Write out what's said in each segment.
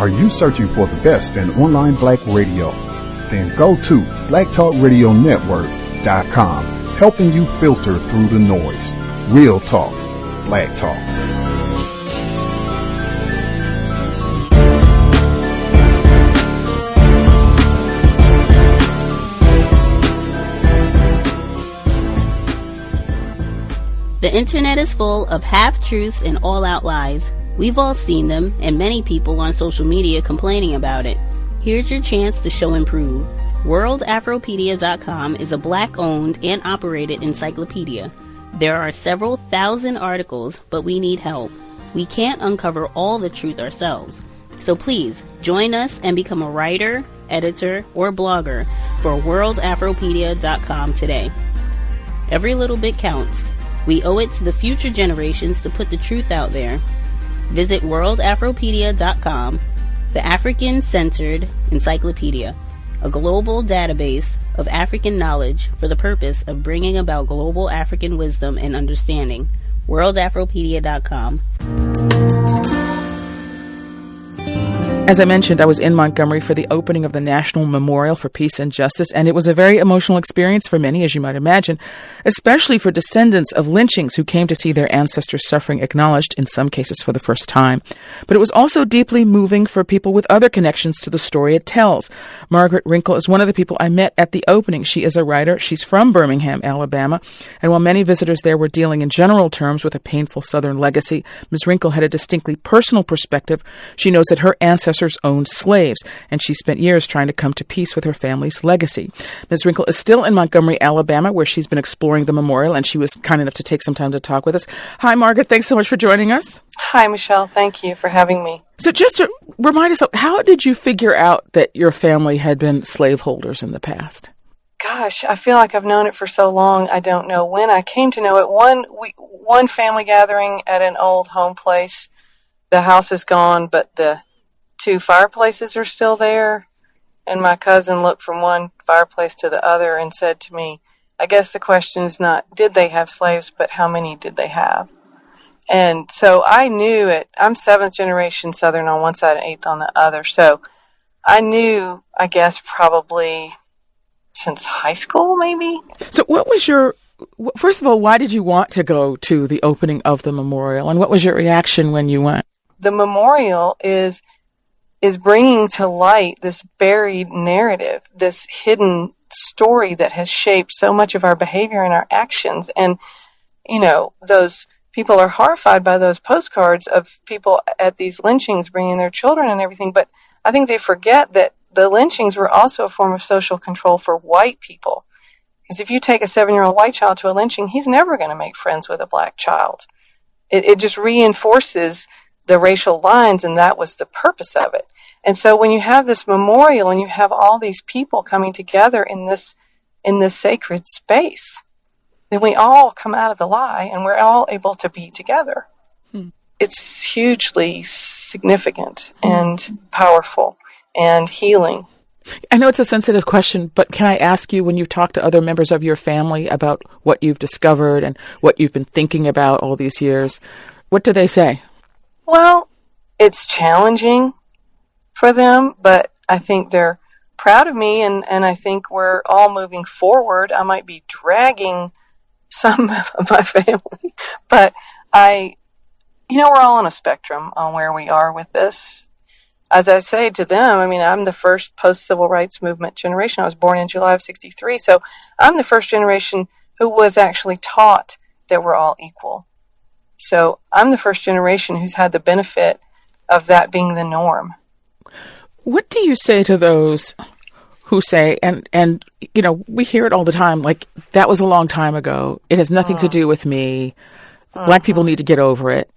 Are you searching for the best in online black radio? Then go to blacktalkradionetwork.com, helping you filter through the noise. Real talk, black talk. The internet is full of half-truths and all-out lies. We've all seen them, and many people on social media complaining about it. Here's your chance to show and prove. WorldAfropedia.com is a black-owned and operated encyclopedia. There are several thousand articles, but we need help. We can't uncover all the truth ourselves. So please, join us and become a writer, editor, or blogger for WorldAfropedia.com today. Every little bit counts. We owe it to the future generations to put the truth out there. Visit WorldAfropedia.com, the African-centered encyclopedia, a global database of African knowledge for the purpose of bringing about global African wisdom and understanding. WorldAfropedia.com. As I mentioned, I was in Montgomery for the opening of the National Memorial for Peace and Justice, and it was a very emotional experience for many, as you might imagine, especially for descendants of lynchings who came to see their ancestors' suffering acknowledged, in some cases for the first time. But it was also deeply moving for people with other connections to the story it tells. Margaret Wrinkle is one of the people I met at the opening. She is a writer. She's from Birmingham, Alabama, and while many visitors there were dealing in general terms with a painful Southern legacy, Ms. Wrinkle had a distinctly personal perspective. She knows that her ancestors owned slaves, and she spent years trying to come to peace with her family's legacy. Ms. Wrinkle is still in Montgomery, Alabama, where she's been exploring the memorial, and she was kind enough to take some time to talk with us. Hi, Margaret. Thanks so much for joining us. Hi, Michelle. Thank you for having me. So just to remind us, how did you figure out that your family had been slaveholders in the past? Gosh, I feel like I've known it for so long, I don't know when I came to know it. One family gathering at an old home place. The house is gone, but the two fireplaces are still there, and my cousin looked from one fireplace to the other and said to me, I guess the question is not did they have slaves, but how many did they have? And so I knew it. I'm 7th generation Southern on one side and 8th on the other, so I knew, I guess, probably since high school, maybe. So what was first of all, why did you want to go to the opening of the memorial, and what was your reaction when you went? The memorial is bringing to light this buried narrative, this hidden story that has shaped so much of our behavior and our actions. And, those people are horrified by those postcards of people at these lynchings bringing their children and everything. But I think they forget that the lynchings were also a form of social control for white people. Because if you take a 7-year-old white child to a lynching, he's never going to make friends with a black child. It just reinforces the racial lines, and that was the purpose of it. And so when you have this memorial and you have all these people coming together in this sacred space, then we all come out of the lie and we're all able to be together. It's hugely significant and powerful and healing. I know it's a sensitive question, but can I ask you, when you've talked to other members of your family about what you've discovered and what you've been thinking about all these years, what do they say? Well, it's challenging for them, but I think they're proud of me, and I think we're all moving forward. I might be dragging some of my family, but we're all on a spectrum on where we are with this. As I say to them, I'm the first post-civil rights movement generation. I was born in July of 1963, so I'm the first generation who was actually taught that we're all equal. So I'm the first generation who's had the benefit of that being the norm. What do you say to those who say, and we hear it all the time, like, that was a long time ago. It has nothing to do with me. Black people need to get over it.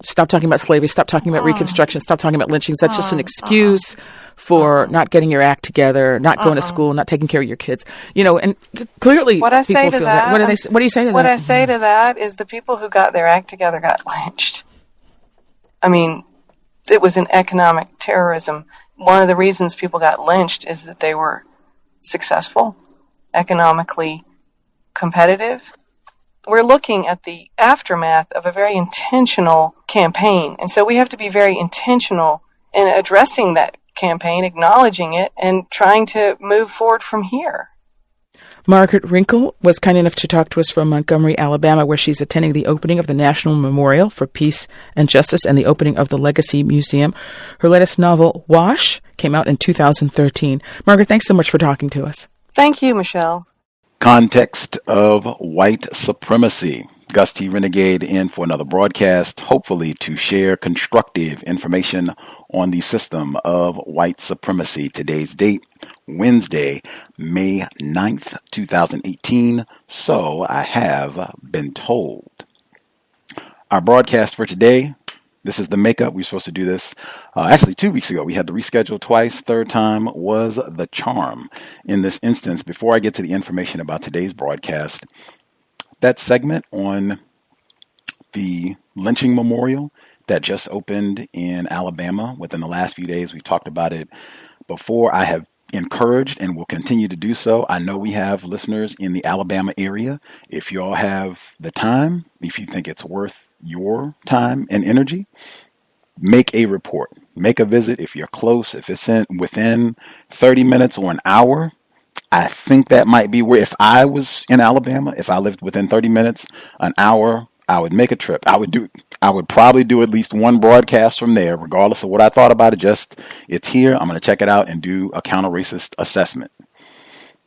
Stop talking about slavery, stop talking about Reconstruction, stop talking about lynchings. That's just an excuse for not getting your act together, not going to school, not taking care of your kids. And clearly what I say to that, What do you say to that? What I say to that is the people who got their act together got lynched. It was an economic terrorism. One of the reasons people got lynched is that they were successful, economically competitive. We're looking at the aftermath of a very intentional campaign. And so we have to be very intentional addressing that campaign, acknowledging it, and trying to move forward from here. Margaret Rinkle was kind enough to talk to us from Montgomery, Alabama, where she's attending the opening of the National Memorial for Peace and Justice and the opening of the Legacy Museum. Her latest novel, Wash, came out in 2013. Margaret, thanks so much for talking to us. Thank you, Michelle. Context of White Supremacy. Gus T Renegade in for another broadcast, hopefully to share constructive information on the system of white supremacy. Today's date, Wednesday, May 9th, 2018. So I have been told. Our broadcast for today, this is the makeup. We were supposed to do this actually 2 weeks ago. We had to reschedule twice. Third time was the charm. In this instance, before I get to the information about today's broadcast, that segment on the lynching memorial that just opened in Alabama within the last few days, we've talked about it before. I have encouraged and will continue to do so. I know we have listeners in the Alabama area. If you all have the time, if you think it's worth your time and energy, make a report, make a visit. If you're close, if it's within 30 minutes or an hour, I think that might be where, if I was in Alabama, if I lived within 30 minutes, an hour, I would make a trip. I would probably do at least one broadcast from there, regardless of what I thought about it. Just, it's here. I'm going to check it out and do a counter-racist assessment.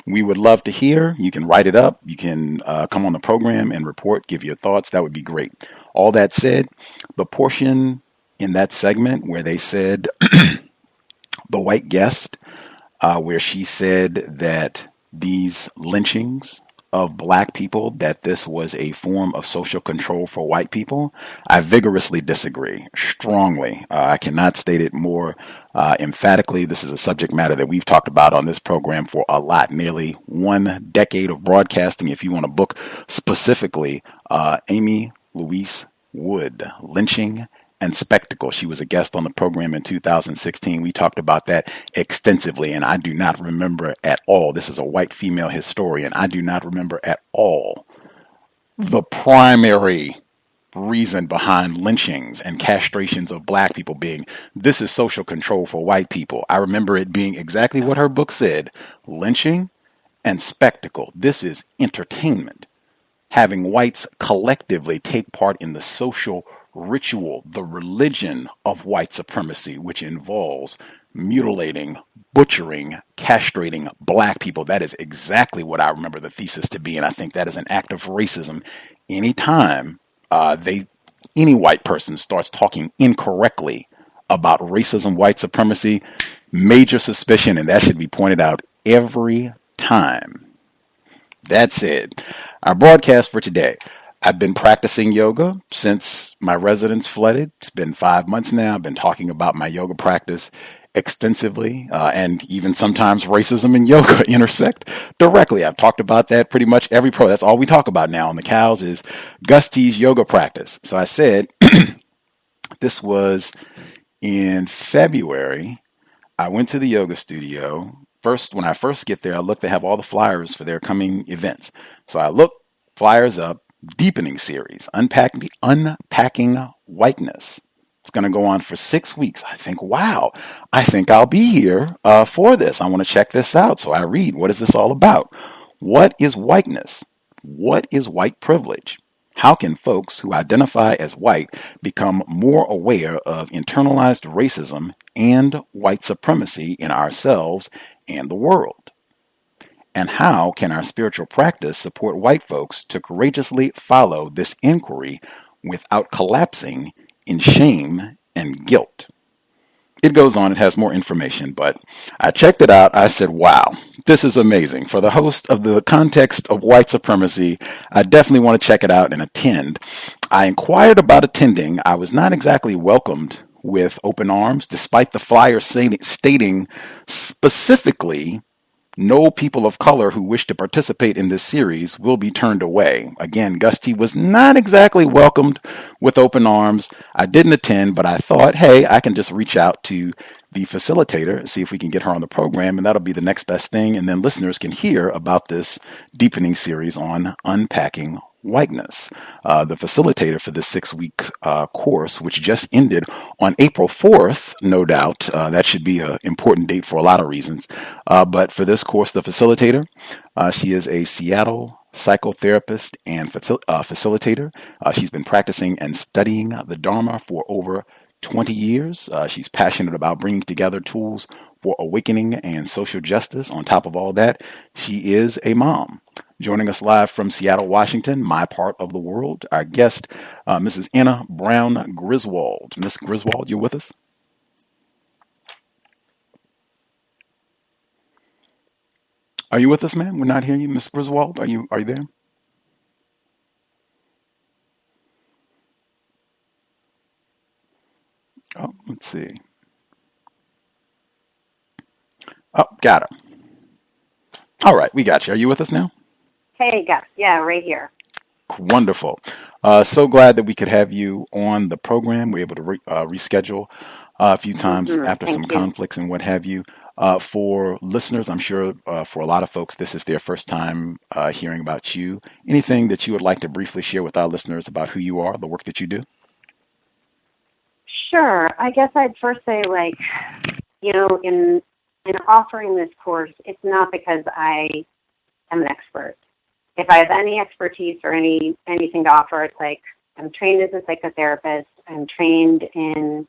We would love to hear. You can write it up. You can come on the program and report, give your thoughts. That would be great. All that said, the portion in that segment where they said the white guest, where she said that these lynchings of black people, that this was a form of social control for white people, I vigorously disagree, strongly. I cannot state it more emphatically. This is a subject matter that we've talked about on this program for a lot, nearly 1 decade of broadcasting. If you want to book specifically, Amy Louise Wood, Lynching and Spectacle. She was a guest on the program in 2016. We talked about that extensively, and I do not remember at all. This is a white female historian. I do not remember at all the primary reason behind lynchings and castrations of black people being, this is social control for white people. I remember it being exactly what her book said, lynching and spectacle. This is entertainment. Having whites collectively take part in the social ritual, the religion of white supremacy, which involves mutilating, butchering, castrating black people. That is exactly what I remember the thesis to be, and I think that is an act of racism. Anytime any white person starts talking incorrectly about racism, white supremacy, major suspicion, and that should be pointed out every time. That said, our broadcast for today. I've been practicing yoga since my residence flooded. It's been 5 months now. I've been talking about my yoga practice extensively, and even sometimes racism and yoga intersect directly. I've talked about that pretty much every That's all we talk about now on the cows is Gus T's yoga practice. So I said, this was in February. I went to the yoga studio. When I first get there, I look, they have all the flyers for their coming events. So I look, flyers up, deepening series, Unpacking Whiteness. It's going to go on for 6 weeks. I think, wow, I think I'll be here for this. I want to check this out. So I read, what is this all about? What is whiteness? What is white privilege? How can folks who identify as white become more aware of internalized racism and white supremacy in ourselves and the world? And how can our spiritual practice support white folks to courageously follow this inquiry without collapsing in shame and guilt? It goes on, it has more information, but I checked it out. I said, wow, this is amazing. For the host of the Context of White Supremacy, I definitely want to check it out and attend. I inquired about attending. I was not exactly welcomed with open arms, despite the flyer stating specifically, no people of color who wish to participate in this series will be turned away. Again, Gus T was not exactly welcomed with open arms. I didn't attend, but I thought, hey, I can just reach out to the facilitator and see if we can get her on the program, and that'll be the next best thing. And then listeners can hear about this deepening series on Unpacking Whiteness, the facilitator for this 6-week course, which just ended on April 4th, no doubt. That should be an important date for a lot of reasons. But for this course, the facilitator, she is a Seattle psychotherapist and facilitator. She's been practicing and studying the Dharma for over 20 years. She's passionate about bringing together tools for awakening and social justice. On top of all that, she is a mom. Joining us live from Seattle, Washington, my part of the world, our guest, Mrs. Anna-Brown Griswold. Miss Griswold, you with us? Are you with us, ma'am? We're not hearing you. Miss Griswold, are you there? Oh, let's see. Oh, got her. All right, we got you. Are you with us now? Hey, Gus. Yeah, right here. Wonderful. So glad that we could have you on the program. We're able to reschedule a few times after some conflicts and what have you. For listeners, I'm sure for a lot of folks, this is their first time hearing about you. Anything that you would like to briefly share with our listeners about who you are, the work that you do? Sure. I guess I'd first say, in offering this course, it's not because I am an expert. If I have any expertise or anything to offer, it's like I'm trained as a psychotherapist. I'm trained in,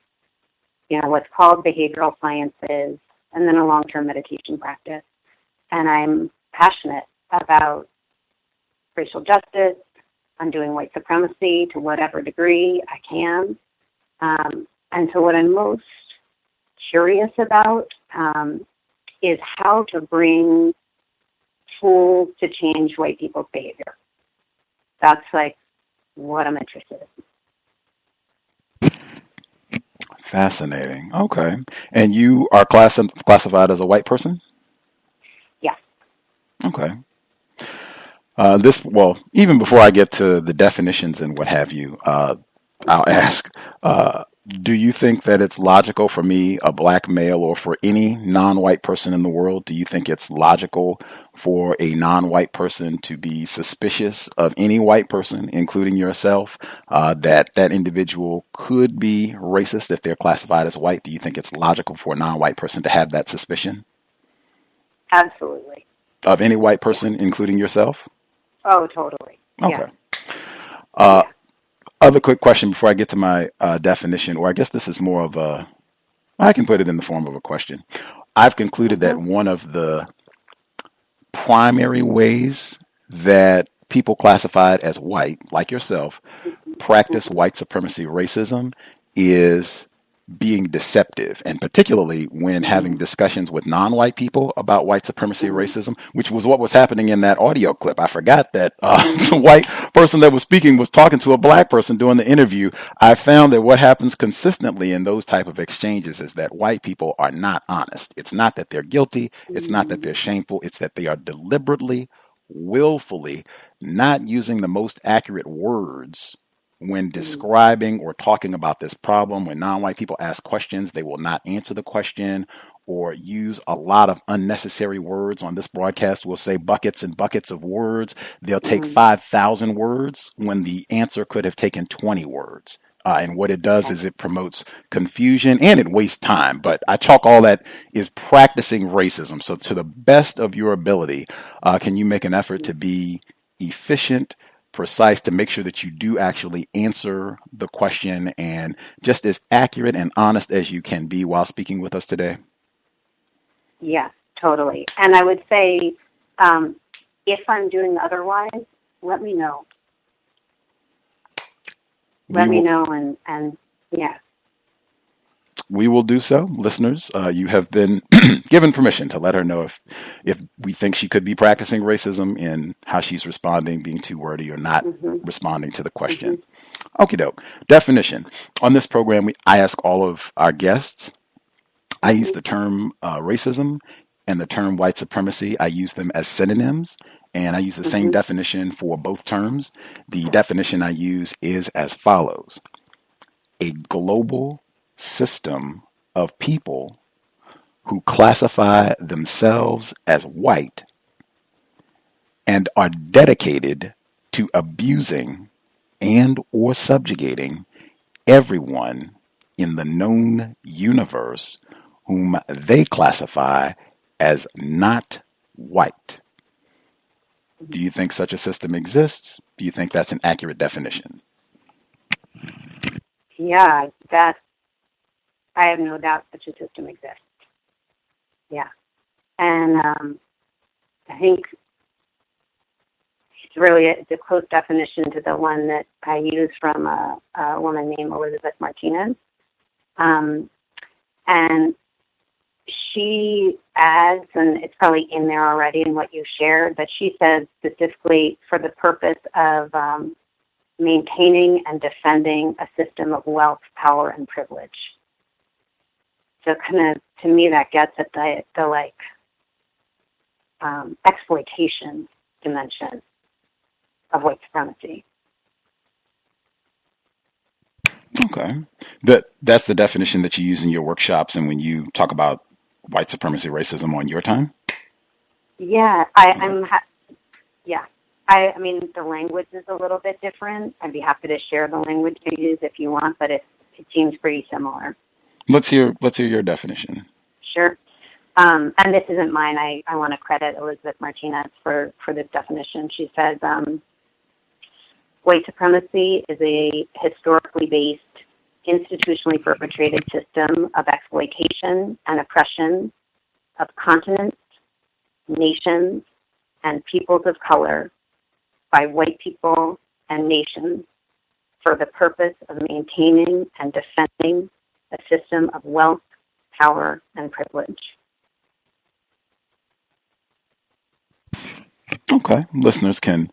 what's called behavioral sciences, and then a long-term meditation practice. And I'm passionate about racial justice, undoing white supremacy to whatever degree I can. And so what I'm most curious about is how to bring tools to change white people's behavior. That's what I'm interested in. Fascinating. Okay. And you are classified as a white person? Yes. Okay. Even before I get to the definitions and what have you, I'll ask, do you think that it's logical for me, a black male, or for any non-white person in the world, do you think it's logical for a non-white person to be suspicious of any white person, including yourself, that individual could be racist if they're classified as white? Do you think it's logical for a non-white person to have that suspicion? Absolutely. Of any white person, including yourself? Oh, totally. Okay. Yeah. Other quick question before I get to my definition, or I guess this is more of I can put it in the form of a question. I've concluded that one of the primary ways that people classified as white, like yourself, practice white supremacy racism is being deceptive, and particularly when having discussions with non-white people about white supremacy racism, which was what was happening in that audio clip. I forgot that the white person that was speaking was talking to a black person during the interview. I found that what happens consistently in those type of exchanges is that white people are not honest. It's not that they're guilty. It's not that they're shameful. It's that they are deliberately, willfully not using the most accurate words when describing or talking about this problem. When non-white people ask questions, they will not answer the question or use a lot of unnecessary words. On this broadcast, we'll say buckets and buckets of words. They'll take 5,000 words when the answer could have taken 20 words. And what it does is it promotes confusion and it wastes time. But I chalk all that is practicing racism. So to the best of your ability, can you make an effort to be efficient, precise, to make sure that you do actually answer the question and just as accurate and honest as you can be while speaking with us today? Yes, totally. And I would say, if I'm doing otherwise, let me know. Let me know, and yeah. We will do so, listeners. You have been given permission to let her know if we think she could be practicing racism in how she's responding, being too wordy, or not responding to the question. Okie doke. Definition. On this program, I ask all of our guests. I use the term racism and the term white supremacy. I use them as synonyms, and I use the same definition for both terms. The definition I use is as follows: a global system of people who classify themselves as white and are dedicated to abusing and or subjugating everyone in the known universe whom they classify as not white. Do you think such a system exists? Do you think that's an accurate definition? Yeah, that I have no doubt such a system exists. Yeah. And I think it's really a close definition to the one that I use from a woman named Elizabeth Martinez. And she adds, and it's probably in there already in what you shared, but she says specifically for the purpose of maintaining and defending a system of wealth, power, and privilege. So kind of, to me, that gets at the exploitation dimension of white supremacy. Okay. That's the definition that you use in your workshops and when you talk about white supremacy, racism on your time? Yeah, I mean, the language is a little bit different. I'd be happy to share the language I use if you want, but it seems pretty similar. Let's hear your definition. Sure. And this isn't mine. I want to credit Elizabeth Martinez for this definition. She says, white supremacy is a historically based, institutionally perpetrated system of exploitation and oppression of continents, nations, and peoples of color by white people and nations for the purpose of maintaining and defending a system of wealth, power, and privilege. Okay. Listeners can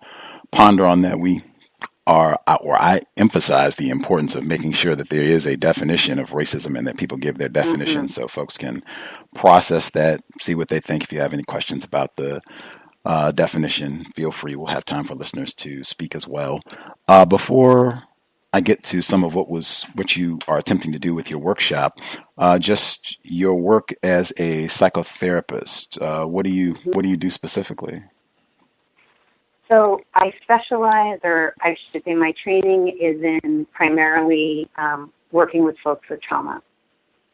ponder on that. I emphasize the importance of making sure that there is a definition of racism and that people give their definition so folks can process that, see what they think. If you have any questions about the definition, feel free. We'll have time for listeners to speak as well. Before I get to some of what you are attempting to do with your workshop, just your work as a psychotherapist. What do you do specifically? So I specialize, or I should say my training is in primarily working with folks with trauma.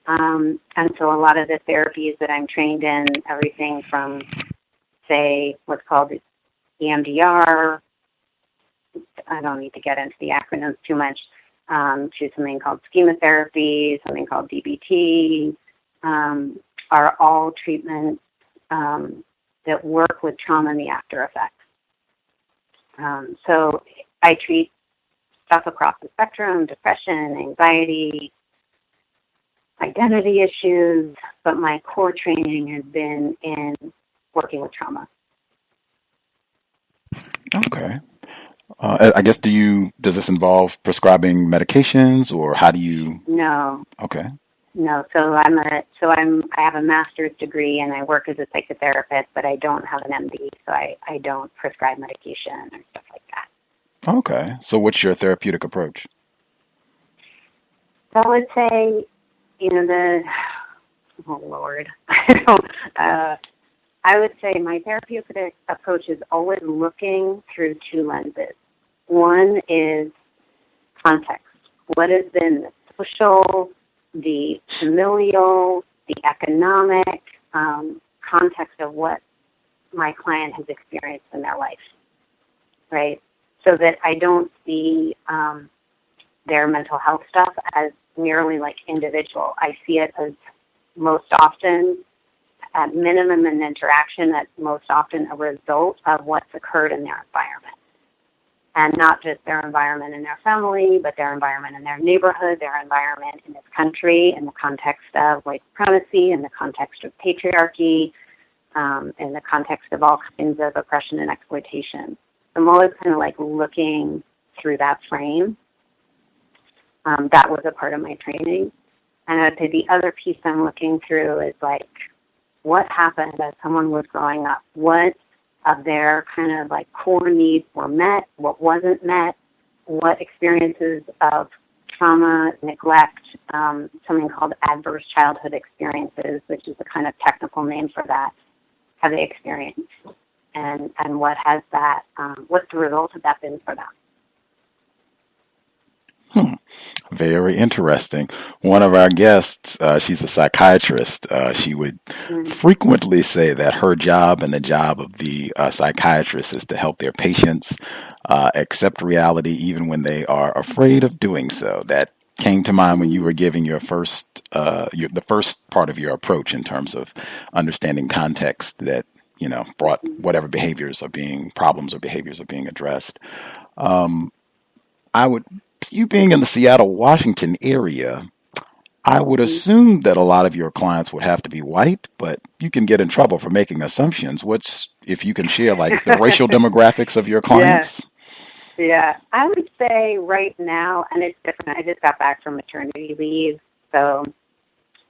And so a lot of the therapies that I'm trained in, everything from, say, what's called EMDR, I don't need to get into the acronyms too much, to something called schema therapy, something called DBT, are all treatments that work with trauma and the after effects. So I treat stuff across the spectrum, depression, anxiety, identity issues, but my core training has been in working with trauma. Okay. I guess, does this involve prescribing medications, or how do you? No. Okay. No, so I have a master's degree and I work as a psychotherapist, but I don't have an MD, so I don't prescribe medication or stuff like that. Okay. So what's your therapeutic approach? So I would say, I would say my therapeutic approach is always looking through two lenses. One is context. What has been the social, the familial, the economic context of what my client has experienced in their life, right? So that I don't see their mental health stuff as merely like individual. I see it as most often, at minimum, an interaction that's most often a result of what's occurred in their environment. And not just their environment in their family, but their environment in their neighborhood, their environment in this country, in the context of white supremacy, in the context of patriarchy, in the context of all kinds of oppression and exploitation. I'm always kind of like looking through that frame. That was a part of my training. And I would say the other piece I'm looking through is like, what happened as someone was growing up? What of their kind of like core needs were met? What wasn't met? What experiences of trauma, neglect, something called adverse childhood experiences, which is the kind of technical name for that, have they experienced? and what has that, what's the result of that been for them? Very interesting. One of our guests, she's a psychiatrist. She would frequently say that her job and the job of the psychiatrist is to help their patients accept reality even when they are afraid of doing so. That came to mind when you were giving your the first part of your approach in terms of understanding context that, brought whatever problems or behaviors are being addressed. You being in the Seattle, Washington area, I would assume that a lot of your clients would have to be white, but you can get in trouble for making assumptions. If you can share like the racial demographics of your clients? Yeah, I would say right now, and it's different. I just got back from maternity leave, so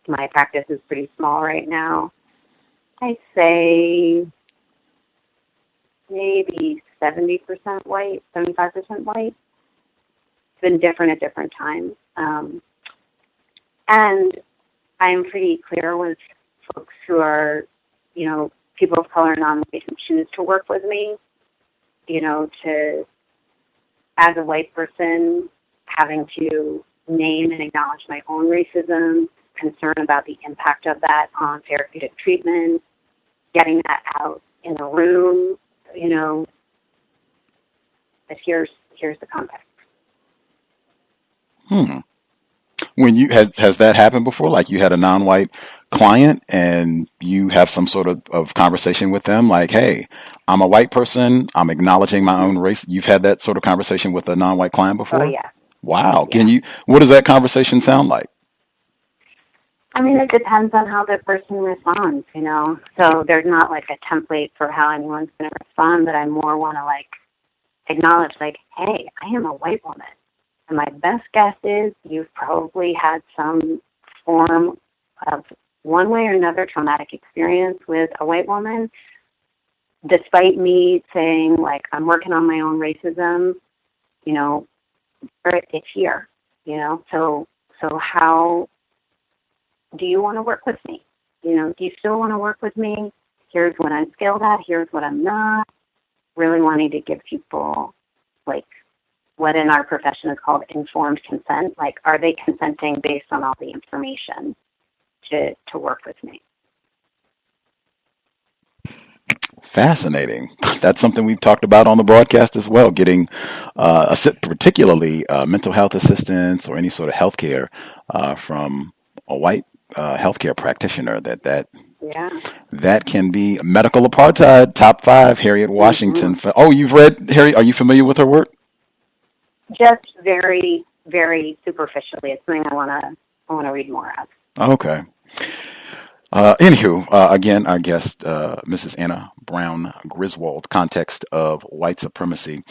my practice is pretty small right now. I'd say maybe 70% white, 75% white. Been different at different times. And I'm pretty clear with folks who are, people of color, non-white, who choose to work with me, as a white person, having to name and acknowledge my own racism, concern about the impact of that on therapeutic treatment, getting that out in a room, but here's the context. When has that happened before? Like you had a non-white client and you have some sort of conversation with them, like, hey, I'm a white person, I'm acknowledging my own race. You've had that sort of conversation with a non-white client before? Oh, yeah. Wow. Yeah. What does that conversation sound like? I mean, it depends on how the person responds, So there's not like a template for how anyone's going to respond, but I more want to acknowledge hey, I am a white woman. And my best guess is you've probably had some form of one way or another traumatic experience with a white woman. Despite me saying, I'm working on my own racism, it's here, So how do you want to work with me? Do you still want to work with me? Here's what I'm skilled at. Here's what I'm not. Really wanting to give people, what in our profession is called informed consent. Are they consenting based on all the information to work with me? Fascinating. That's something we've talked about on the broadcast as well, getting particularly mental health assistance or any sort of healthcare from a white healthcare practitioner. That can be medical apartheid. Top 5, Harriet Washington. You've read Harriet. Are you familiar with her work? Just very, very superficially. It's something I want to read more of. Okay. Anywho, again, our guest, Mrs. Anna-Brown Griswold, Context of White Supremacy.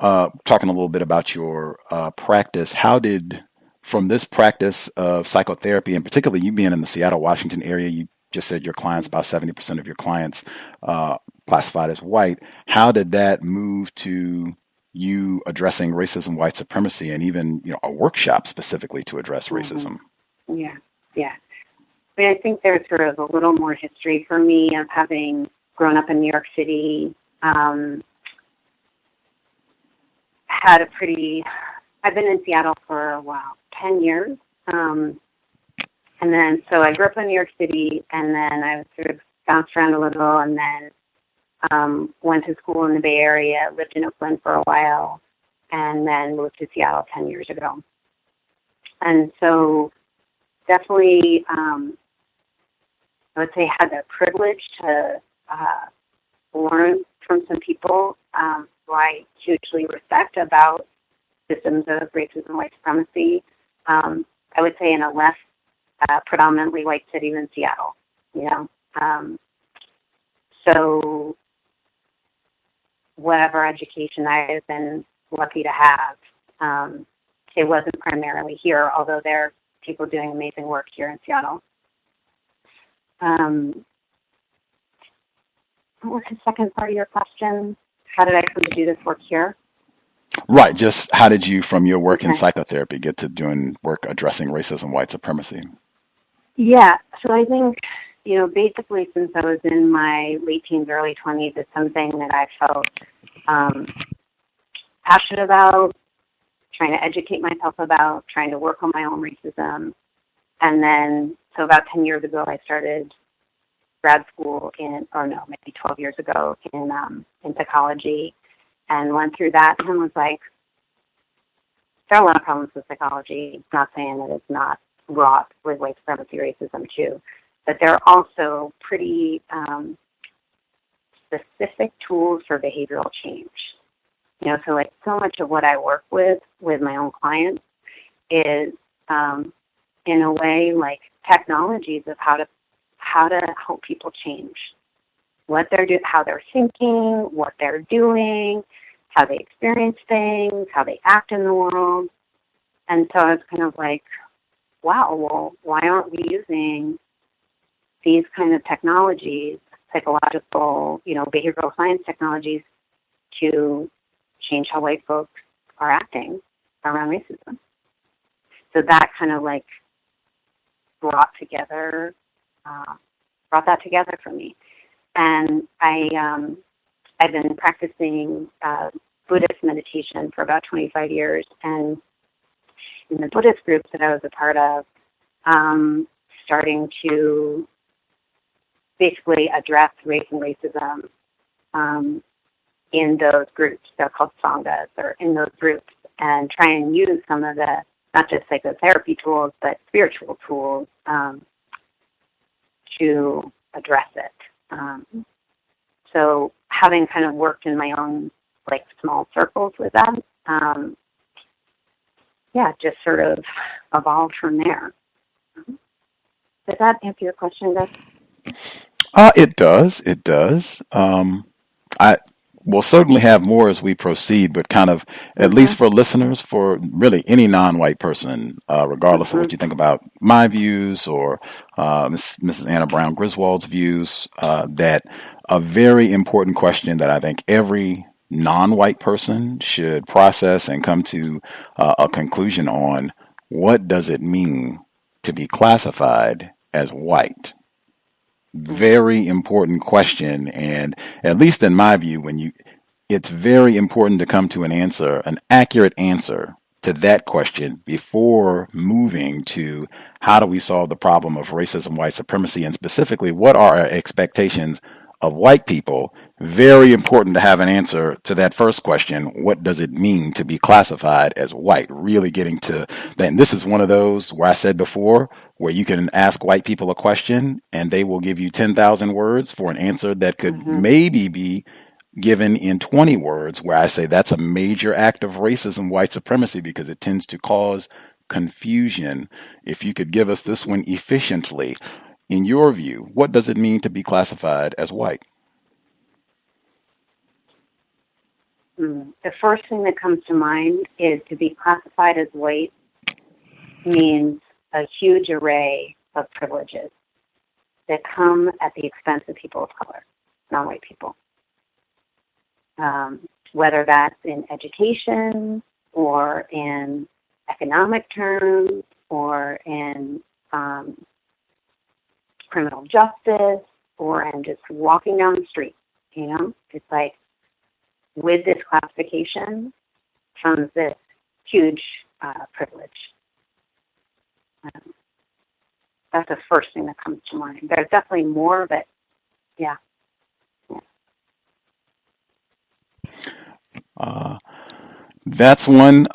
Talking a little bit about your practice. How did, from this practice of psychotherapy, and particularly you being in the Seattle, Washington area, you just said your clients, about 70% of your clients classified as white. How did that move to you addressing racism, white supremacy, and even a workshop specifically to address racism? Yeah. I mean, I think there's sort of a little more history for me of having grown up in New York City. I've been in Seattle for 10 years. And then, so I grew up in New York City, and then I sort of bounced around a little, and then went to school in the Bay Area, lived in Oakland for a while, and then moved to Seattle 10 years ago. And so definitely, I would say, had the privilege to learn from some people who I hugely respect about systems of racism, white supremacy. I would say in a less predominantly white city than Seattle, so whatever education I've been lucky to have, it wasn't primarily here, although there are people doing amazing work here in Seattle. What was the second part of your question? How did I come to do this work here? Right. Just how did you, from your work in psychotherapy, get to doing work addressing racism, white supremacy? Yeah. So I think, basically since I was in my late teens, early 20s, it's something that I felt passionate about, trying to educate myself about, trying to work on my own racism. And then, so about 10 years ago, I started grad school maybe 12 years ago in psychology, and went through that and was like, there are a lot of problems with psychology. Not saying that it's not wrought with white supremacy racism too, but there are also pretty specific tools for behavioral change. So like so much of what I work with my own clients is in a way like technologies of how to help people change what they're doing, how they're thinking, what they're doing, how they experience things, how they act in the world. And so I was kind of like, wow, well, why aren't we using these kind of technologies, psychological, behavioral science technologies, to change how white folks are acting around racism? So that kind of like brought that together for me. And I've been practicing Buddhist meditation for about 25 years, and in the Buddhist groups that I was a part of, starting to basically address race and racism in those groups. They're called sanghas, or in those groups, and try and use some of the, not just psychotherapy tools, but spiritual tools to address it. So having kind of worked in my own like small circles with them, just sort of evolved from there. Does that answer your question, Gus? It does. It does. I will certainly have more as we proceed, but kind of, at least for listeners, for really any non-white person, regardless of what you think about my views or Mrs. Anna-Brown Griswold's views, that a very important question that I think every non-white person should process and come to a conclusion on: what does it mean to be classified as white? Very important question, and at least in my view, it's very important to come to an accurate answer to that question before moving to how do we solve the problem of racism, white supremacy, and specifically what are our expectations of white people. Very important to have an answer to that first question: what does it mean to be classified as white? Really getting to that. And this is one of those where I said before, where you can ask white people a question and they will give you 10,000 words for an answer that could maybe be given in 20 words, where I say that's a major act of racism, white supremacy, because it tends to cause confusion. If you could give us this one efficiently, in your view, what does it mean to be classified as white? The first thing that comes to mind is to be classified as white means a huge array of privileges that come at the expense of people of color, non-white people. Whether that's in education or in economic terms or in criminal justice or in just walking down the street. It's like, with this classification comes this huge privilege. That's the first thing that comes to mind. There's definitely more, but yeah. That's one,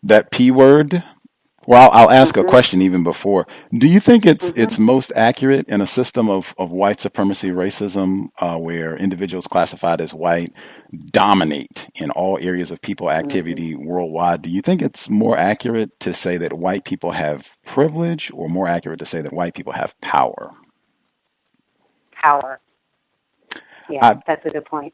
that P word. Well, I'll ask a question even before. Do you think it's most accurate in a system of white supremacy racism where individuals classified as white dominate in all areas of people activity worldwide? Do you think it's more accurate to say that white people have privilege, or more accurate to say that white people have power? Power. Yeah, that's a good point.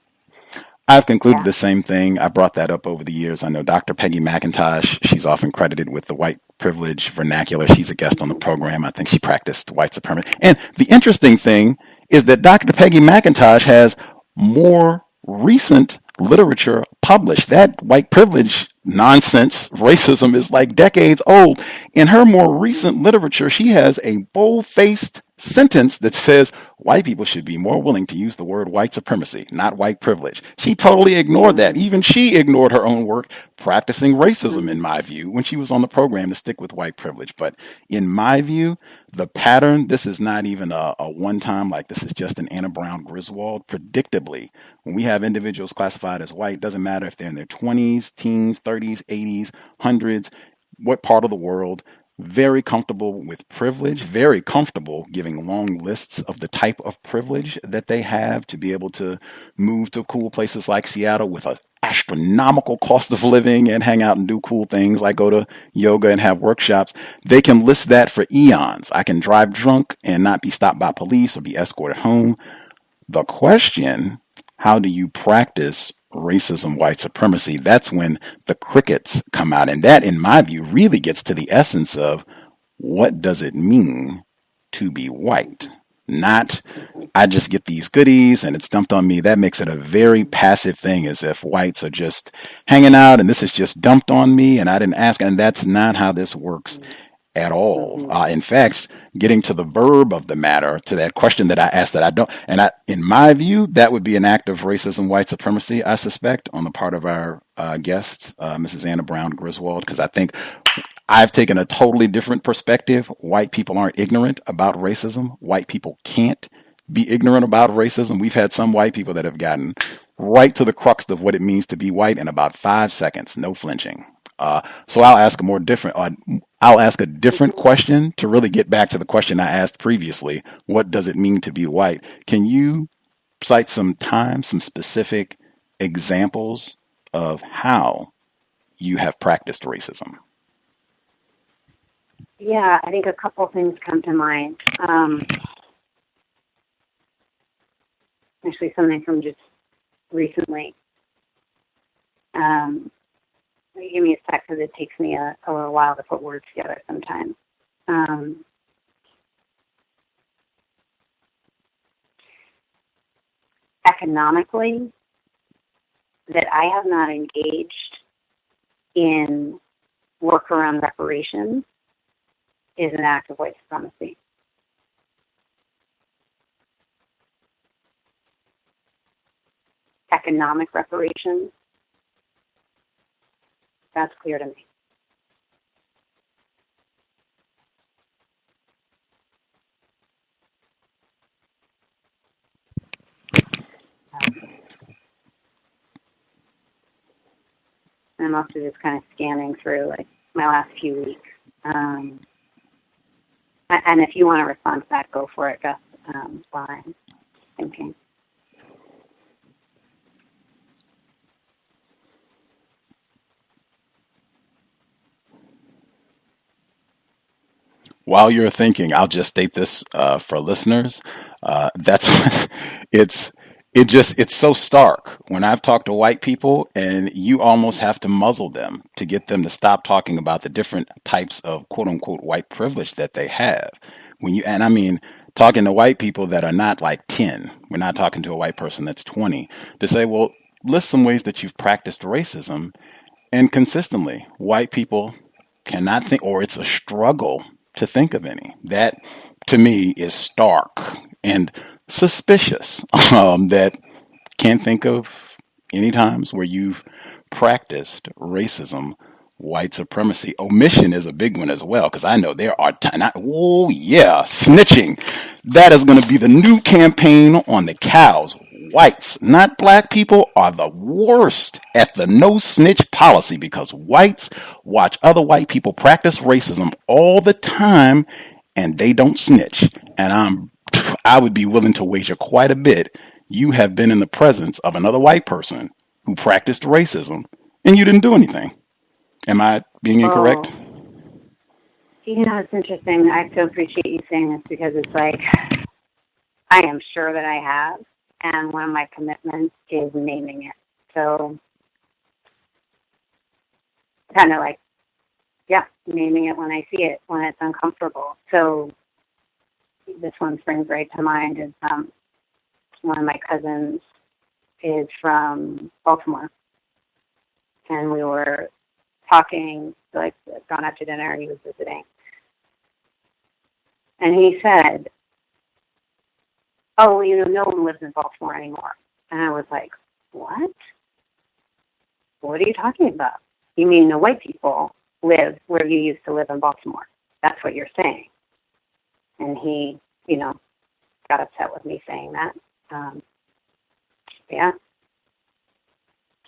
I've concluded the same thing. I brought that up over the years. I know Dr. Peggy McIntosh, she's often credited with the white privilege vernacular. She's a guest on the program. I think she practiced white supremacy. And the interesting thing is that Dr. Peggy McIntosh has more recent literature published. That white privilege nonsense, racism, is like decades old. in her more recent literature, she has a bold-faced sentence that says white people should be more willing to use the word white supremacy, not white privilege. She totally ignored that. Even she ignored her own work practicing racism, in my view, when she was on the program to stick with white privilege. But in my view, the pattern, this is not even a one-time, like this is just an Anna-Brown Griswold. Predictably, when we have individuals classified as white, doesn't matter if they're in their 20s, teens, 30s, 80s, hundreds, what part of the world, very comfortable with privilege, very comfortable giving long lists of the type of privilege that they have to be able to move to cool places like Seattle with an astronomical cost of living and hang out and do cool things like go to yoga and have workshops. They can list that for eons. I can drive drunk and not be stopped by police or be escorted home. The question, how do you practice racism, white supremacy? That's when the crickets come out. And that, in my view, really gets to the essence of what does it mean to be white? Not, I just get these goodies and it's dumped on me. That makes it a very passive thing, as if whites are just hanging out and this is just dumped on me and I didn't ask. And that's not how this works at all. In fact, getting to the verb of the matter, to that question that I asked that I don't, and in my view, that would be an act of racism, white supremacy, I suspect, on the part of our guest, Mrs. Anna-Brown Griswold, because I think I've taken a totally different perspective. White people aren't ignorant about racism. White people can't be ignorant about racism. We've had some white people that have gotten right to the crux of what it means to be white in about 5 seconds, no flinching. So I'll ask a different question to really get back to the question I asked previously. What does it mean to be white? Can you cite some specific examples of how you have practiced racism? Yeah, I think a couple things come to mind. Actually, something from just recently. Give me a sec because it takes me a little while to put words together sometimes. Economically, that I have not engaged in work around reparations is an act of white supremacy. Economic reparations, that's clear to me. I'm also just kind of scanning through like my last few weeks. And if you want to respond to that, go for it, Gus, while I'm thinking. While you're thinking, I'll just state this for listeners. That's it's so stark when I've talked to white people, and you almost have to muzzle them to get them to stop talking about the different types of quote unquote white privilege that they have. And I mean, talking to white people that are not like 10, we're not talking to a white person that's 20, to say, well, list some ways that you've practiced racism, and consistently, white people cannot think, or it's a struggle to think of any. That, to me, is stark and suspicious. That can't think of any times where you've practiced racism, white supremacy. Omission is a big one as well, because I know there are snitching. That is going to be the new campaign on the cows. Whites, not black people, are the worst at the no snitch policy, because whites watch other white people practice racism all the time and they don't snitch. And I would be willing to wager quite a bit you have been in the presence of another white person who practiced racism and you didn't do anything. Am I being incorrect? It's interesting. I so appreciate you saying this, because it's like, I am sure that I have. And one of my commitments is naming it. So, kind of like, naming it when I see it, when it's uncomfortable. So, this one springs right to mind is one of my cousins is from Baltimore. And we were talking, like, gone out to dinner, he was visiting. And he said, oh, no one lives in Baltimore anymore. And I was like, what? What are you talking about? You mean no white people live where you used to live in Baltimore? That's what you're saying. And he, got upset with me saying that. Yeah.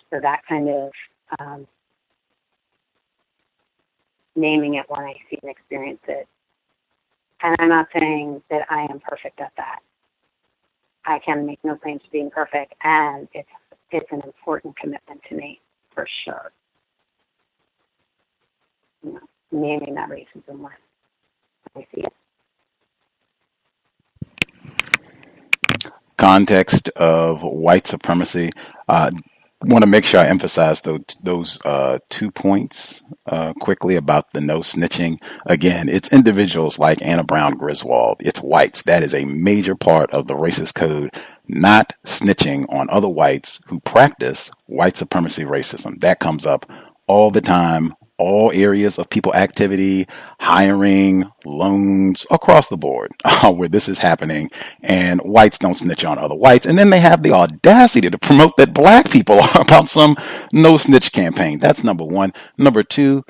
So that kind of naming it when I see and experience it. And I'm not saying that I am perfect at that. I can make no claim to being perfect, and it's an important commitment to me, for sure. Naming that racism when I see it. Context of white supremacy. Want to make sure I emphasize those 2 points quickly about the no snitching. Again, it's individuals like Anna-Brown Griswold. It's whites. That is a major part of the racist code, not snitching on other whites who practice white supremacy racism. That comes up all the time, all areas of people activity, hiring, loans, across the board, where this is happening, and whites don't snitch on other whites. And then they have the audacity to promote that black people are about some no snitch campaign. That's number one. Number two,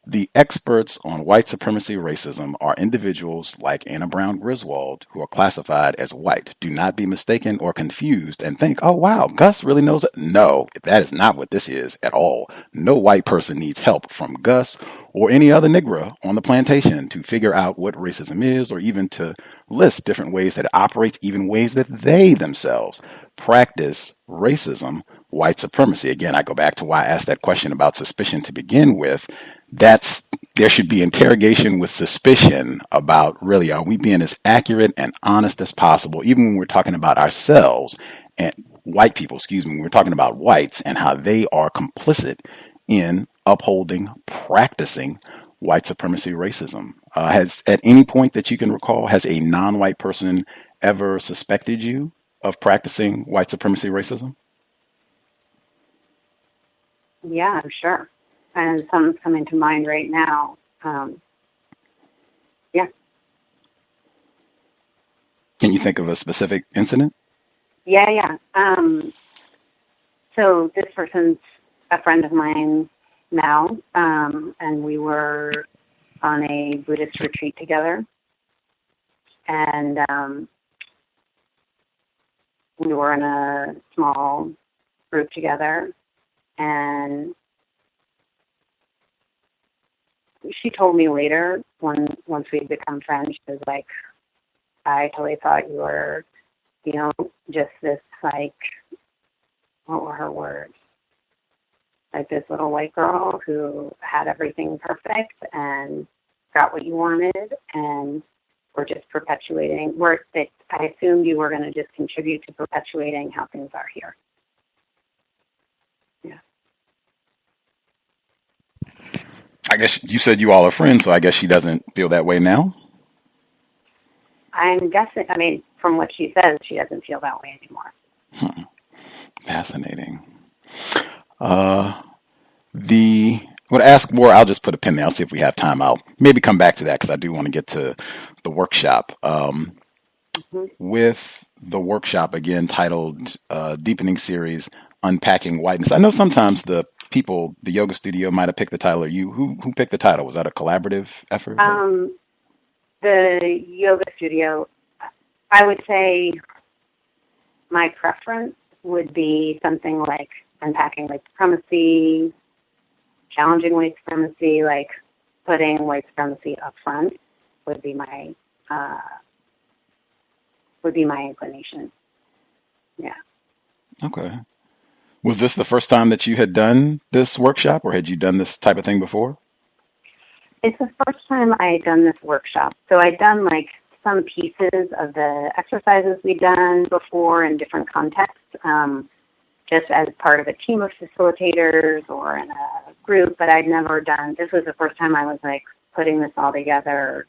the experts on white supremacy racism are individuals like Anna-Brown Griswold who are classified as white. Do not be mistaken or confused and think, oh, wow, Gus really knows it. No, that is not what this is at all. No white person needs help from Gus or any other Negro on the plantation to figure out what racism is, or even to list different ways that it operates, even ways that they themselves practice racism, white supremacy. Again, I go back to why I asked that question about suspicion to begin with. There should be interrogation with suspicion about, really, are we being as accurate and honest as possible, even when we're talking about ourselves and white people, when we're talking about whites and how they are complicit in upholding, practicing white supremacy racism. Has, at any point that you can recall, has a non-white person ever suspected you of practicing white supremacy racism? Yeah, I'm sure. And some's coming to mind right now. Yeah. Can you think of a specific incident? Yeah. So this person's a friend of mine now, and we were on a Buddhist retreat together. And we were in a small group together, and she told me later, once we'd become friends, she was like, I totally thought you were, just this, like, what were her words? Like this little white girl who had everything perfect and got what you wanted, and we're just perpetuating. I assumed you were going to just contribute to perpetuating how things are here. Yeah. I guess you said you all are friends, so I guess she doesn't feel that way now? I'm guessing, from what she says, she doesn't feel that way anymore. Fascinating. I want to ask more. I'll just put a pin there. I'll see if we have time. I'll maybe come back to that because I do want to get to the workshop. With the workshop, again, titled Deepening Series, Unpacking Whiteness. I know sometimes the yoga studio might have picked the title, or you. Who picked the title? Was that a collaborative effort? The yoga studio, I would say my preference would be something like Unpacking White Supremacy, Challenging White Supremacy, like putting white supremacy up front would be my inclination. Yeah. Okay. Was this the first time that you had done this workshop, or had you done this type of thing before? It's the first time I had done this workshop. So I'd done like some pieces of the exercises we'd done before in different contexts, just as part of a team of facilitators or in a group, but I'd never done, this was the first time I was like putting this all together,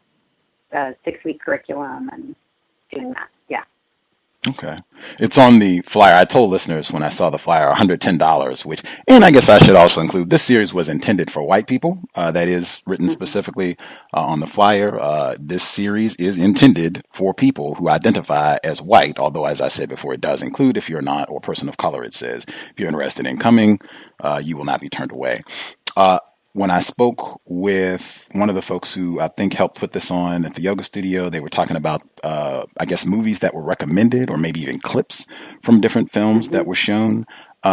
a 6-week curriculum and doing that. Yeah. Okay. It's on the flyer. I told listeners when I saw the flyer, $110, which, and I guess I should also include, this series was intended for white people. That is written specifically on the flyer. This series is intended for people who identify as white, although, as I said before, it does include if you're not, or person of color, it says. If you're interested in coming, you will not be turned away. When I spoke with one of the folks who I think helped put this on at the yoga studio, they were talking about, I guess, movies that were recommended or maybe even clips from different films that were shown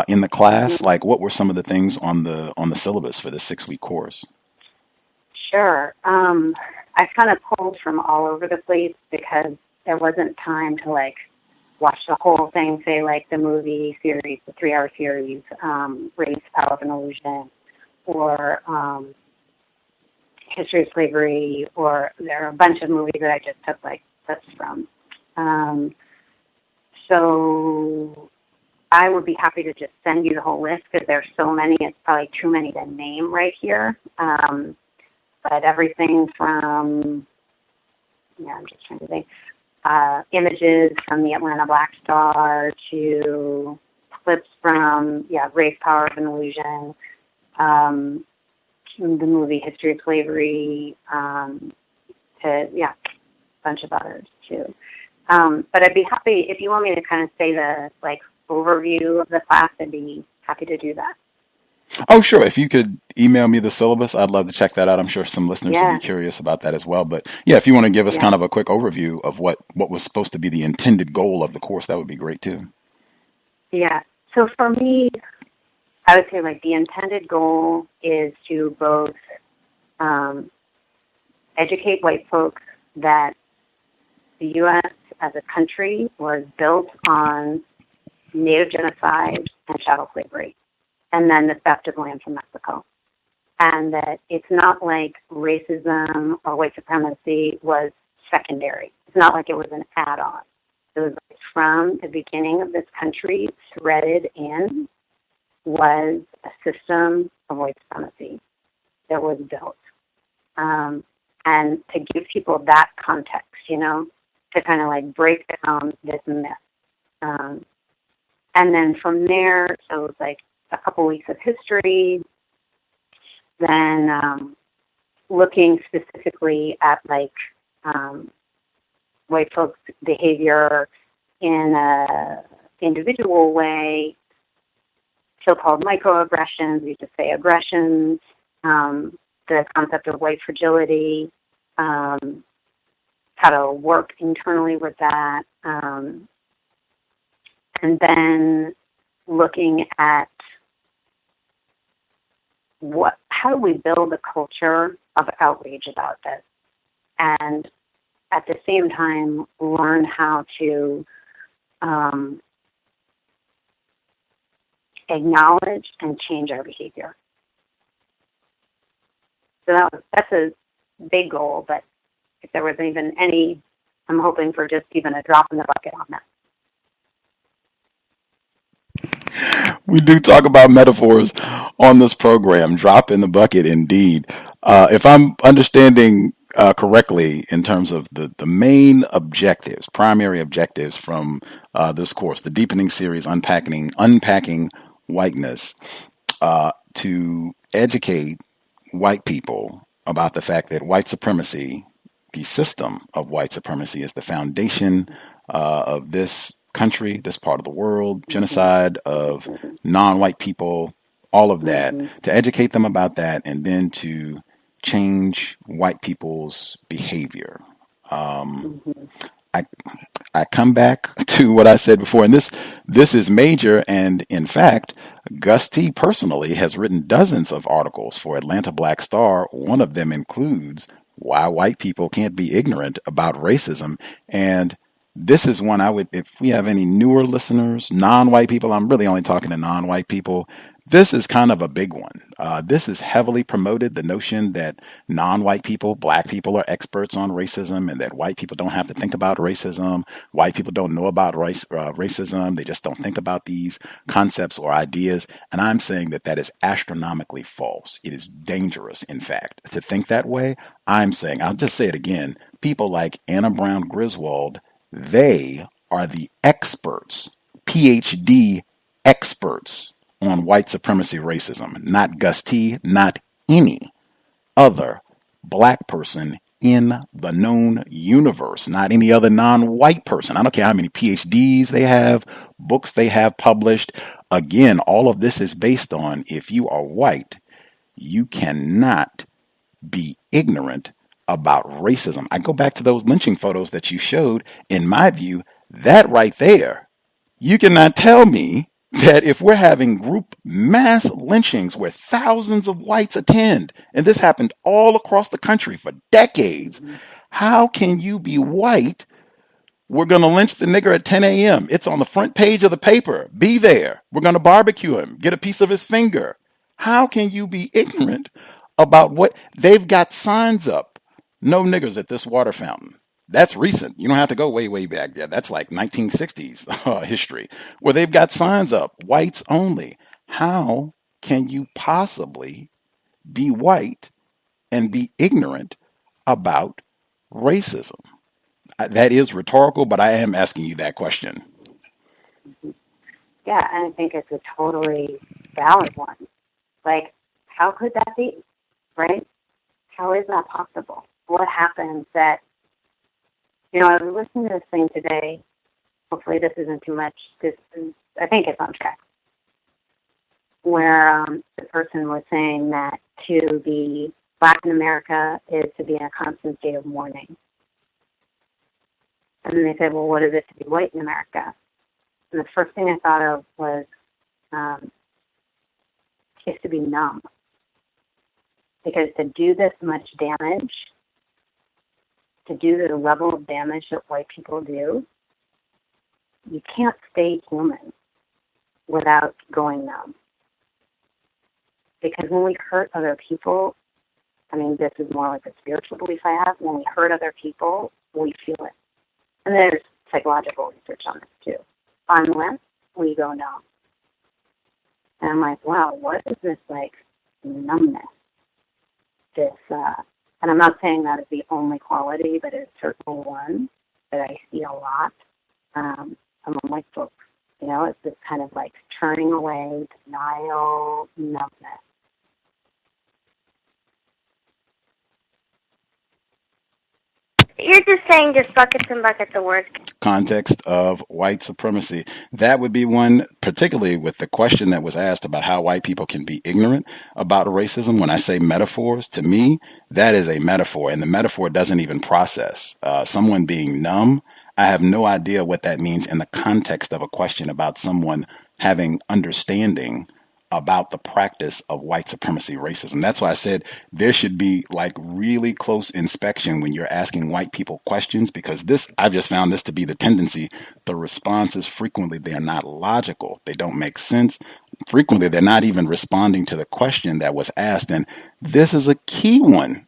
in the class. Like, what were some of the things on the syllabus for this 6-week course? Sure. I kind of pulled from all over the place because there wasn't time to, like, watch the whole thing, say, like, the movie series, the 3-hour series, Race, Power, and Illusion, or History of Slavery, or there are a bunch of movies that I just took like clips from. So I would be happy to just send you the whole list because there's so many, it's probably too many to name right here. But everything from, I'm just trying to think, images from the Atlanta Black Star to clips from, Race, Power, and Illusion, the movie History of Slavery, to, a bunch of others too. But I'd be happy, if you want me to kind of say the, like, overview of the class, I'd be happy to do that. Oh, sure. If you could email me the syllabus, I'd love to check that out. I'm sure some listeners would be curious about that as well. But yeah, if you want to give us kind of a quick overview of what was supposed to be the intended goal of the course, that would be great too. Yeah. So for me, I would say, like, the intended goal is to both educate white folks that the U.S. as a country was built on Native genocide and chattel slavery, and then the theft of land from Mexico. And that it's not like racism or white supremacy was secondary. It's not like it was an add-on. It was like from the beginning of this country, threaded in was a system of white supremacy that was built. And to give people that context, to kind of like break down this myth. And then from there, so it's like a couple weeks of history, then looking specifically at like white folks' behavior in a individual way, so-called microaggressions, we just say aggressions, the concept of white fragility, how to work internally with that, and then looking at how do we build a culture of outrage about this, and at the same time learn how to acknowledge and change our behavior. So that's a big goal, but if there was even any, I'm hoping for just even a drop in the bucket on that. We do talk about metaphors on this program. Drop in the bucket, indeed. If I'm understanding correctly in terms of the main objectives, primary objectives from this course, the deepening series, Unpacking Whiteness, to educate white people about the fact that white supremacy, the system of white supremacy, is the foundation of this country, this part of the world, genocide of non-white people, all of that, to educate them about that, and then to change white people's behavior. I come back to what I said before, and this is major, and in fact, Gus T personally has written dozens of articles for Atlanta Black Star. One of them includes why white people can't be ignorant about racism, and this is one I would, if we have any newer listeners, non-white people, I'm really only talking to non-white people, this is kind of a big one. This is heavily promoted, the notion that non-white people, black people, are experts on racism, and that white people don't have to think about racism. White people don't know about racism. They just don't think about these concepts or ideas. And I'm saying that is astronomically false. It is dangerous, in fact, to think that way. I'm saying, I'll just say it again, people like Anna-Brown Griswold, they are the experts, PhD experts on white supremacy racism, not Gus T, not any other black person in the known universe, not any other non-white person. I don't care how many PhDs they have, books they have published. Again, all of this is based on if you are white, you cannot be ignorant about racism. I go back to those lynching photos that you showed. In my view, that right there, you cannot tell me that if we're having group mass lynchings where thousands of whites attend, and this happened all across the country for decades, how can you be white? We're going to lynch the nigger at 10 a.m. It's on the front page of the paper. Be there. We're going to barbecue him, get a piece of his finger. How can you be ignorant about what they've got signs up? No niggers at this water fountain. That's recent. You don't have to go way, way back there. That's like 1960s history, where they've got signs up, whites only. How can you possibly be white and be ignorant about racism? That is rhetorical, but I am asking you that question. Yeah, and I think it's a totally valid one. Like, how could that be, right? How is that possible? What happens that, I was listening to this thing today. Hopefully this isn't too much. I think it's on track. Where the person was saying that to be black in America is to be in a constant state of mourning. And then they said, well, what is it to be white in America? And the first thing I thought of was is to be numb. Because to do this much damage, to do the level of damage that white people do, you can't stay human without going numb. Because when we hurt other people, this is more like a spiritual belief I have, when we hurt other people, we feel it. And there's psychological research on this too. Unless we go numb. And I'm like, wow, what is this numbness? This, and I'm not saying that is the only quality, but it's certainly one that I see a lot among white folks. It's this kind of turning away, denial, numbness. You're just saying just buckets and buckets of words. Context of white supremacy. That would be one, particularly with the question that was asked about how white people can be ignorant about racism. When I say metaphors, to me, that is a metaphor, and the metaphor doesn't even process. Someone being numb, I have no idea what that means in the context of a question about someone having understanding about the practice of white supremacy racism. That's why I said there should be really close inspection when you're asking white people questions, because I've just found this to be the tendency. The responses frequently, they're not logical. They don't make sense. Frequently, they're not even responding to the question that was asked. And this is a key one.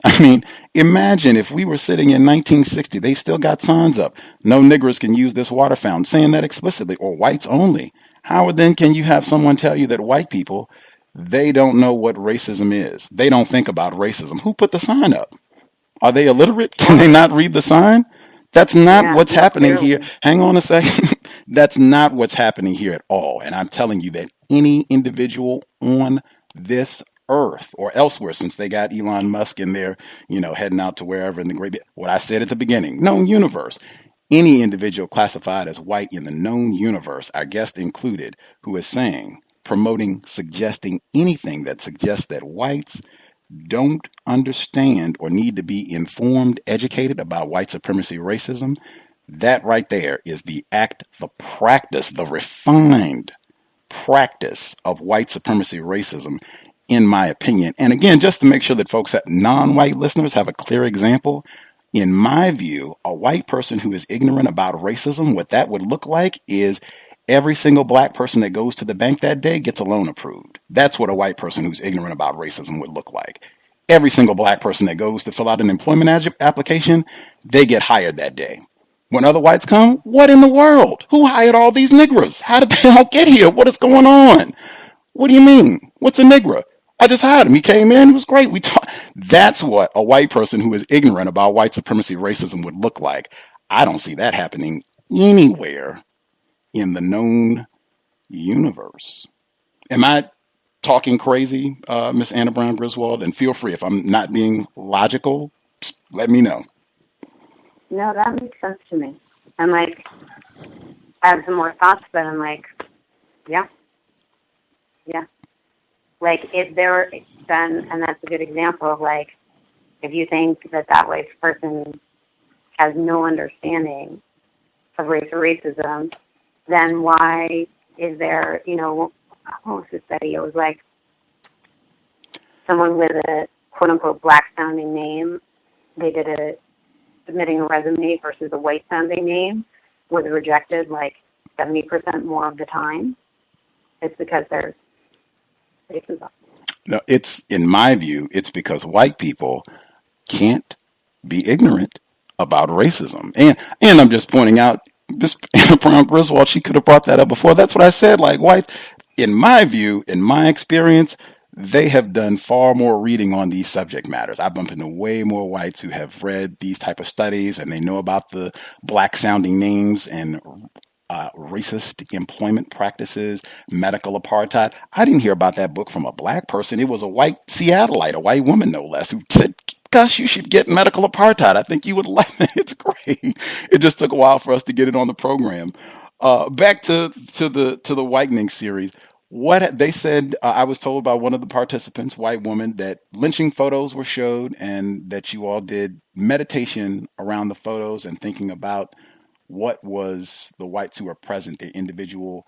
Imagine if we were sitting in 1960, they've still got signs up. No niggers can use this water fountain, saying that explicitly, or whites only. How then can you have someone tell you that white people, they don't know what racism is? They don't think about racism. Who put the sign up? Are they illiterate? Can they not read the sign? That's not what's happening here. Hang on a second. That's not what's happening here at all. And I'm telling you that any individual on this earth or elsewhere, since they got Elon Musk in there, heading out to wherever in the great, what I said at the beginning, known universe. Any individual classified as white in the known universe, our guest included, who is saying, promoting, suggesting anything that suggests that whites don't understand or need to be informed, educated about white supremacy racism, that right there is the act, the practice, the refined practice of white supremacy racism, in my opinion. And again, just to make sure that folks, non-white listeners, have a clear example, in my view, a white person who is ignorant about racism, what that would look like is every single black person that goes to the bank that day gets a loan approved. That's what a white person who's ignorant about racism would look like. Every single black person that goes to fill out an employment application, they get hired that day. When other whites come, what in the world? Who hired all these niggers? How did they all get here? What is going on? What do you mean? What's a nigger? I just hired him. He came in. It was great. That's what a white person who is ignorant about white supremacy racism would look like. I don't see that happening anywhere in the known universe. Am I talking crazy, Miss Anna-Brown Griswold? And feel free, if I'm not being logical, let me know. No, that makes sense to me. I'm like, I have some more thoughts, but I'm like, yeah. Like, if there, then, and that's a good example of, like, if you think that white person has no understanding of race or racism, then why is there, what was the study? It was like someone with a quote-unquote black-sounding name, they did submitting a resume versus a white-sounding name was rejected like 70% more of the time. It's because there's racism. No, it's, in my view, it's because white people can't be ignorant about racism. And I'm just pointing out, Miss Anna-Brown Griswold, she could have brought that up before. That's what I said. Like, whites, in my view, in my experience, they have done far more reading on these subject matters. I bump into way more whites who have read these type of studies, and they know about the black sounding names and racist employment practices, medical apartheid. I didn't hear about that book from a black person. It was a white Seattleite, a white woman no less, who said, Gus, you should get medical apartheid. I think you would like it. It's great. It just took a while for us to get it on the program. Back to the whitening series. What they said, I was told by one of the participants, white woman, that lynching photos were showed and that you all did meditation around the photos and thinking about what was the whites who were present, their individual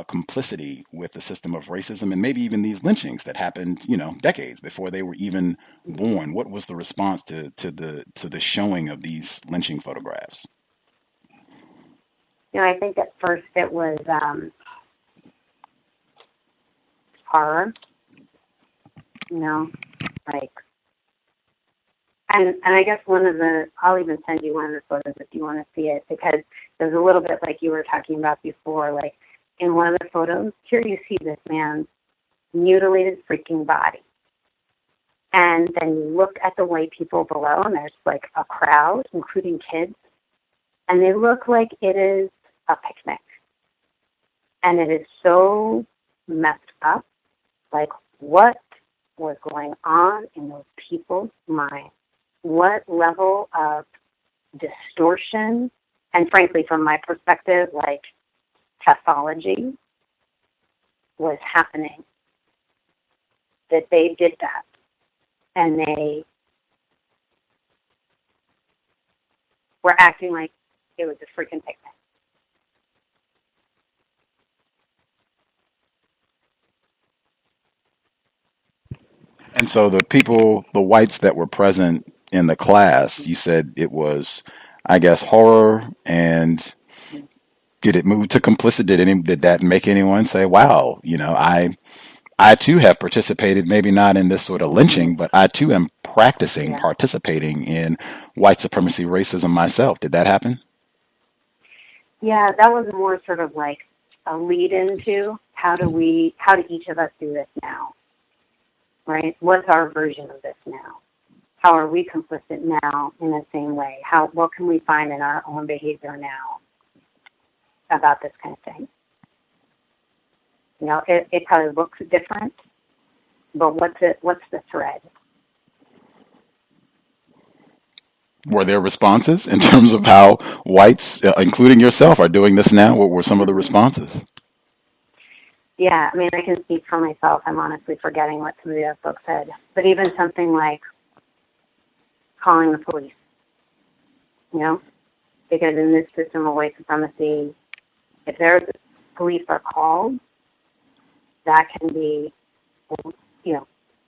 complicity with the system of racism, and maybe even these lynchings that happened, decades before they were even born. What was the response to the showing of these lynching photographs? I think at first it was horror. Like, and I guess I'll even send you one of the photos if you want to see it, because there's a little bit like you were talking about before, like in one of the photos, here you see this man's mutilated freaking body. And then you look at the white people below, and there's like a crowd, including kids, and they look like it is a picnic. And it is so messed up. Like, what was going on in those people's minds? What level of distortion, and frankly, from my perspective, like pathology, was happening, that they did that, and they were acting like it was a freaking picnic. And so the whites that were present in the class, you said it was, I guess, horror. And did it move to complicity? Did that make anyone say, wow, I too have participated, maybe not in this sort of lynching, but I too am participating in white supremacy racism myself. Did that happen? Yeah, that was more sort of like a lead into how do each of us do this now? Right? What's our version of this now? How are we complicit now in the same way? What can we find in our own behavior now about this kind of thing? It probably looks different, but what's the thread? Were there responses in terms of how whites, including yourself, are doing this now? What were some of the responses? Yeah, I mean, I can speak for myself. I'm honestly forgetting what some of the other folks said. But even something like calling the police, because in this system of white supremacy, if police are called, that can be,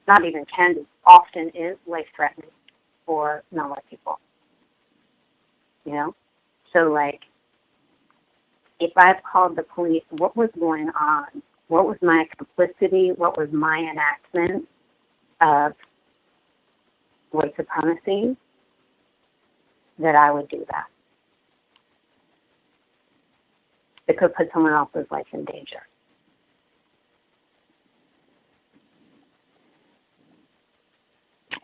not even can be, often is life-threatening for non-white people. So, like, if I've called the police, what was going on? What was my complicity? What was my enactment of white supremacy that I would do that? It could put someone else's life in danger.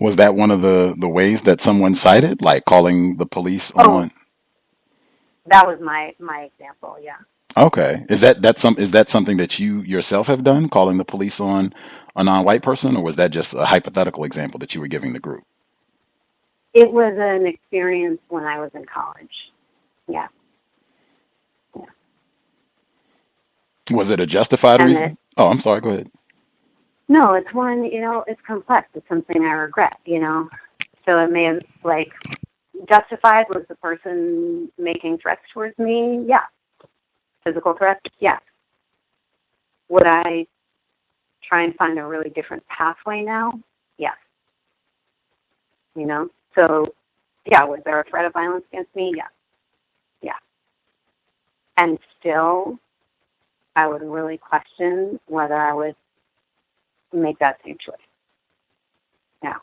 Was that one of the ways that someone cited, like calling the police on? that was my example. Yeah. Okay. Is that something that you yourself have done, calling the police on a non-white person, or was that just a hypothetical example that you were giving the group? It was an experience when I was in college. Yeah. Yeah. Was it a justified And reason? Oh, I'm sorry. Go ahead. no, it's one, it's complex. It's something I regret, So it may have, justified. Was the person making threats towards me? Yeah. Physical threats? Yes. Would I try and find a really different pathway now? Yes. So, yeah, was there a threat of violence against me? Yeah. Yeah. And still, I would really question whether I would make that same choice. Yeah.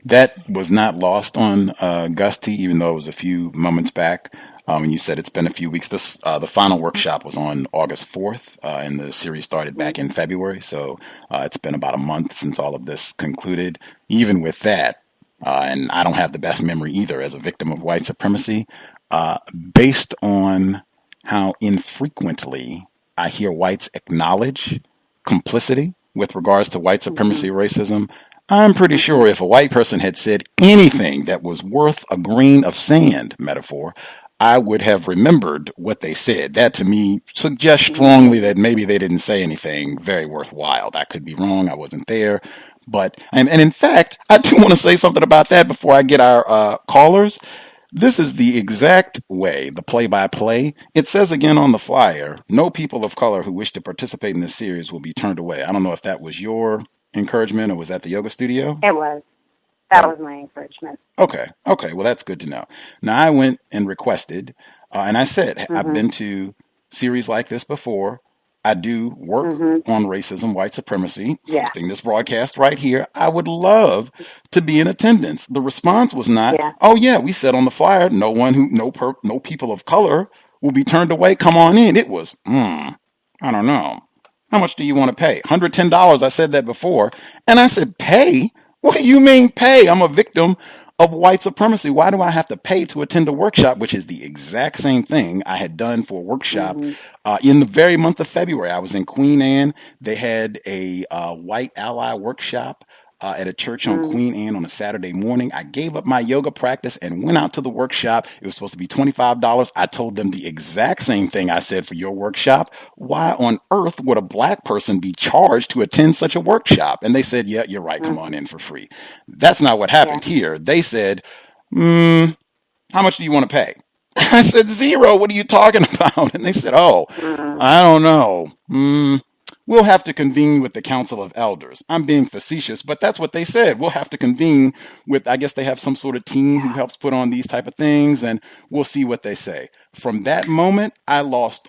That was not lost on Gus T, even though it was a few moments back. And you said it's been a few weeks. The final workshop was on August 4th, and the series started back in February. So it's been about a month since all of this concluded. Even with that, and I don't have the best memory either as a victim of white supremacy, based on how infrequently I hear whites acknowledge complicity with regards to white supremacy racism, I'm pretty sure if a white person had said anything that was worth a grain of sand, metaphor, I would have remembered what they said. That to me suggests strongly that maybe they didn't say anything very worthwhile. I could be wrong. I wasn't there. But, and in fact, I do want to say something about that before I get our callers. This is the exact way, the play-by-play. It says again on the flyer, no people of color who wish to participate in this series will be turned away. I don't know if that was your encouragement or was that the yoga studio? It was. That was my encouragement. Okay. Well, that's good to know. Now, I went and requested, and I said, I've been to series like this before. I do work on racism, white supremacy, hosting this broadcast right here. I would love to be in attendance. The response was not, oh yeah, we said on the flyer, no people of color will be turned away. Come on in. It was, I don't know. How much do you want to pay? $110. I said that before. And I said, pay? What do you mean pay? I'm a victim of white supremacy. Why do I have to pay to attend a workshop, which is the exact same thing I had done for a workshop in the very month of February? I was in Queen Anne. They had a white ally workshop at a church on Queen Anne on a Saturday morning. I gave up my yoga practice and went out to the workshop. It was supposed to be $25. I told them the exact same thing I said for your workshop. Why on earth would a black person be charged to attend such a workshop? And they said, yeah, you're right. Come on in for free. That's not what happened here. They said, how much do you want to pay? I said, $0. What are you talking about? And they said, oh, I don't know. We'll have to convene with the Council of Elders. I'm being facetious, but that's what they said. We'll have to convene with, I guess they have some sort of team who helps put on these type of things, and we'll see what they say. From that moment, I lost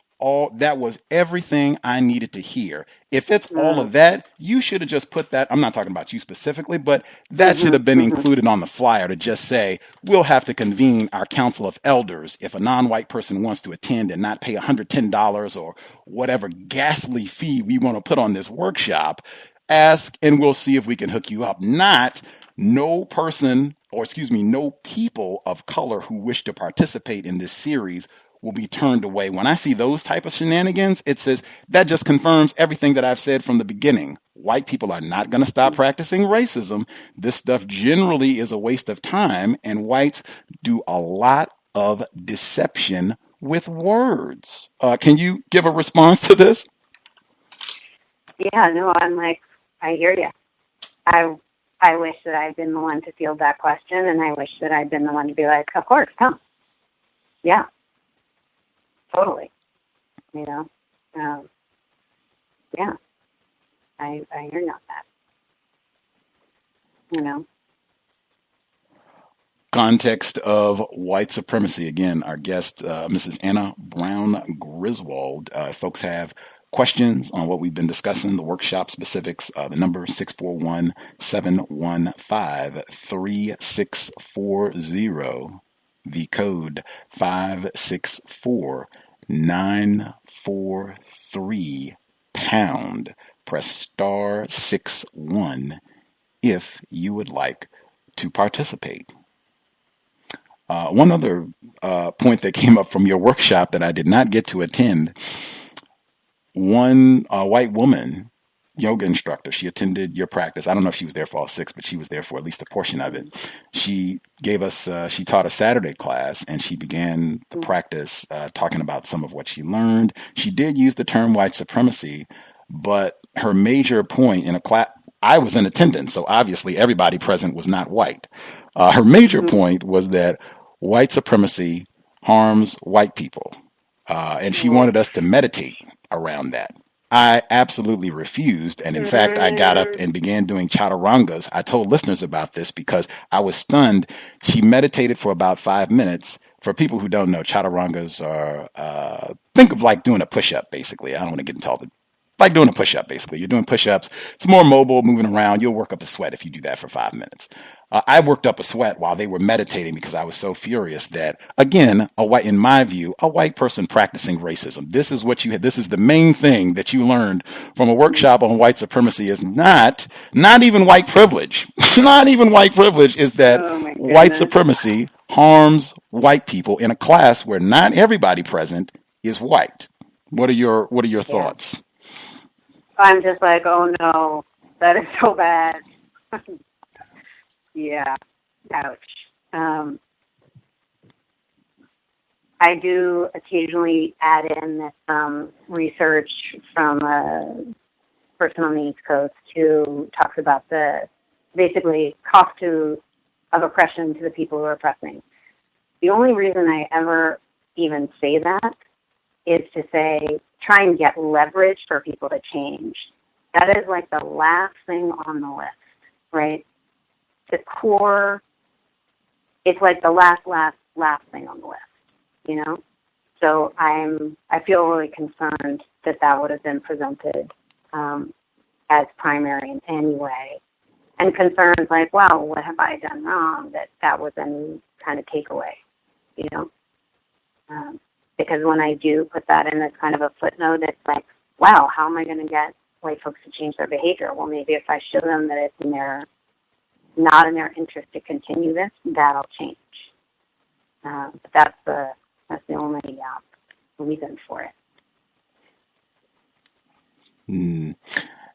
that was everything I needed to hear. If it's all of that, you should have just put that, I'm not talking about you specifically, but that should have been included on the flyer to just say, we'll have to convene our Council of Elders if a non-white person wants to attend and not pay $110 or whatever ghastly fee we want to put on this workshop. Ask and we'll see if we can hook you up. Not no people of color who wish to participate in this series will be turned away. When I see those type of shenanigans, it says that just confirms everything that I've said from the beginning. White people are not going to stop practicing racism. This stuff generally is a waste of time, and whites do a lot of deception with words. Can you give a response to this? Yeah, no, I hear you. I wish that I'd been the one to field that question, and I wish that I'd been the one to be like, of course, come. Yeah. Totally. Yeah, I hear you on that. Context of White Supremacy. Again, our guest, Mrs. Anna-Brown Griswold. Folks have questions on what we've been discussing, the workshop specifics, the number 641-715-3640. The code 564-943#. Press *61 if you would like to participate. One other point that came up from your workshop that I did not get to attend, one white woman yoga instructor, she attended your practice. I don't know if she was there for all 6, but she was there for at least a portion of it. She gave us, she taught a Saturday class, and she began the practice talking about some of what she learned. She did use the term white supremacy, but her major point in a class, I was in attendance, so obviously everybody present was not white. Her major point was that white supremacy harms white people, and she wanted us to meditate around that. I absolutely refused. And in fact, I got up and began doing chaturangas. I told listeners about this because I was stunned. She meditated for about 5 minutes. For people who don't know, chaturangas are, think of like doing a push-up, basically. I don't want to get into all the, like doing a push-up, basically. You're doing push-ups. It's more mobile, moving around. You'll work up a sweat if you do that for 5 minutes. I worked up a sweat while they were meditating because I was so furious that, again, in my view, a white person practicing racism. This is what you had. This is the main thing that you learned from a workshop on white supremacy is not even white privilege. Not even white privilege is that white supremacy harms white people in a class where not everybody present is white. What are your thoughts? I'm just like, oh no, that is so bad. Yeah, ouch. I do occasionally add in research from a person on the East Coast who talks about the basically cost of oppression to the people who are oppressing. The only reason I ever even say that is to say try and get leverage for people to change. That is like the last thing on the list, right? The core, it's like the last thing on the list, you know? So I feel really concerned that would have been presented as primary in any way. And concerns like, wow, what have I done wrong that was any kind of takeaway, you know? Because when I do put that in as kind of a footnote, it's like, wow, how am I going to get white folks to change their behavior? Well, maybe if I show them that it's not in their interest to continue this, that'll change. But that's the only reason for it.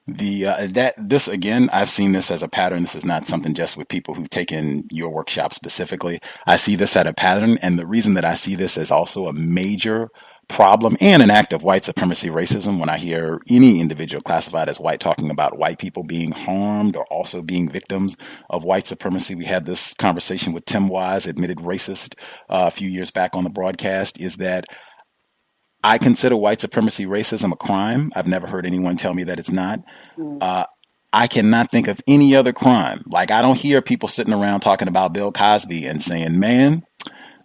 This again, I've seen this as a pattern. This is not something just with people who've taken your workshop specifically. I see this as a pattern, and the reason that I see this as also a major problem and an act of white supremacy racism when I hear any individual classified as white talking about white people being harmed or also being victims of white supremacy. We had this conversation with Tim Wise, admitted racist, a few years back on the broadcast, is that I consider white supremacy racism a crime. I've never heard anyone tell me that it's not. I cannot think of any other crime. Like, I don't hear people sitting around talking about Bill Cosby and saying, man,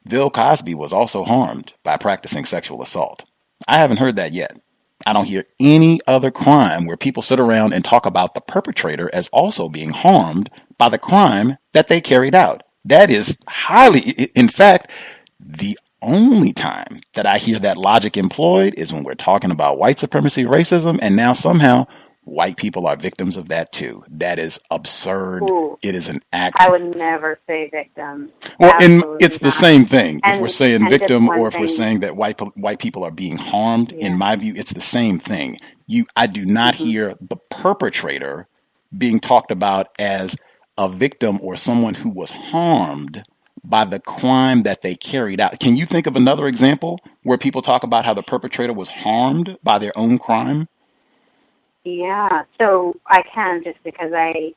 Bill Cosby was also harmed by practicing sexual assault. I haven't heard that yet. I don't hear any other crime where people sit around and talk about the perpetrator as also being harmed by the crime that they carried out. That is highly, in fact, the only time that I hear that logic employed is when we're talking about white supremacy, racism, and now somehow white people are victims of that too. That is absurd. Ooh, it is an act. I would never say victim. Well, and Absolutely it's the not. same thing. If And- we're saying and victim just one or if we're thing- saying that white people are being harmed, Yeah. in my view, it's the same thing. I do not hear the perpetrator being talked about as a victim or someone who was harmed by the crime that they carried out. Can you think of another example where people talk about how the perpetrator was harmed by their own crime? Yeah, so I can, just because I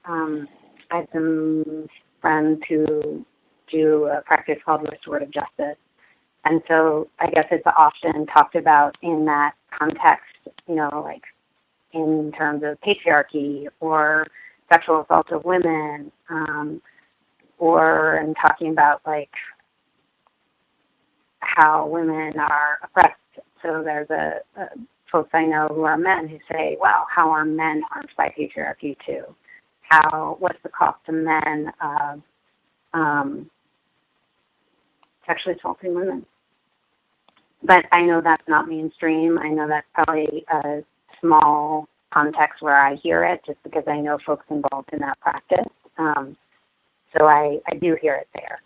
have some friends who do a practice called restorative justice. And so I guess it's often talked about in that context, you know, like in terms of patriarchy or sexual assault of women, or in talking about like how women are oppressed. So there's a folks I know who are men who say, wow, how are men harmed by patriarchy too? What's the cost to men of sexually assaulting women? But I know that's not mainstream. I know that's probably a small context where I hear it, just because I know folks involved in that practice. So I do hear it there.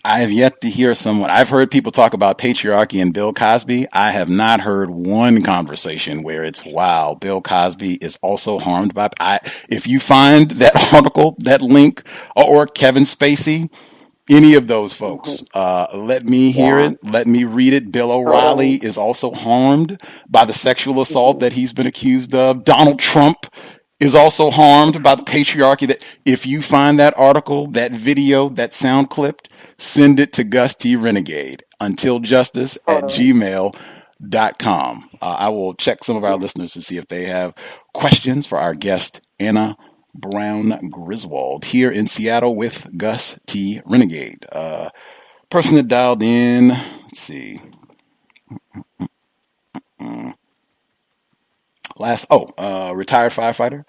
I have yet to hear someone. I've heard people talk about patriarchy and Bill Cosby. I have not heard one conversation where it's, wow, Bill Cosby is also harmed by. If you find that article, that link, or Kevin Spacey, any of those folks, let me hear it. Let me read it. Bill O'Reilly is also harmed by the sexual assault that he's been accused of. Donald Trump is also harmed by the patriarchy. That if you find that article, that video, that sound clipped, send it to Gus T Renegade, untiljustice@gmail.com. I will check some of our listeners to see if they have questions for our guest, Anna-Brown Griswold, here in Seattle with Gus T Renegade. Person that dialed in, let's see. Retired firefighter.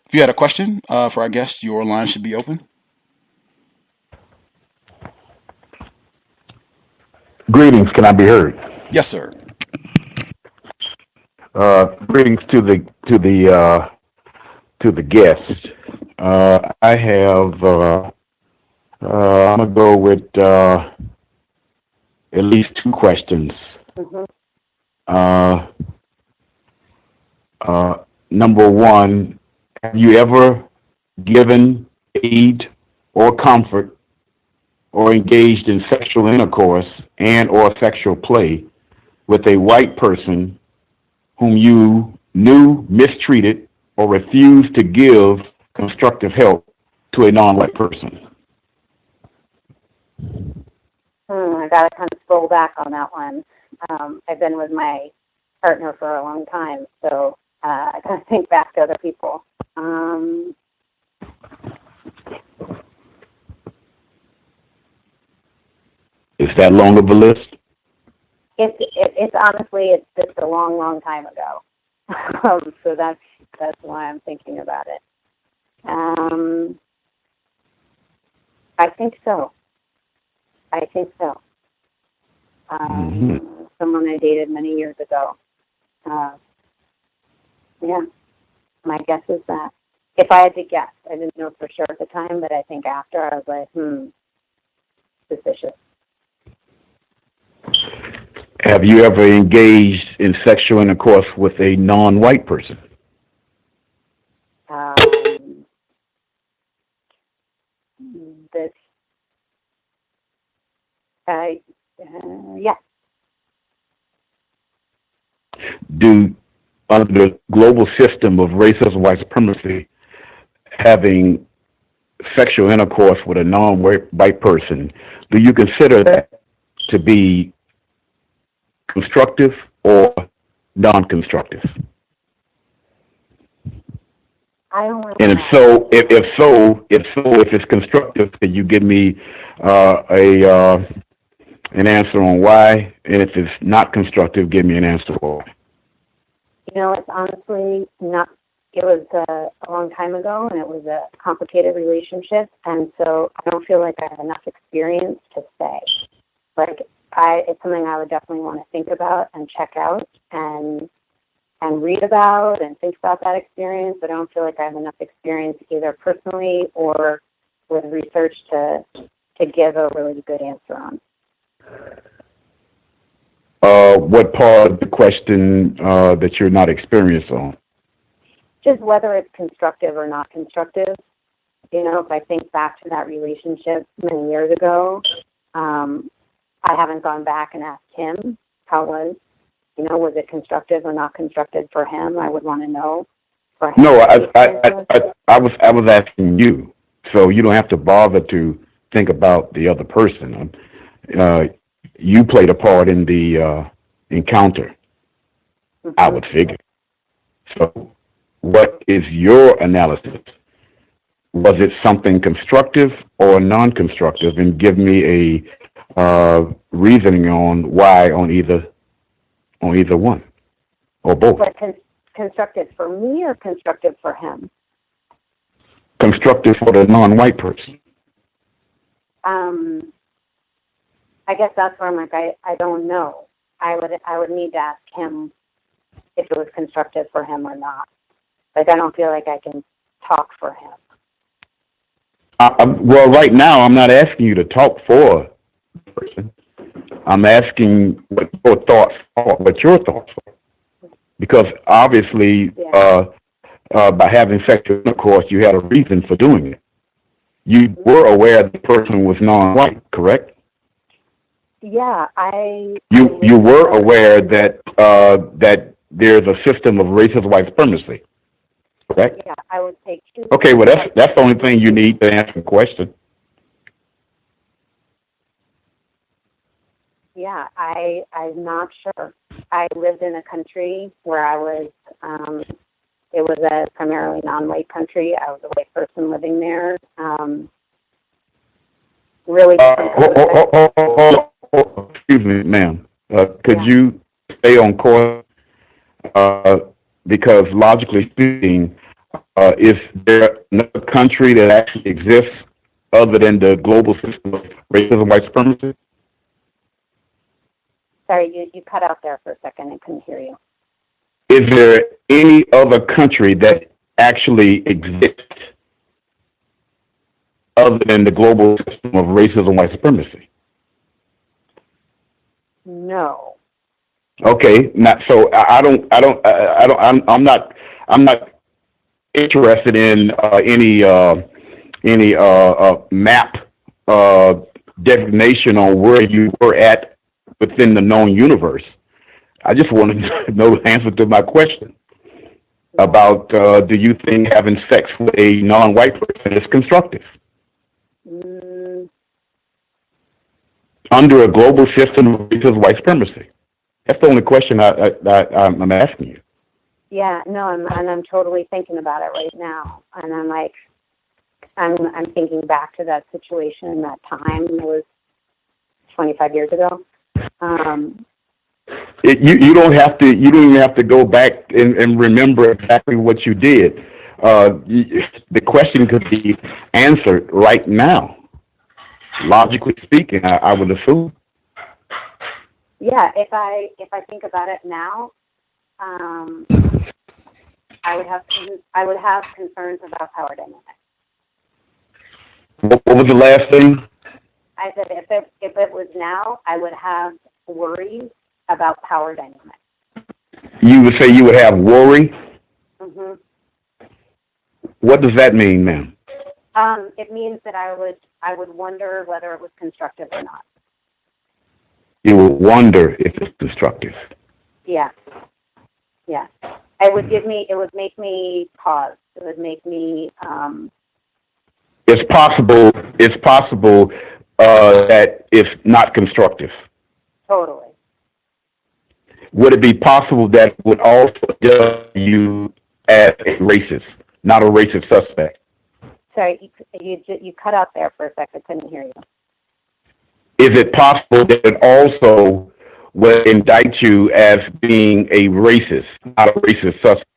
If you had a question for our guest, your line should be open. Greetings, can I be heard? Yes, sir. Greetings to the guest. I have. I'm gonna go with at least two questions. Number one, have you ever given aid or comfort or engaged in sexual intercourse and or sexual play with a white person whom you knew mistreated or refused to give constructive help to a non-white person? I got to kind of scroll back on that one. I've been with my partner for a long time, so I got to think back to other people. Is that long of a list? It's honestly, it's just a long, long time ago. So that's why I'm thinking about it. I think so. Someone I dated many years ago. Yeah, my guess is that. If I had to guess, I didn't know for sure at the time, but I think after I was like, suspicious. Have you ever engaged in sexual intercourse with a non-white person? Yeah. Under the global system of racism, white supremacy, having sexual intercourse with a non-white person, do you consider that to be constructive or non-constructive? I don't know. And if it's constructive, can you give me an answer on why? And if it's not constructive, give me an answer why. It's honestly not. It was a long time ago, and it was a complicated relationship, and so I don't feel like I have enough experience to say. It's something I would definitely want to think about and check out and read about and think about that experience. But I don't feel like I have enough experience either personally or with research to give a really good answer on. What part of the question that you're not experienced on? Just whether it's constructive or not constructive. If I think back to that relationship many years ago, I haven't gone back and asked him how it was. Was it constructive or not constructive for him? I would want to know. For him. No, I was asking you, so you don't have to bother to think about the other person. You played a part in the encounter, I would figure. So what is your analysis? Was it something constructive or non-constructive? And give me a reasoning on why on either one or both. But constructive for me or constructive for him? Constructive for the non-white person. I guess that's where I'm like, I don't know. I would need to ask him if it was constructive for him or not. I don't feel like I can talk for him. Well, right now I'm not asking you to talk for I'm asking what your thoughts are. Because obviously, by having sexual intercourse, you had a reason for doing it. You were aware the person was non-white, correct? Yeah, You were aware that that there's a system of racist white supremacy, correct? Yeah, I would say two. Okay, well that's the only thing you need to answer the question. Yeah, I'm not sure. I lived in a country where I was, it was a primarily non-white country. I was a white person living there. Really. Excuse me, ma'am. Could you stay on course? Because logically speaking, is there another country that actually exists other than the global system of racism, white supremacy? Sorry, you cut out there for a second. I couldn't hear you. Is there any other country that actually exists other than the global system of racism, white supremacy? No. Okay, I'm not interested in any map designation on where you were at within the known universe. I just wanted to know the answer to my question about do you think having sex with a non-white person is constructive? Under a global system of racist white supremacy? That's the only question I'm asking you. Yeah, no, I'm totally thinking about it right now, and I'm like, I'm thinking back to that situation, that time. It was 25 years ago. You don't have to. You don't even have to go back and remember exactly what you did. The question could be answered right now. Logically speaking, I would assume. Yeah, if I think about it now, I would have concerns about power dynamics. What was the last thing? I said if it was now, I would have worries about power dynamics. You would say you would have worry? Mm-hmm. What does that mean, ma'am? It means that I would wonder whether it was constructive or not. You would wonder if it's constructive. Yeah. Yeah. It would make me pause. It would make me It's possible that it's not constructive. Totally. Would it be possible that it would also judge you as a racist, not a racist suspect? Sorry, you cut out there for a second. I couldn't hear you. Is it possible that it also would indict you as being a racist, not a racist suspect?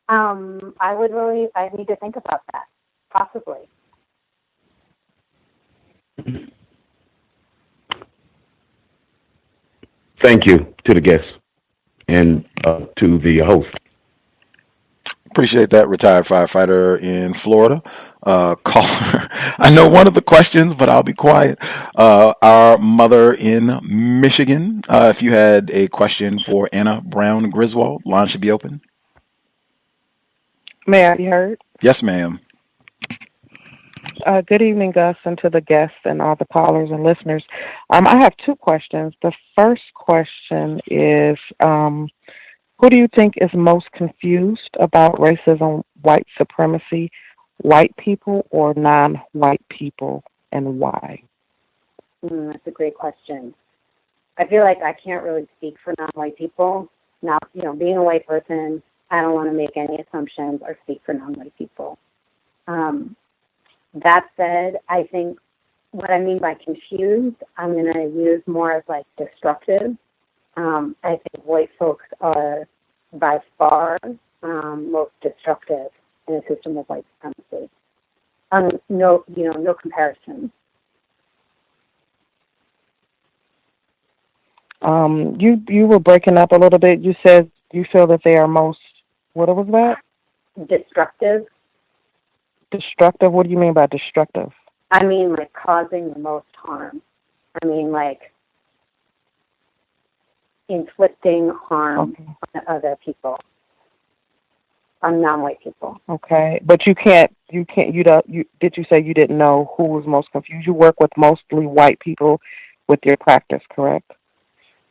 I need to think about that. Possibly. Thank you to the guests and to the host. Appreciate that, retired firefighter in Florida. Caller, I know one of the questions, but I'll be quiet. Our mother in Michigan, if you had a question for Anna-Brown Griswold, line should be open. May I be heard? Yes, ma'am. Good evening, Gus, and to the guests and all the callers and listeners. I have two questions. The first question is, who do you think is most confused about racism, white supremacy, white people or non-white people, and why? That's a great question. I feel like I can't really speak for non-white people. Now, being a white person, I don't want to make any assumptions or speak for non-white people. That said, I think what I mean by confused, I'm going to use more as like destructive. I think white folks are by far most destructive in a system of white supremacy. No comparison. You were breaking up a little bit. You said you feel that they are most, what was that? Destructive. Destructive? What do you mean by destructive? I mean like causing the most harm. I mean, like, inflicting harm on other people, on non-white people. Okay, but did you say you didn't know who was most confused? You work with mostly white people with your practice, correct?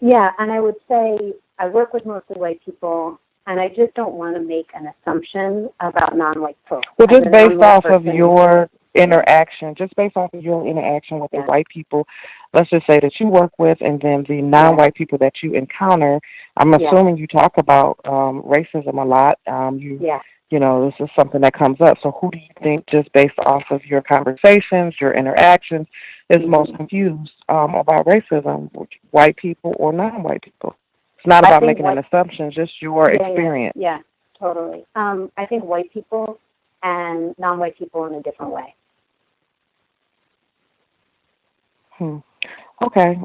Yeah, and I would say I work with mostly white people, and I just don't want to make an assumption about non-white folks. Well, just based off of your interaction with the white people, let's just say that you work with, and then the non-white people that you encounter, I'm assuming you talk about racism a lot. You know, this is something that comes up. So who do you think, just based off of your conversations, your interactions, is most confused about racism, white people or non-white people? It's not about making an assumption, just your experience. Yeah, totally. I think white people and non-white people in a different way. Okay.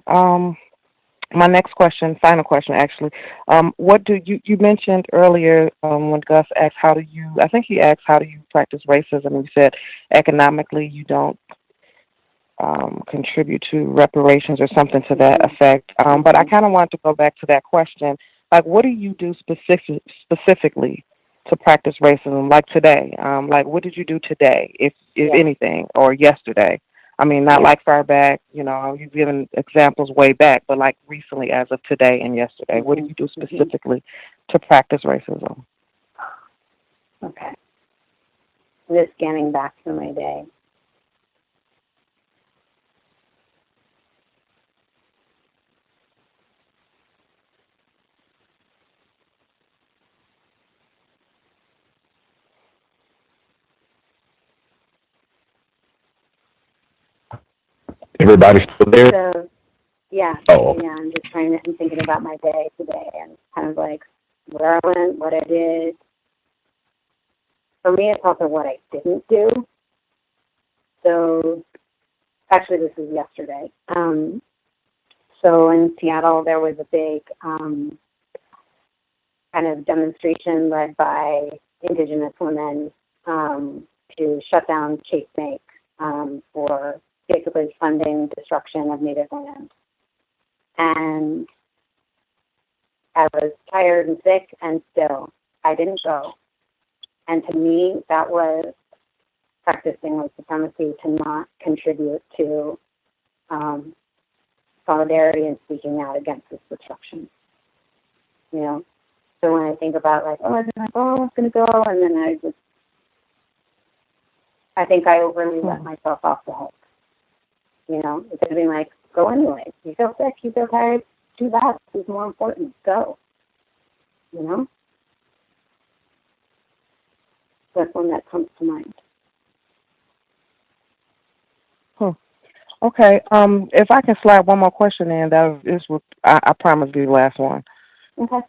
My next question, final question, actually. What do you mentioned earlier when Gus asked, how do you practice racism? And you said economically you don't contribute to reparations or something to that effect. But I kind of wanted to go back to that question. Like, what do you do specifically to practice racism? Like today, like what did you do today, if anything, or yesterday? I mean, not like far back, you know, you've given examples way back, but like recently as of today and yesterday. What do you do specifically to practice racism? Okay. Just scanning back through my day. Everybody still there? So, I'm just I'm thinking about my day today and kind of like where I went, what I did. For me, it's also what I didn't do. So, actually, this is yesterday. So in Seattle, there was a big kind of demonstration led by Indigenous women to shut down Chase Make for basically funding destruction of Native land. And I was tired and sick, and still, I didn't go. And to me, that was practicing white supremacy, to not contribute to solidarity and speaking out against this destruction. You know? So when I think about, like, I was going to go, and then I think I overly let myself off the hook. You know, instead of being like, go anyway. You feel sick, you feel tired, do that. This is more important. Go. You know? That's one that comes to mind. Okay. If I can slide one more question in, I promise be the last one. Okay.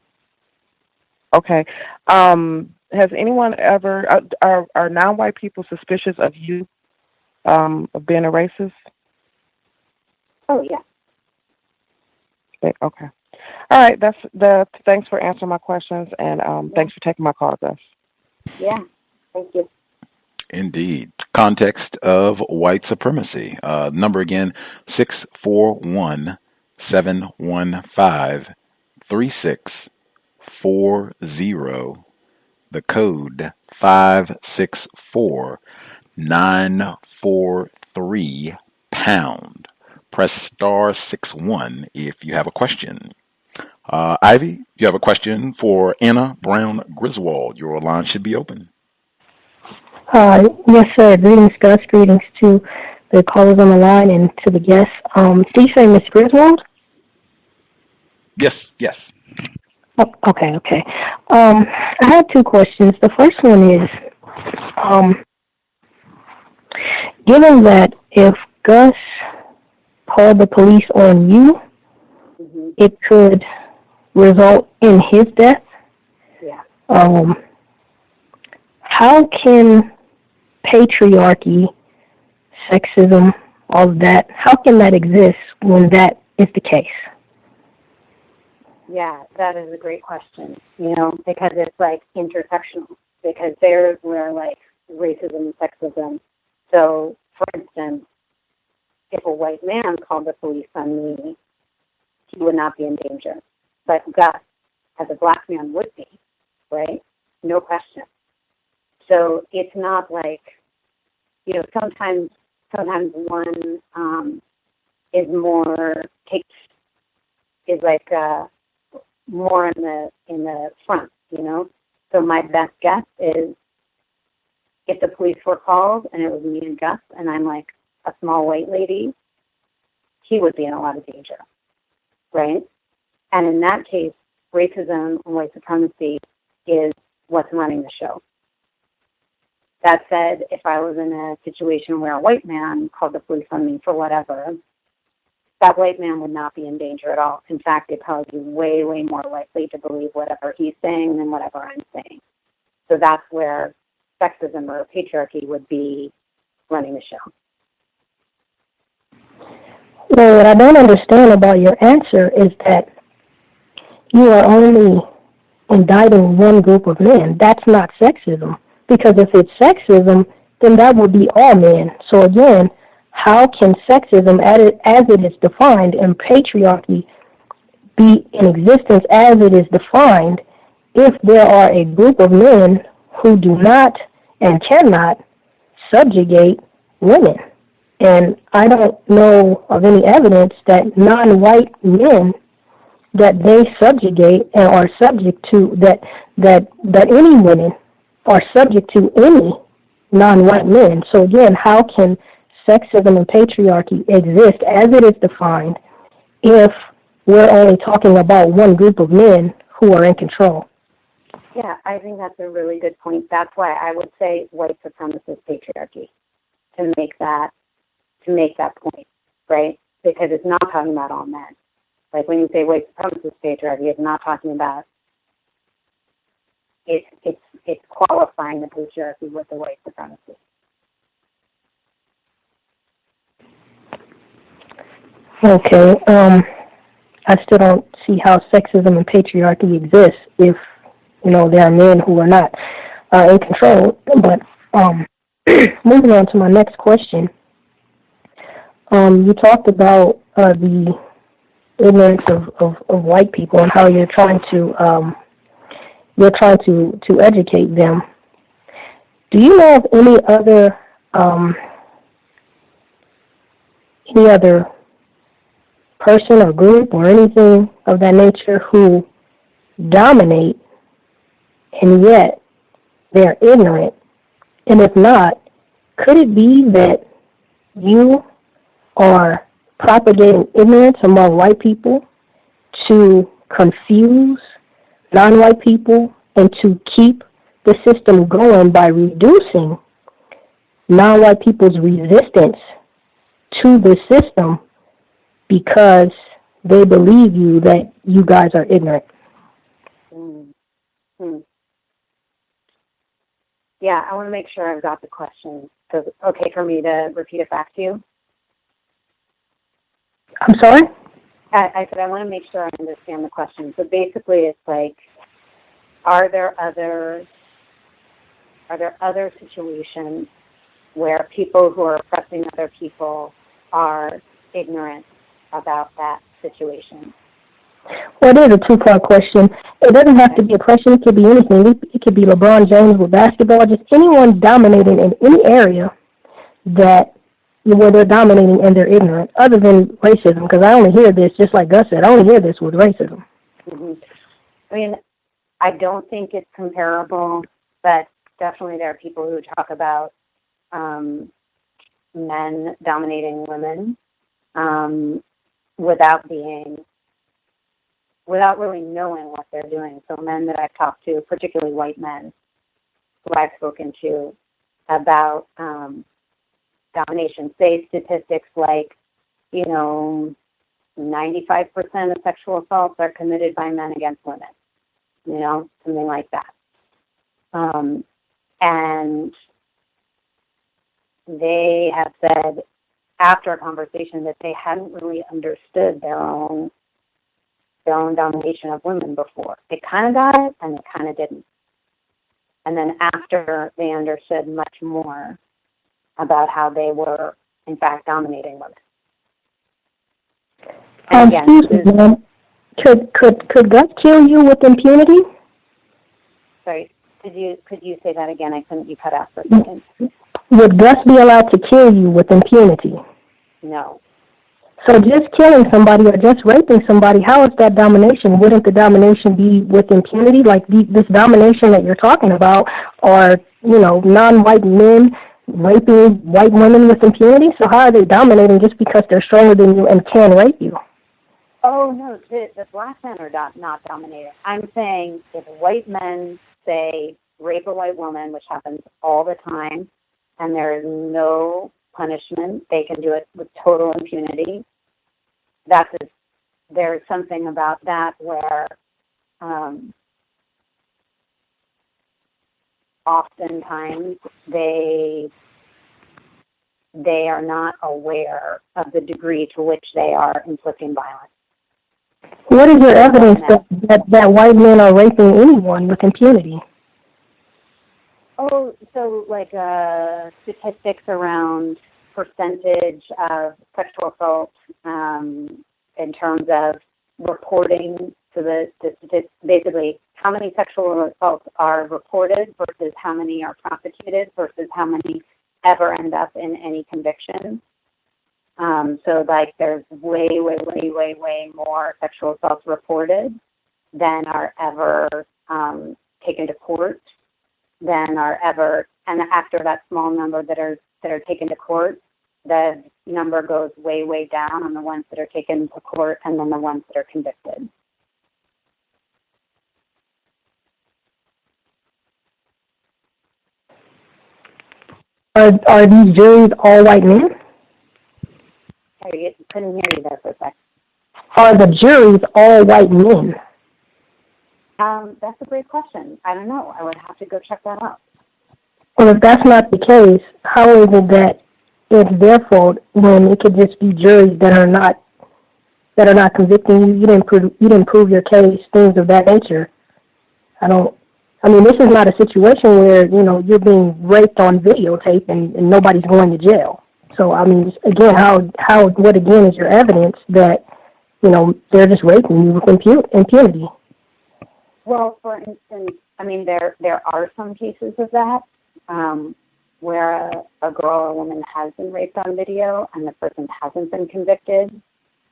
Okay. Has anyone ever, are non-white people suspicious of you of being a racist? Oh, yeah. Okay. All right. Thanks for answering my questions, and thanks for taking my call, Gus. Yeah. Thank you. Indeed. Context of White Supremacy. Number again, 641-715-3640. The code 564-943#. Press *61 if you have a question. Ivy, you have a question for Anna-Brown Griswold. Your line should be open. Yes, sir. Greetings, Gus. Greetings to the callers on the line and to the guests. Did you say Miss Griswold? Yes. Oh, okay. I have two questions. The first one is, given that if Gus called the police on you, it could result in his death. Yeah. How can patriarchy, sexism, all of that, how can that exist when that is the case? Yeah, that is a great question, you know, because it's like intersectional, because there's where like racism and sexism. So, for instance, if a white man called the police on me, he would not be in danger. But Gus, as a black man, would be, right? No question. So it's not like, sometimes one is more more in the front, So my best guess is if the police were called and it was me and Gus and I'm like a small white lady, he would be in a lot of danger, right? And in that case, racism and white supremacy is what's running the show. That said, if I was in a situation where a white man called the police on me for whatever, that white man would not be in danger at all. In fact, they'd probably be way, way more likely to believe whatever he's saying than whatever I'm saying. So that's where sexism or patriarchy would be running the show. Well, what I don't understand about your answer is that you are only indicting one group of men. That's not sexism. Because if it's sexism, then that would be all men. So again, how can sexism as it is defined and patriarchy be in existence as it is defined if there are a group of men who do not and cannot subjugate women? And I don't know of any evidence that non-white men that they subjugate and are subject to, that any women are subject to any non-white men. So again, how can sexism and patriarchy exist as it is defined if we're only talking about one group of men who are in control? Yeah, I think that's a really good point. That's why I would say white supremacist patriarchy to make that point, right? Because it's not talking about all men. Like when you say white supremacist patriarchy, it's not talking about it's qualifying the patriarchy with the white supremacy. Okay. I still don't see how sexism and patriarchy exists if, there are men who are not in control. But moving on to my next question, you talked about the ignorance of white people and how you're trying to educate them. Do you know of any other person or group or anything of that nature who dominate and yet they're ignorant? And if not, could it be that you are propagating ignorance among white people to confuse non-white people and to keep the system going by reducing non-white people's resistance to the system because they believe that you guys are ignorant? Yeah, I want to make sure I've got the question. So it's okay for me to repeat it back to you? I'm sorry? I said I want to make sure I understand the question. So basically it's like, are there other situations where people who are oppressing other people are ignorant about that situation? Well, it is a two-part question. It doesn't have to be oppression. It could be anything. It could be LeBron James with basketball, just anyone dominating in any area where they're dominating and they're ignorant, other than racism, because I only hear this, just like Gus said, I only hear this with racism. Mm-hmm. I mean, I don't think it's comparable, but definitely there are people who talk about men dominating women without really knowing what they're doing. So men that I've talked to, particularly white men who I've spoken to about domination, say statistics like, 95% of sexual assaults are committed by men against women, something like that. And they have said after a conversation that they hadn't really understood their own domination of women before. They kind of got it and they kind of didn't. And then after they understood much more about how they were, in fact, dominating women. And again, excuse me, ma'am. Could Gus kill you with impunity? Sorry, could you say that again? I couldn't. You cut out for a second. Would Gus be allowed to kill you with impunity? No. So just killing somebody or just raping somebody, how is that domination? Wouldn't the domination be with impunity? Like this domination that you're talking about are, non-white men raping white women with impunity? So how are they dominating just because they're stronger than you and can rape you? Oh, no, the black men are not dominating. I'm saying if white men, say, rape a white woman, which happens all the time, and there is no punishment, they can do it with total impunity. There's something about that where oftentimes they are not aware of the degree to which they are inflicting violence. What is your evidence that white men are raping anyone with impunity? Oh, so like statistics around percentage of sexual assault in terms of reporting to the basically how many sexual assaults are reported versus how many are prosecuted versus how many ever end up in any conviction. So like there's way more sexual assaults reported than are ever taken to court, than are ever, and after that small number that are taken to court, the number goes way down on the ones that are taken to court and then the ones that are convicted. Are these juries all white men? I couldn't hear you there for a second. Are the juries all white men? That's a great question. I don't know. I would have to go check that out. Well, if that's not the case, how is it that it's their fault when it could just be juries that are not convicting you? You didn't prove your case, things of that nature. This is not a situation where, you're being raped on videotape and nobody's going to jail. So, again, what again is your evidence that, they're just raping you with impunity? Well, for instance, there are some cases of that where a girl or a woman has been raped on video and the person hasn't been convicted.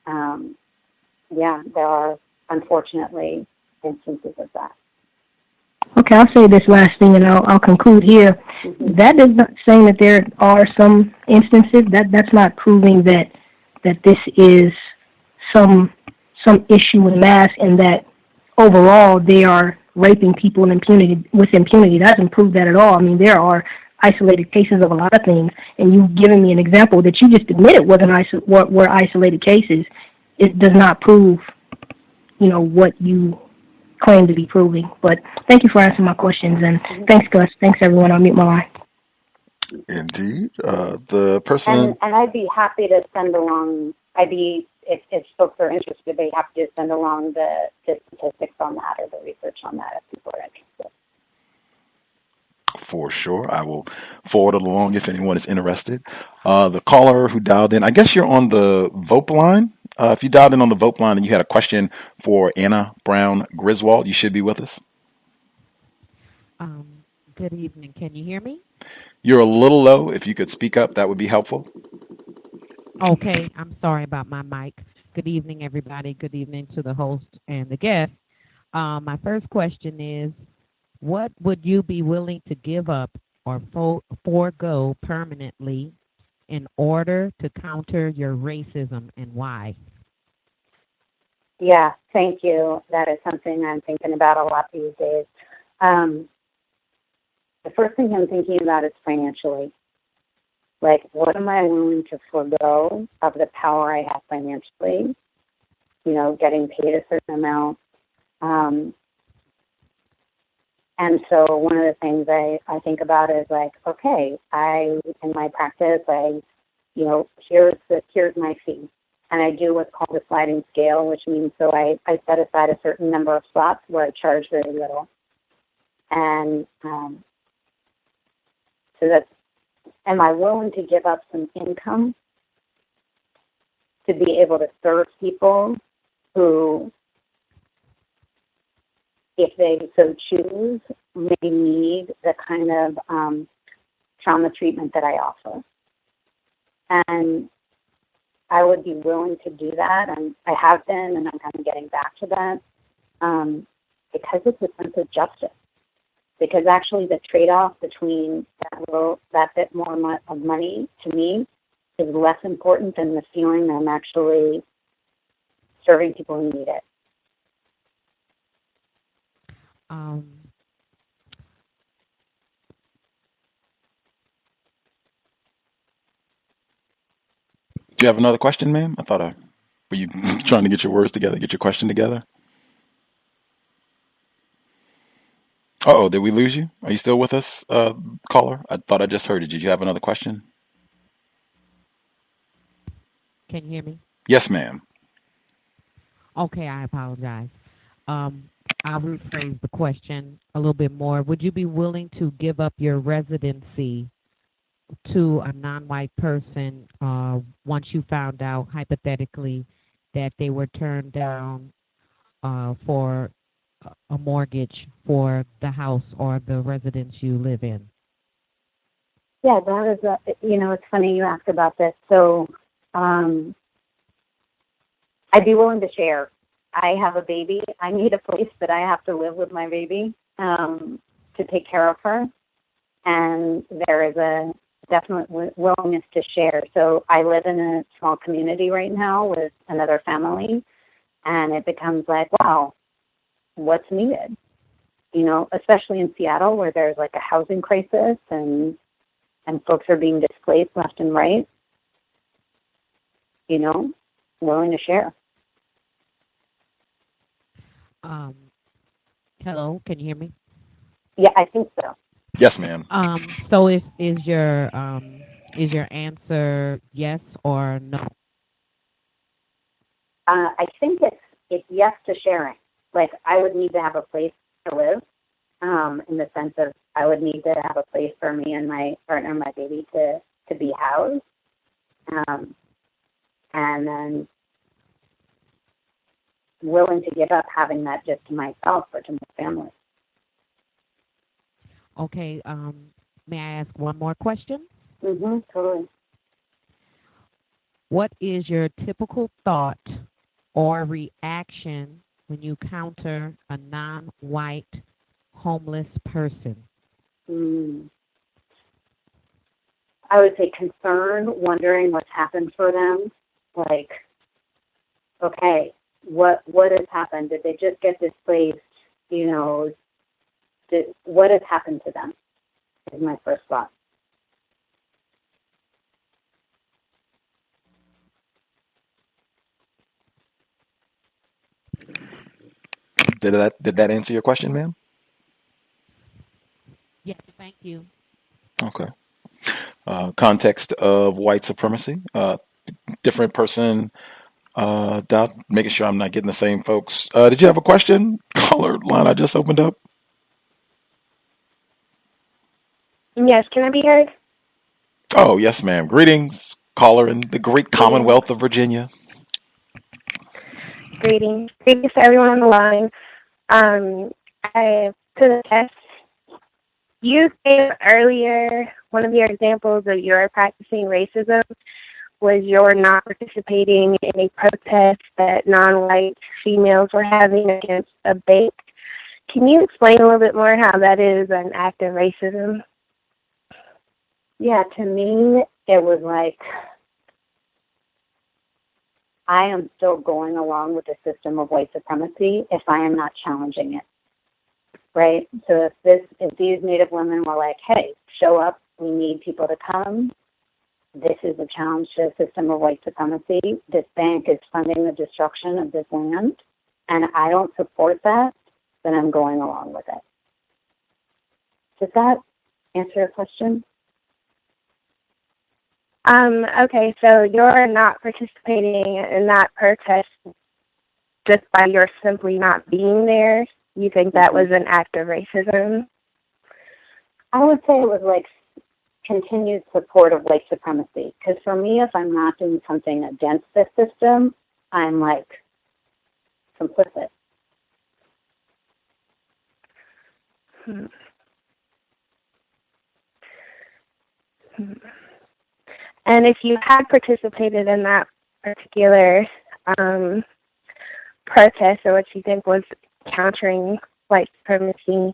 There are, unfortunately, instances of that. Okay, I'll say this last thing and I'll conclude here. Mm-hmm. That is not saying that there are some instances. That's not proving that this is some issue in mass and that overall they are raping people with impunity. That doesn't prove that at all. There are isolated cases of a lot of things, and you've given me an example that you just admitted were isolated cases. It does not prove, what you claim to be proving. But thank you for answering my questions, and thanks, Gus. Thanks, everyone. I'll mute my line. Indeed. The person... And I'd be happy to send along, if folks are interested, they'd have to send along the statistics on that or the research on that if people are interested. For sure. I will forward it along if anyone is interested. The caller who dialed in, I guess you're on the VOP line. If you dialed in on the VOP line and you had a question for Anna-Brown Griswold, you should be with us. Good evening. Can you hear me? You're a little low. If you could speak up, that would be helpful. Okay. I'm sorry about my mic. Good evening, everybody. Good evening to the host and the guest. My first question is, what would you be willing to give up or forego permanently in order to counter your racism, and why? Yeah, thank you. That is something I'm thinking about a lot these days. The first thing I'm thinking about is financially. Like, what am I willing to forego of the power I have financially? Getting paid a certain amount. And so one of the things I think about is like, okay, in my practice, here's my fee. And I do what's called a sliding scale, which means I set aside a certain number of slots where I charge very little. And so am I willing to give up some income to be able to serve people who, if they so choose, may need the kind of trauma treatment that I offer. And I would be willing to do that, and I have been, and I'm kind of getting back to that, because it's a sense of justice. Because actually the trade-off between that bit more of money, to me, is less important than the feeling that I'm actually serving people who need it. Do you have another question, ma'am? I thought were you trying to get your words together, get your question together? Uh-oh, did we lose you? Are you still with us, caller? I thought I just heard it. Did you have another question? Can you hear me? Yes, ma'am. Okay, I apologize. I'll rephrase the question a little bit more. Would you be willing to give up your residency to a non-white person once you found out, hypothetically, that they were turned down for a mortgage for the house or the residence you live in? Yeah, that is, it's funny you asked about this. So I'd be willing to share. I have a baby. I need a place that I have to live with my baby to take care of her. And there is a definite willingness to share. So I live in a small community right now with another family, and it becomes like, wow, what's needed? Especially in Seattle, where there's like a housing crisis and folks are being displaced left and right. Willing to share. Hello, can you hear me? Yeah, I think so. Yes, ma'am. So is your answer yes or no? I think it's yes to sharing. Like, I would need to have a place to live, in the sense of I would need to have a place for me and my partner, my baby, to be housed, and then willing to give up having that just to myself or to my family. Okay, may I ask one more question? Mm-hmm, totally. What is your typical thought or reaction when you encounter a non-white homeless person? I would say concerned, wondering what's happened for them. Like, okay, what has happened? Did they just get displaced? What has happened to them is my first thought. Did that answer your question, ma'am? Yes, thank you. Okay. Context of white supremacy. Different person. Making sure I'm not getting the same folks. Did you have a question? Caller line I just opened up. Yes, can I be heard? Oh, yes, ma'am. Greetings, caller in the great Commonwealth of Virginia. Greetings to everyone on the line. To the test, you gave earlier one of your examples of your practicing racism was your not participating in a protest that non-white females were having against a bank. Can you explain a little bit more how that is an act of racism? Yeah, to me, it was like, I am still going along with the system of white supremacy if I am not challenging it, right? So if these Native women were like, hey, show up, we need people to come, this is a challenge to the system of white supremacy, this bank is funding the destruction of this land, and I don't support that, then I'm going along with it. Does that answer your question? Okay, so you're not participating in that protest just by your simply not being there. You think that was an act of racism? I would say it was like continued support of white supremacy. Because for me, if I'm not doing something against this system, I'm like complicit. And if you had participated in that particular protest, or what you think was countering white supremacy,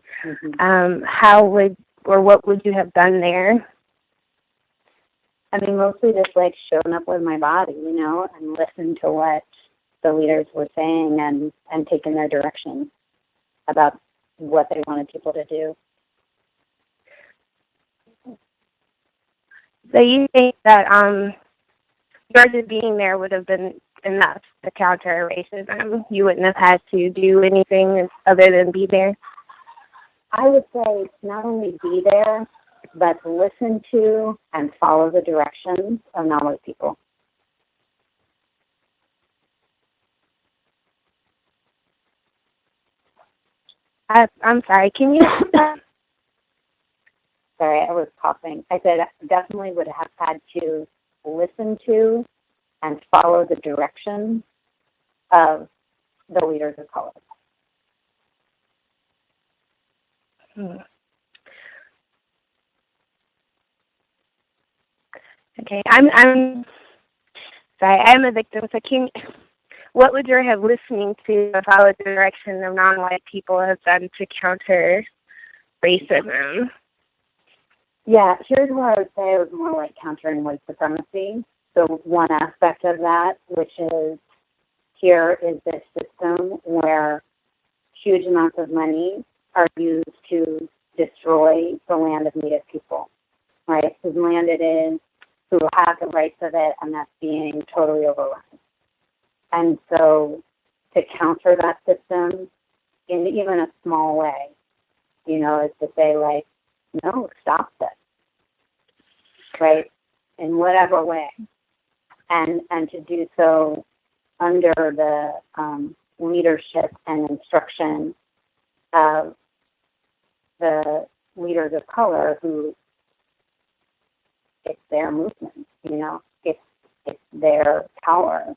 how would, or what would you have done there? I mean, mostly just like showing up with my body, you know, and listen to what the leaders were saying and taking their direction about what they wanted people to do. So you think that your just being there would have been enough to counter racism? You wouldn't have had to do anything other than be there? I would say not only be there, but listen to and follow the directions of non-white people. I'm sorry, can you... Sorry, I was coughing. I said definitely would have had to listen to and follow the directions of the leaders of color. Okay, I'm sorry, I'm a victim, so what would you have listening to follow the direction of non-white people have done to counter racism? Yeah, here's where I would say it was more like countering white supremacy. So one aspect of that, which is here is this system where huge amounts of money are used to destroy the land of Native people, right? Whose land it is, who have the rights of it, and that's being totally overrun. And so to counter that system in even a small way, you know, is to say, like, no, stop this, right, in whatever way. And to do so under the leadership and instruction of the leaders of color who, it's their movement, you know, it's their power.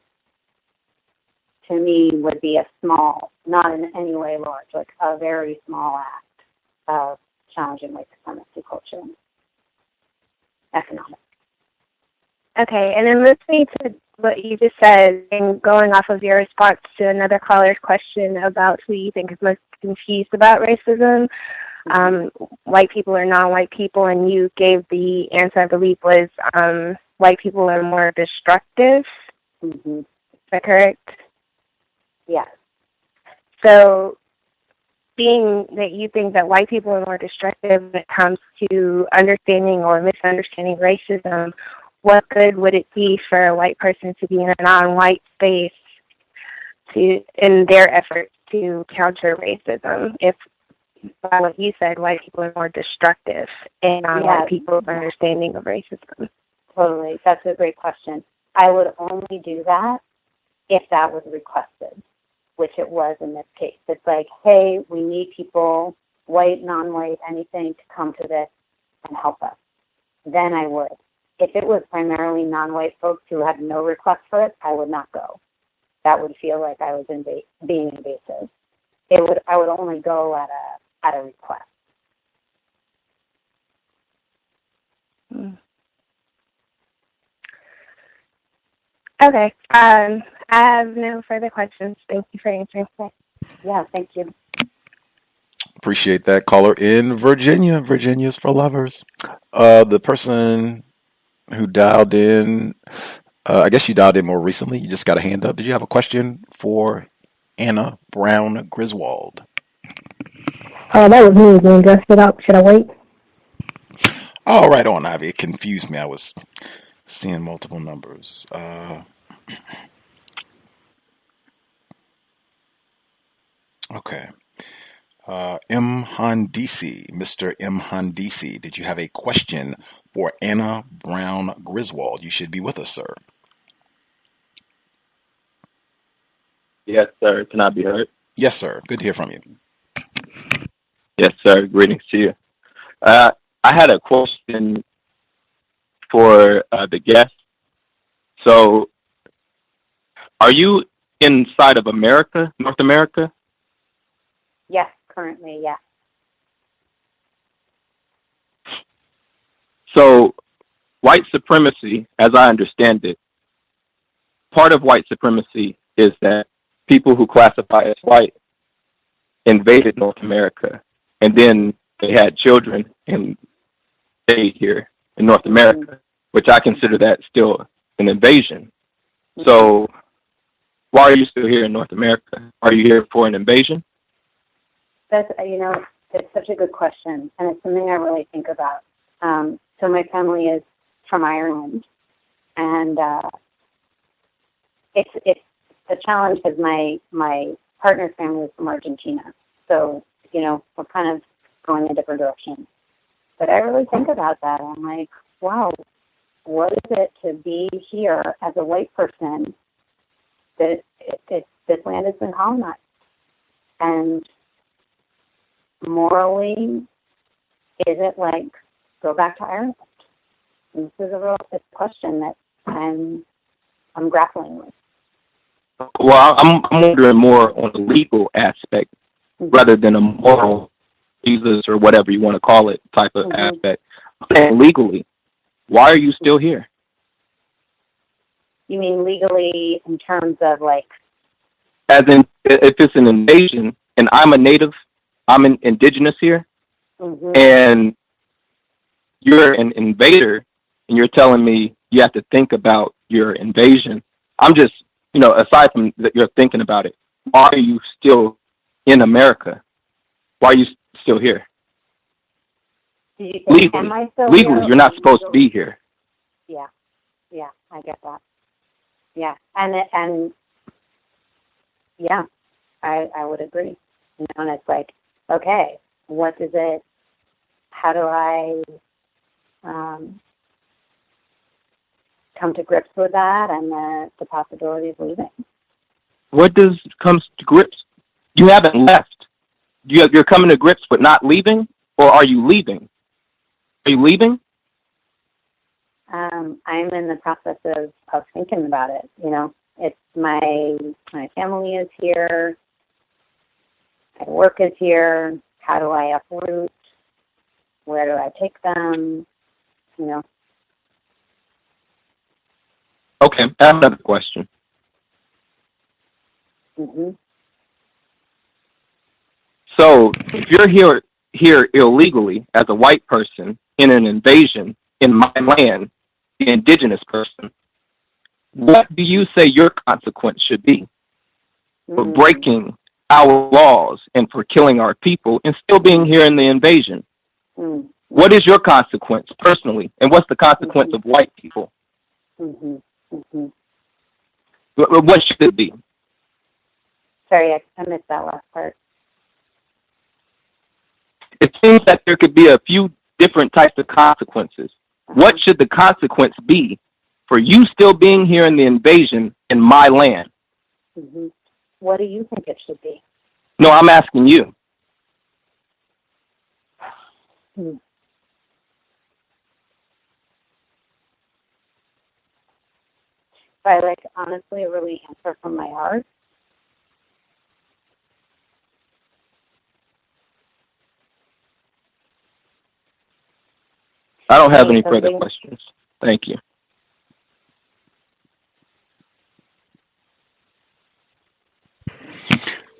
To me, would be a small, not in any way large, like a very small act of challenging white supremacy culture, economic. Okay, and then listening to what you just said and going off of your response to another caller's question about who you think is most confused about racism, white people or non-white people, and you gave the answer, I believe, was white people are more destructive. Mm-hmm. Is that correct? Yes. So being that you think that white people are more destructive when it comes to understanding or misunderstanding racism, what good would it be for a white person to be in a non-white space in their efforts to counter racism if, by what you said, white people are more destructive in non-white people's understanding of racism? Totally. That's a great question. I would only do that if that was requested, which it was in this case. It's like, hey, we need people, white, non-white, anything, to come to this and help us. Then I would. If it was primarily non-white folks who had no request for it, I would not go. That would feel like I was being invasive. I would only go at a request. Okay. I have no further questions. Thank you for answering. Yeah, thank you. Appreciate that. Caller in Virginia. Virginia's for lovers. The person who dialed in, I guess you dialed in more recently. You just got a hand up. Did you have a question for Anna-Brown Griswold? That was me again, Gus. Should I wait? Oh, right on, Ivy. It confused me. I was seeing multiple numbers. Okay. M. Handisi, Mr. M. Handisi, did you have a question for Anna-Brown Griswold? You should be with us, sir. Yes, sir. Can I be heard? Yes, sir. Good to hear from you. Yes, sir. Greetings to you. I had a question for the guest. So, are you inside of America, North America? Yes, currently, yes. So, white supremacy, as I understand it, part of white supremacy is that people who classify as white invaded North America, and then they had children and stayed here in North America, which I consider that still an invasion. So, why are you still here in North America? Are you here for an invasion? That's, it's such a good question, and it's something I really think about. So my family is from Ireland, and it's the challenge because my partner's family is from Argentina. So, we're kind of going in a different direction. But I really think about that. I'm like, wow, what is it to be here as a white person that this land has been colonized? And morally, is it like, go back to Ireland? And this is a real question that I'm grappling with. Well, I'm wondering more on the legal aspect rather than a moral, Jesus or whatever you want to call it type of aspect. And legally, why are you still here? You mean legally in terms of like? As in, if it's an invasion and I'm a native, I'm an indigenous here, and you're an invader, and you're telling me you have to think about your invasion. I'm just, aside from that you're thinking about it, why are you still in America? Why are you still here? Legally, you're not supposed to be here. Yeah, I get that. Yeah, and yeah, I would agree. And it's like, okay, what is it? How do I come to grips with that and the possibility of leaving? What does comes to grips? You haven't left. You're coming to grips with not leaving, or are you leaving? Are you leaving? I'm in the process of thinking about it. It's my family is here. My work is here. How do I uproot? Where do I take them? Okay, I have another question. So, if you're here illegally as a white person in an invasion in my land, the indigenous person, what do you say your consequence should be for breaking our laws and for killing our people and still being here in the invasion? What is your consequence personally, and what's the consequence of white people? What should it be? Sorry, I missed that last part. It seems that there could be a few different types of consequences. What should the consequence be for you still being here in the invasion in my land? What do you think it should be? No, I'm asking you. I honestly really answer from my heart. I don't have any further questions. Thank you.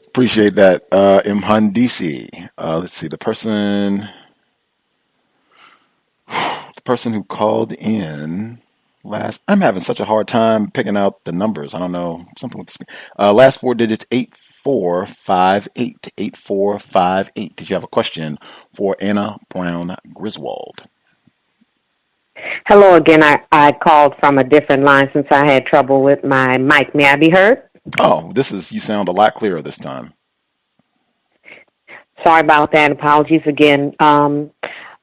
Appreciate that, Imhandisi. Let's see, the person who called in last. I'm having such a hard time picking out the numbers. I don't know, something with this. Last four digits, 8458. 8458. Did you have a question for Anna-Brown Griswold? Hello again. I called from a different line since I had trouble with my mic. May I be heard? Oh, you sound a lot clearer this time. Sorry about that. Apologies again.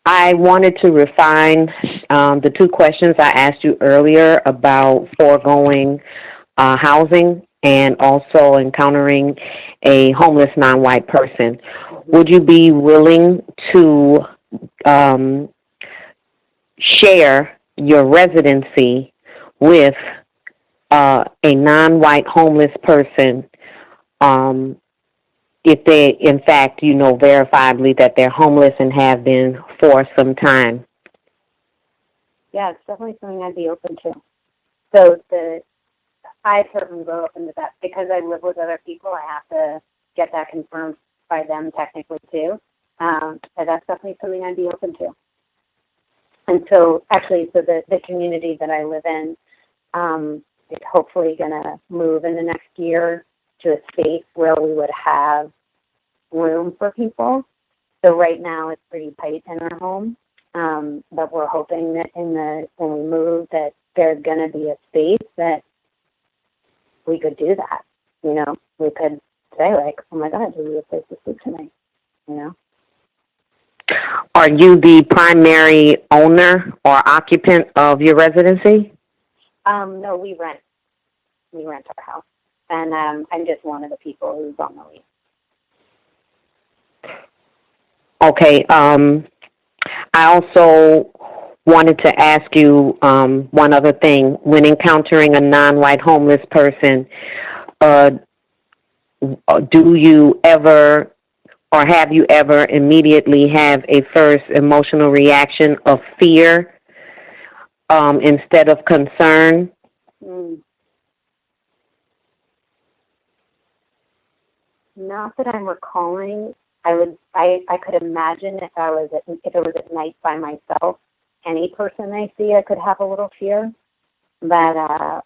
I wanted to refine the two questions I asked you earlier about foregoing housing and also encountering a homeless non-white person. Would you be willing to share your residency with a non-white homeless person, if they, in fact, verifiably that they're homeless and have been for some time? Yeah, it's definitely something I'd be open to. So I certainly go open to that because I live with other people. I have to get that confirmed by them technically too. But that's definitely something I'd be open to. And so the community that I live in is hopefully going to move in the next year to a space where we would have room for people. So right now it's pretty tight in our home, but we're hoping that when we move that there's going to be a space that we could do that. We could say like, oh my God, do we have a place to sleep tonight? Are you the primary owner or occupant of your residency? No, we rent. We rent our house, and I'm just one of the people who's on the lease. Okay. I also wanted to ask you one other thing. When encountering a non-white homeless person, do you ever or have you ever immediately have a first emotional reaction of fear instead of concern? Not that I'm recalling. I could imagine if it was at night by myself, any person I see, I could have a little fear. But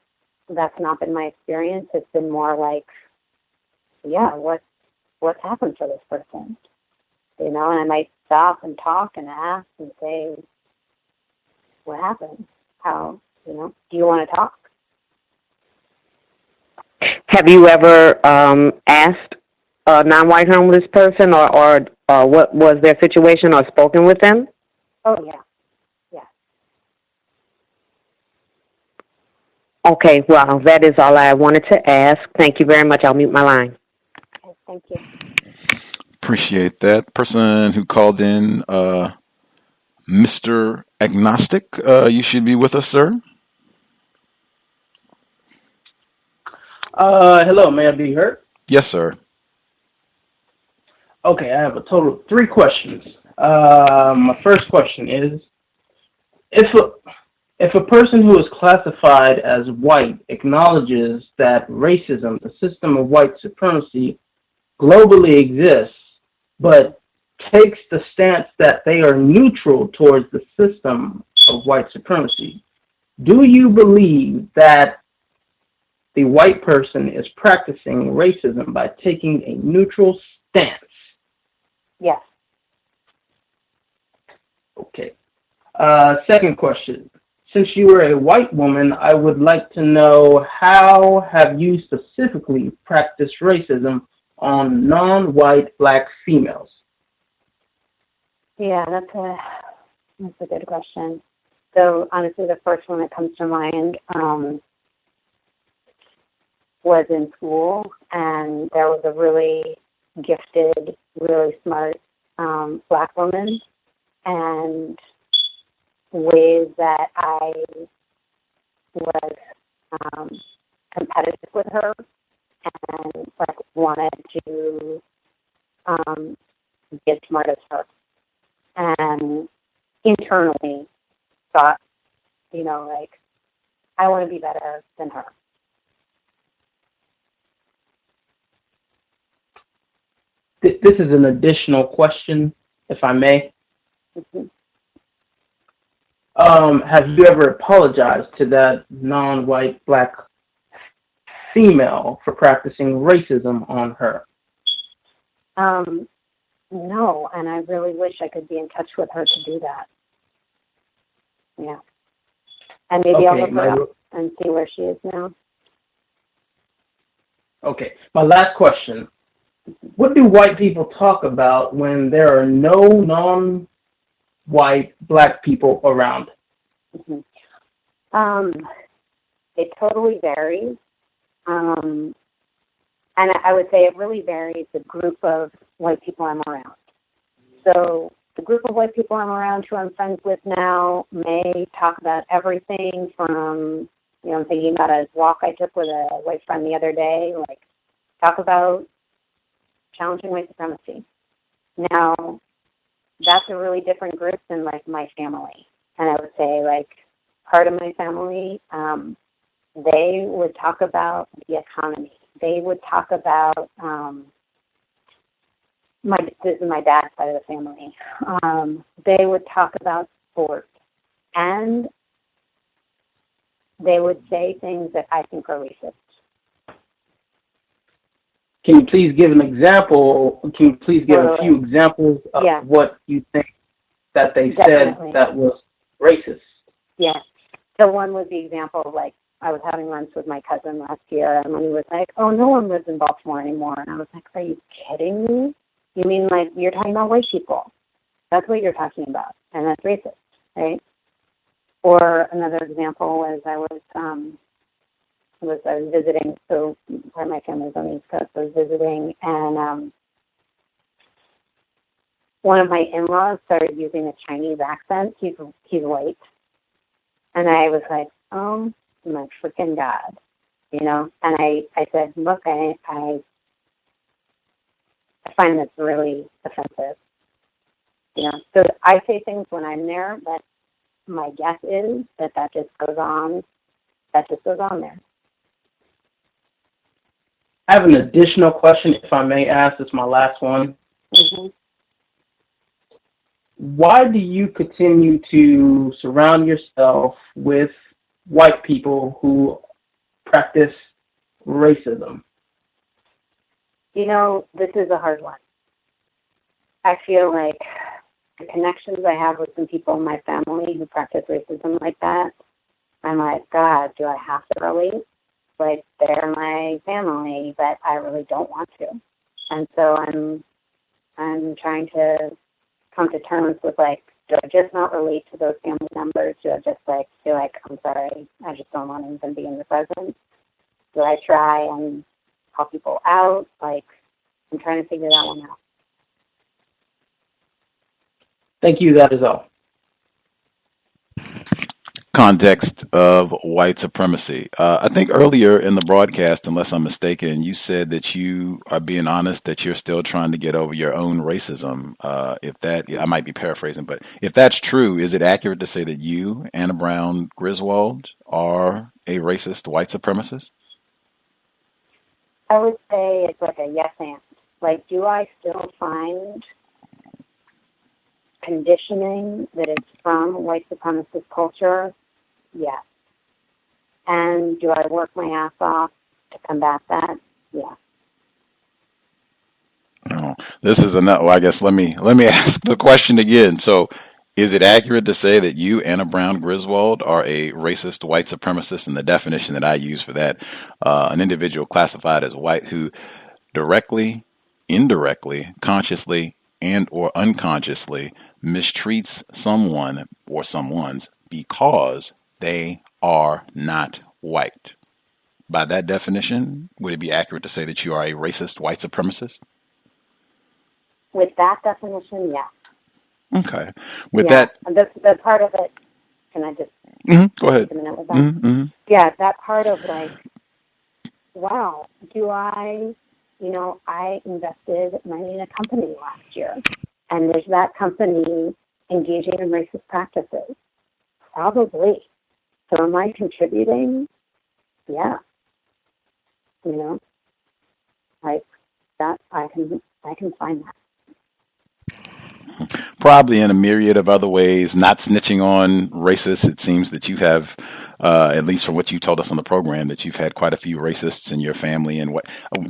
that's not been my experience. It's been more like, yeah, what's happened for this person? And I might stop and talk and ask and say, what happened? How, do you want to talk? Have you ever asked a non-white homeless person or what was their situation or spoken with them? Oh, yeah. Yeah. Okay, well, that is all I wanted to ask. Thank you very much. I'll mute my line. Okay, thank you. Appreciate that. Person who called in, Mr. Agnostic, you should be with us, sir. Hello, may I be heard? Yes, sir. Okay, I have a total of 3 questions. My first question is, if a person who is classified as white acknowledges that racism, the system of white supremacy, globally exists, but takes the stance that they are neutral towards the system of white supremacy, do you believe that the white person is practicing racism by taking a neutral stance? Yes. Okay. Second question. Since you are a white woman, I would like to know, how have you specifically practiced racism on non-white black females? Yeah, that's a good question. So honestly, the first one that comes to mind was in school, and there was a really gifted, really smart black woman, and ways that I was competitive with her and wanted to be as smart as her, and internally thought, I want to be better than her. This is an additional question, if I may. Mm-hmm. Have you ever apologized to that non-white black female for practicing racism on her? No, and I really wish I could be in touch with her to do that. Yeah. And maybe I'll look her up and see where she is now. Okay. My last question. What do white people talk about when there are no non-white black people around? Mm-hmm. It totally varies. And I would say it really varies the group of white people I'm around. So the group of white people I'm around who I'm friends with now may talk about everything from, I'm thinking about a walk I took with a white friend the other day, like talk about challenging white supremacy. Now, that's a really different group than like my family. And I would say like part of my family, they would talk about the economy. They would talk about, this is my dad's side of the family. They would talk about sports. And they would say things that I think are racist. Can you please give an example? Can you please give a few examples of what you think that they said that was racist? Yeah. So one was the example of like, I was having lunch with my cousin last year, and when he was like, oh, no one lives in Baltimore anymore. And I was like, are you kidding me? You mean like you're talking about white people? That's what you're talking about, and that's racist, right? Or another example was I was visiting, so part of my family's on the East Coast, I was visiting, and one of my in-laws started using a Chinese accent. He's white. And I was like, oh my freaking God, And I said, look, I find this really offensive. So I say things when I'm there, but my guess is that just goes on. That just goes on there. I have an additional question, if I may ask. It's my last one. Mm-hmm. Why do you continue to surround yourself with white people who practice racism? This is a hard one. I feel like the connections I have with some people in my family who practice racism like that, I'm like, God, do I have to relate? Like, they're my family, but I really don't want to. And so I'm trying to come to terms with, like, do I just not relate to those family members? Do I just, like, feel like, I'm sorry, I just don't want to even be in the presence? Do I try and help people out? Like, I'm trying to figure that one out. Thank you. That is all. Context of white supremacy. I think earlier in the broadcast, unless I'm mistaken, you said that you are being honest that you're still trying to get over your own racism. I might be paraphrasing, but if that's true, is it accurate to say that you, Anna-Brown Griswold, are a racist white supremacist? I would say it's like a yes and. Like, do I still find conditioning that is from white supremacist culture? Yes. And do I work my ass off to combat that? Yes. Oh, this is enough. Well, I guess let me ask the question again. So, is it accurate to say that you, Anna-Brown Griswold, are a racist white supremacist? And the definition that I use for that, an individual classified as white who directly, indirectly, consciously, and or unconsciously mistreats someone or someone's because they are not white. By that definition, would it be accurate to say that you are a racist white supremacist? With that definition, yes. Okay. That, the part of it, can I just go ahead. take a minute with that? Yeah, that part of like, wow, I invested money in a company last year, and there's that company engaging in racist practices. Probably. So am I contributing? Yeah. Like that, I can find that. Probably in a myriad of other ways, not snitching on racists. It seems that you have, at least from what you told us on the program, that you've had quite a few racists in your family. And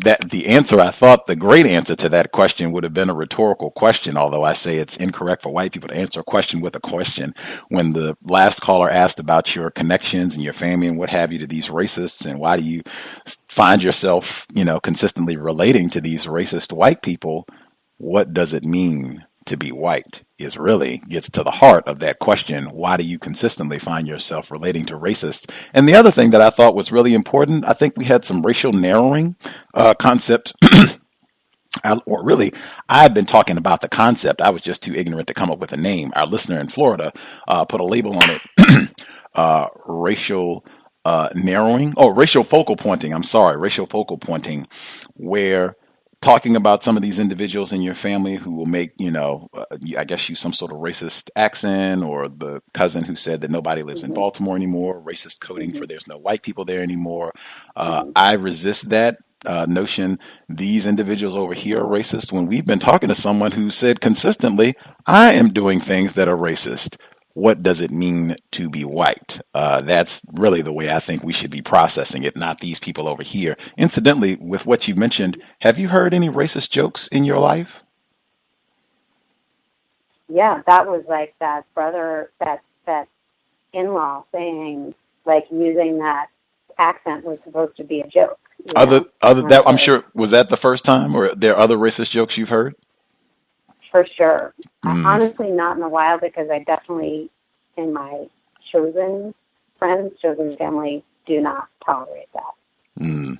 I thought the great answer to that question would have been a rhetorical question, although I say it's incorrect for white people to answer a question with a question. When the last caller asked about your connections and your family and what have you to these racists, and why do you find yourself, consistently relating to these racist white people, what does it mean to be white is really gets to the heart of that question. Why do you consistently find yourself relating to racists? And the other thing that I thought was really important, I think we had some racial narrowing concepts or really, I've been talking about the concept. I was just too ignorant to come up with a name. Our listener in Florida put a label on it, racial narrowing. Oh, racial focal pointing. I'm sorry, racial focal pointing, where talking about some of these individuals in your family who will make, I guess use some sort of racist accent, or the cousin who said that nobody lives in Baltimore anymore, racist coding for there's no white people there anymore. I resist that notion. These individuals over here are racist when we've been talking to someone who said consistently, I am doing things that are racist. What does it mean to be white? That's really the way I think we should be processing it, not these people over here. Incidentally, with what you mentioned, have you heard any racist jokes in your life? Yeah, that was like that brother, that in-law saying, like, using that accent was supposed to be a joke. Other that, I'm sure, was that the first time, or are there other racist jokes you've heard? For sure. Honestly, not in a while, because I definitely, in my chosen family, do not tolerate that.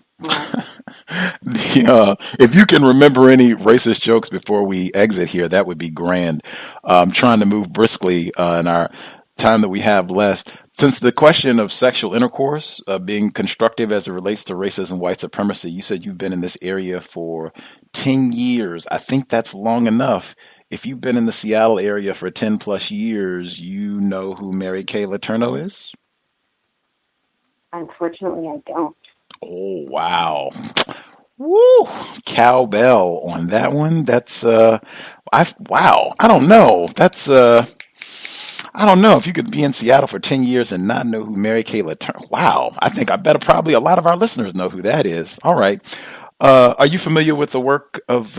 If you can remember any racist jokes before we exit here, that would be grand. I'm trying to move briskly in our time that we have left. Since the question of sexual intercourse being constructive as it relates to racism, white supremacy, you said you've been in this area for 10 years. I think that's long enough. If you've been in the Seattle area for 10 plus years, you know who Mary Kay Letourneau is? Unfortunately, I don't. Oh, wow. Woo! Cowbell on that one. That's, wow. I don't know. That's, I don't know if you could be in Seattle for 10 years and not know who Mary Kay Letourneau. Wow. I think I bet probably a lot of our listeners know who that is. All right. Are you familiar with the work of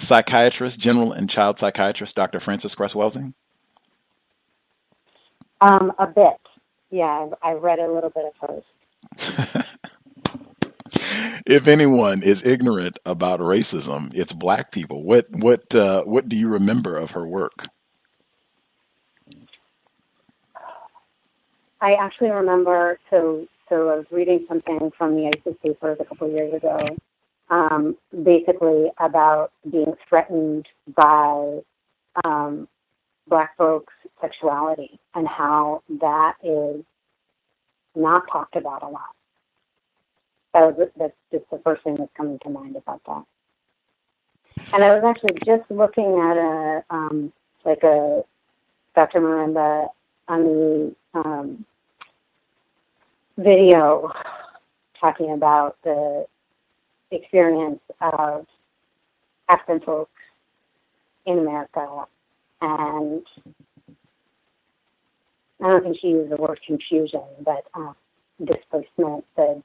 psychiatrist, general and child psychiatrist, Dr. Frances Cress Welsing? A bit. Yeah, I read a little bit of hers. If anyone is ignorant about racism, it's Black people. What do you remember of her work? I actually remember, so I was reading something from the ISIS papers a couple of years ago, basically about being threatened by Black folks' sexuality, and how that is not talked about a lot. That's just the first thing that's coming to mind about that. And I was actually just looking at a Dr. Miranda on the video talking about the experience of African folks in America, and I don't think she used the word confusion, but displacement, and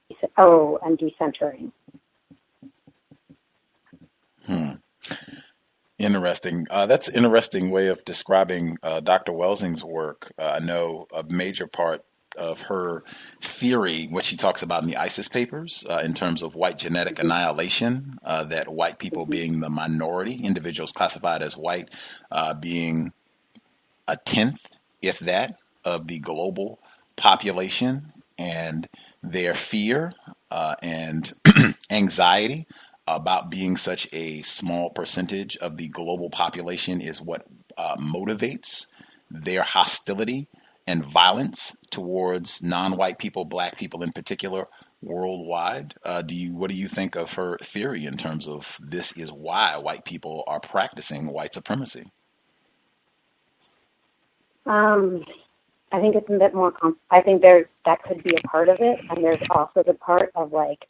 decentering. Interesting. That's an interesting way of describing Dr. Welsing's work. I know a major part of her theory, which she talks about in the ISIS papers, in terms of white genetic annihilation, that white people being the minority, individuals classified as white being a tenth, if that, of the global population, and their fear and anxiety about being such a small percentage of the global population is what motivates their hostility and violence towards non-white people, Black people in particular, worldwide. What do you think of her theory in terms of this is why white people are practicing white supremacy? I think it's a bit more. I think that could be a part of it, and there's also the part of like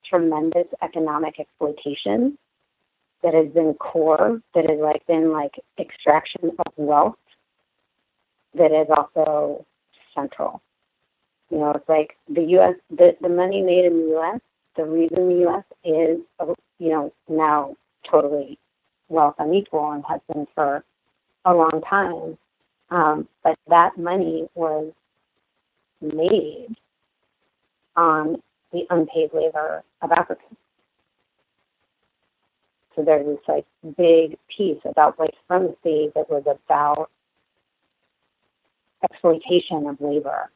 tremendous economic exploitation that has been core, that has been extraction of wealth, that is also central. It's like the U.S. The money made in the U.S. The reason the U.S. is now totally wealth unequal and has been for a long time. But that money was made on the unpaid labor of Africans. So there's this big piece about white supremacy that was about exploitation of labor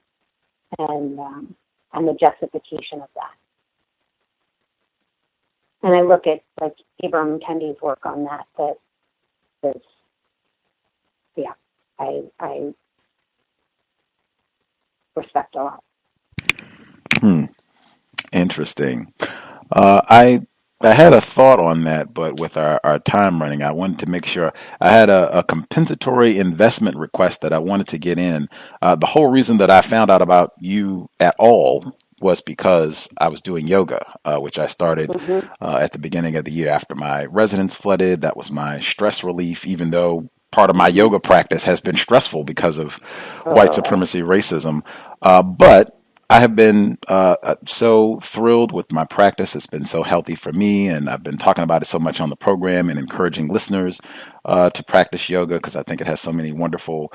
and the justification of that. and I look at like Ibram Kendi's work on that. That is, yeah, I respect a lot. Interesting. I had a thought on that, but with our time running, I wanted to make sure I had a compensatory investment request that I wanted to get in. The whole reason that I found out about you at all was because I was doing yoga, which I started at the beginning of the year after my residence flooded. That was my stress relief, even though part of my yoga practice has been stressful because of white supremacy, racism. But I have been so thrilled with my practice. It's been so healthy for me, and I've been talking about it so much on the program and encouraging listeners to practice yoga because I think it has so many wonderful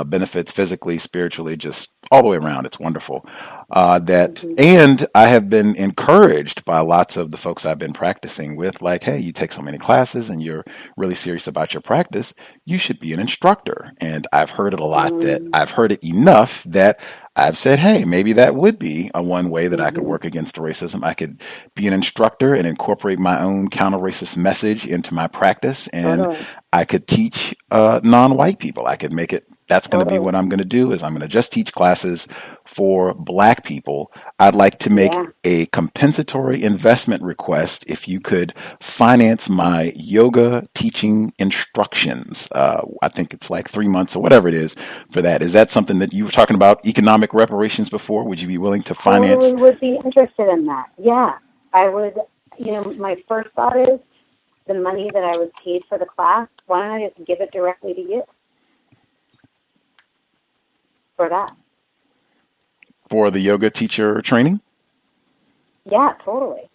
benefits physically, spiritually, just all the way around. It's wonderful. And I have been encouraged by lots of the folks I've been practicing with, like, hey, you take so many classes and you're really serious about your practice, you should be an instructor. And I've heard it a lot that I've heard it enough that I've said, hey, maybe that would be a one way that I could work against racism. I could be an instructor and incorporate my own counter-racist message into my practice, and I could teach non-white people. I could make it, that's going to be what I'm going to do, is I'm going to just teach classes for Black people. I'd like to make a compensatory investment request if you could finance my yoga teaching instructions. I think it's like 3 months or whatever it is for that. Is that something that you were talking about, economic reparations before? Would you be willing to finance? I would be interested in that. Yeah, I would. You know, my first thought is the money that I was paid for the class, why don't I just give it directly to you for that? For the yoga teacher training? Yeah, totally.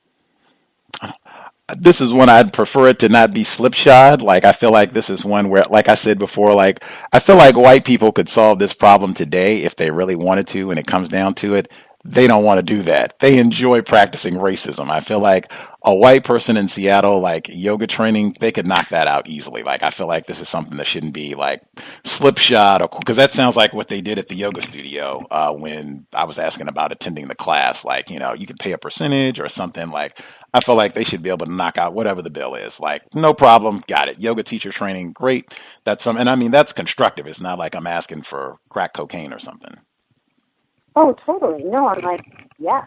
This is one I'd prefer it to not be slipshod. Like, I feel like this is one where, like I said before, like, I feel like white people could solve this problem today if they really wanted to, and it comes down to it. They don't want to do that. They enjoy practicing racism. I feel like a white person in Seattle, like yoga training, they could knock that out easily. Like, I feel like this is something that shouldn't be like slipshod, or because that sounds like what they did at the yoga studio when I was asking about attending the class. Like, you know, you could pay a percentage or something. Like, I feel like they should be able to knock out whatever the bill is. Like, no problem, got it. Yoga teacher training, great. That's and I mean, that's constructive. It's not like I'm asking for crack cocaine or something. Oh, totally. No, I'm like, yes,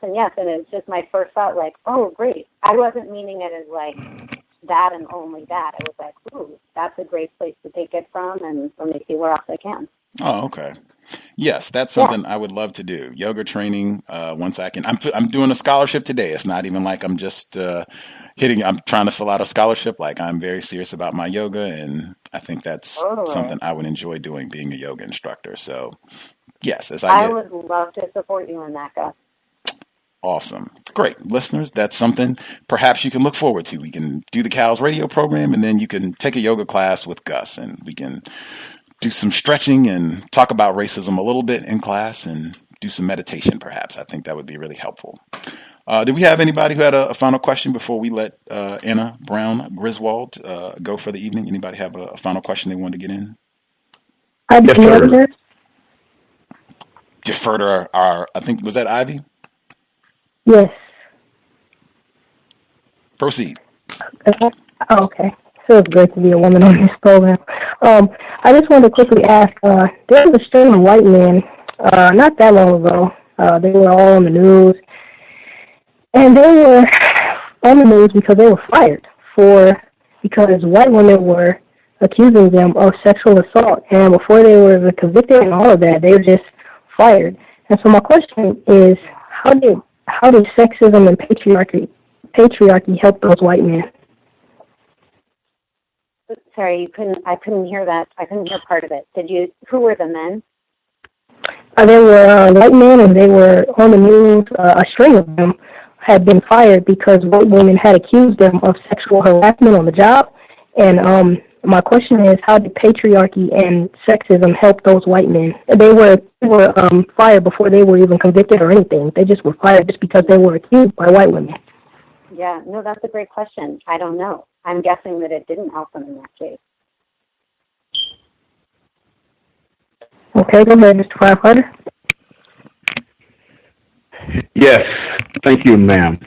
and yes. And it's just my first thought, like, oh, great. I wasn't meaning it as like that and only that. I was like, ooh, that's a great place to take it from, and let me see where else I can. Oh, okay. Yes, that's something I would love to do. Yoga training, once I can. I'm doing a scholarship today. It's not even like I'm just I'm trying to fill out a scholarship. Like, I'm very serious about my yoga, and I think that's something I would enjoy doing, being a yoga instructor. So, yes, I would love to support you in that, Gus. Awesome. Great. Listeners, that's something perhaps you can look forward to. We can do the COWS radio program, and then you can take a yoga class with Gus, and we can do some stretching and talk about racism a little bit in class and do some meditation, perhaps. I think that would be really helpful. Do we have anybody who had a final question before we let Anna-Brown Griswold go for the evening? Anybody have a final question they wanted to get in? Defer to our, I think, was that Ivy? Yes. Proceed. Okay. So it's great to be a woman on this program. I just wanted to quickly ask, there was a string of white men not that long ago. They were all on the news. And they were on the news because they were fired because white women were accusing them of sexual assault. And before they were convicted and all of that, they were just fired. And so my question is, how did sexism and patriarchy help those white men? Sorry, I couldn't hear that. I couldn't hear part of it. Who were the men? They were white men, and they were on the news. A string of them had been fired because white women had accused them of sexual harassment on the job. And my question is, how did patriarchy and sexism help those white men? They were fired before they were even convicted or anything. They just were fired just because they were accused by white women. Yeah, no, that's a great question. I don't know. I'm guessing that it didn't help them in that case. Okay, go ahead, Mr. Firefighter. Yes, thank you, ma'am.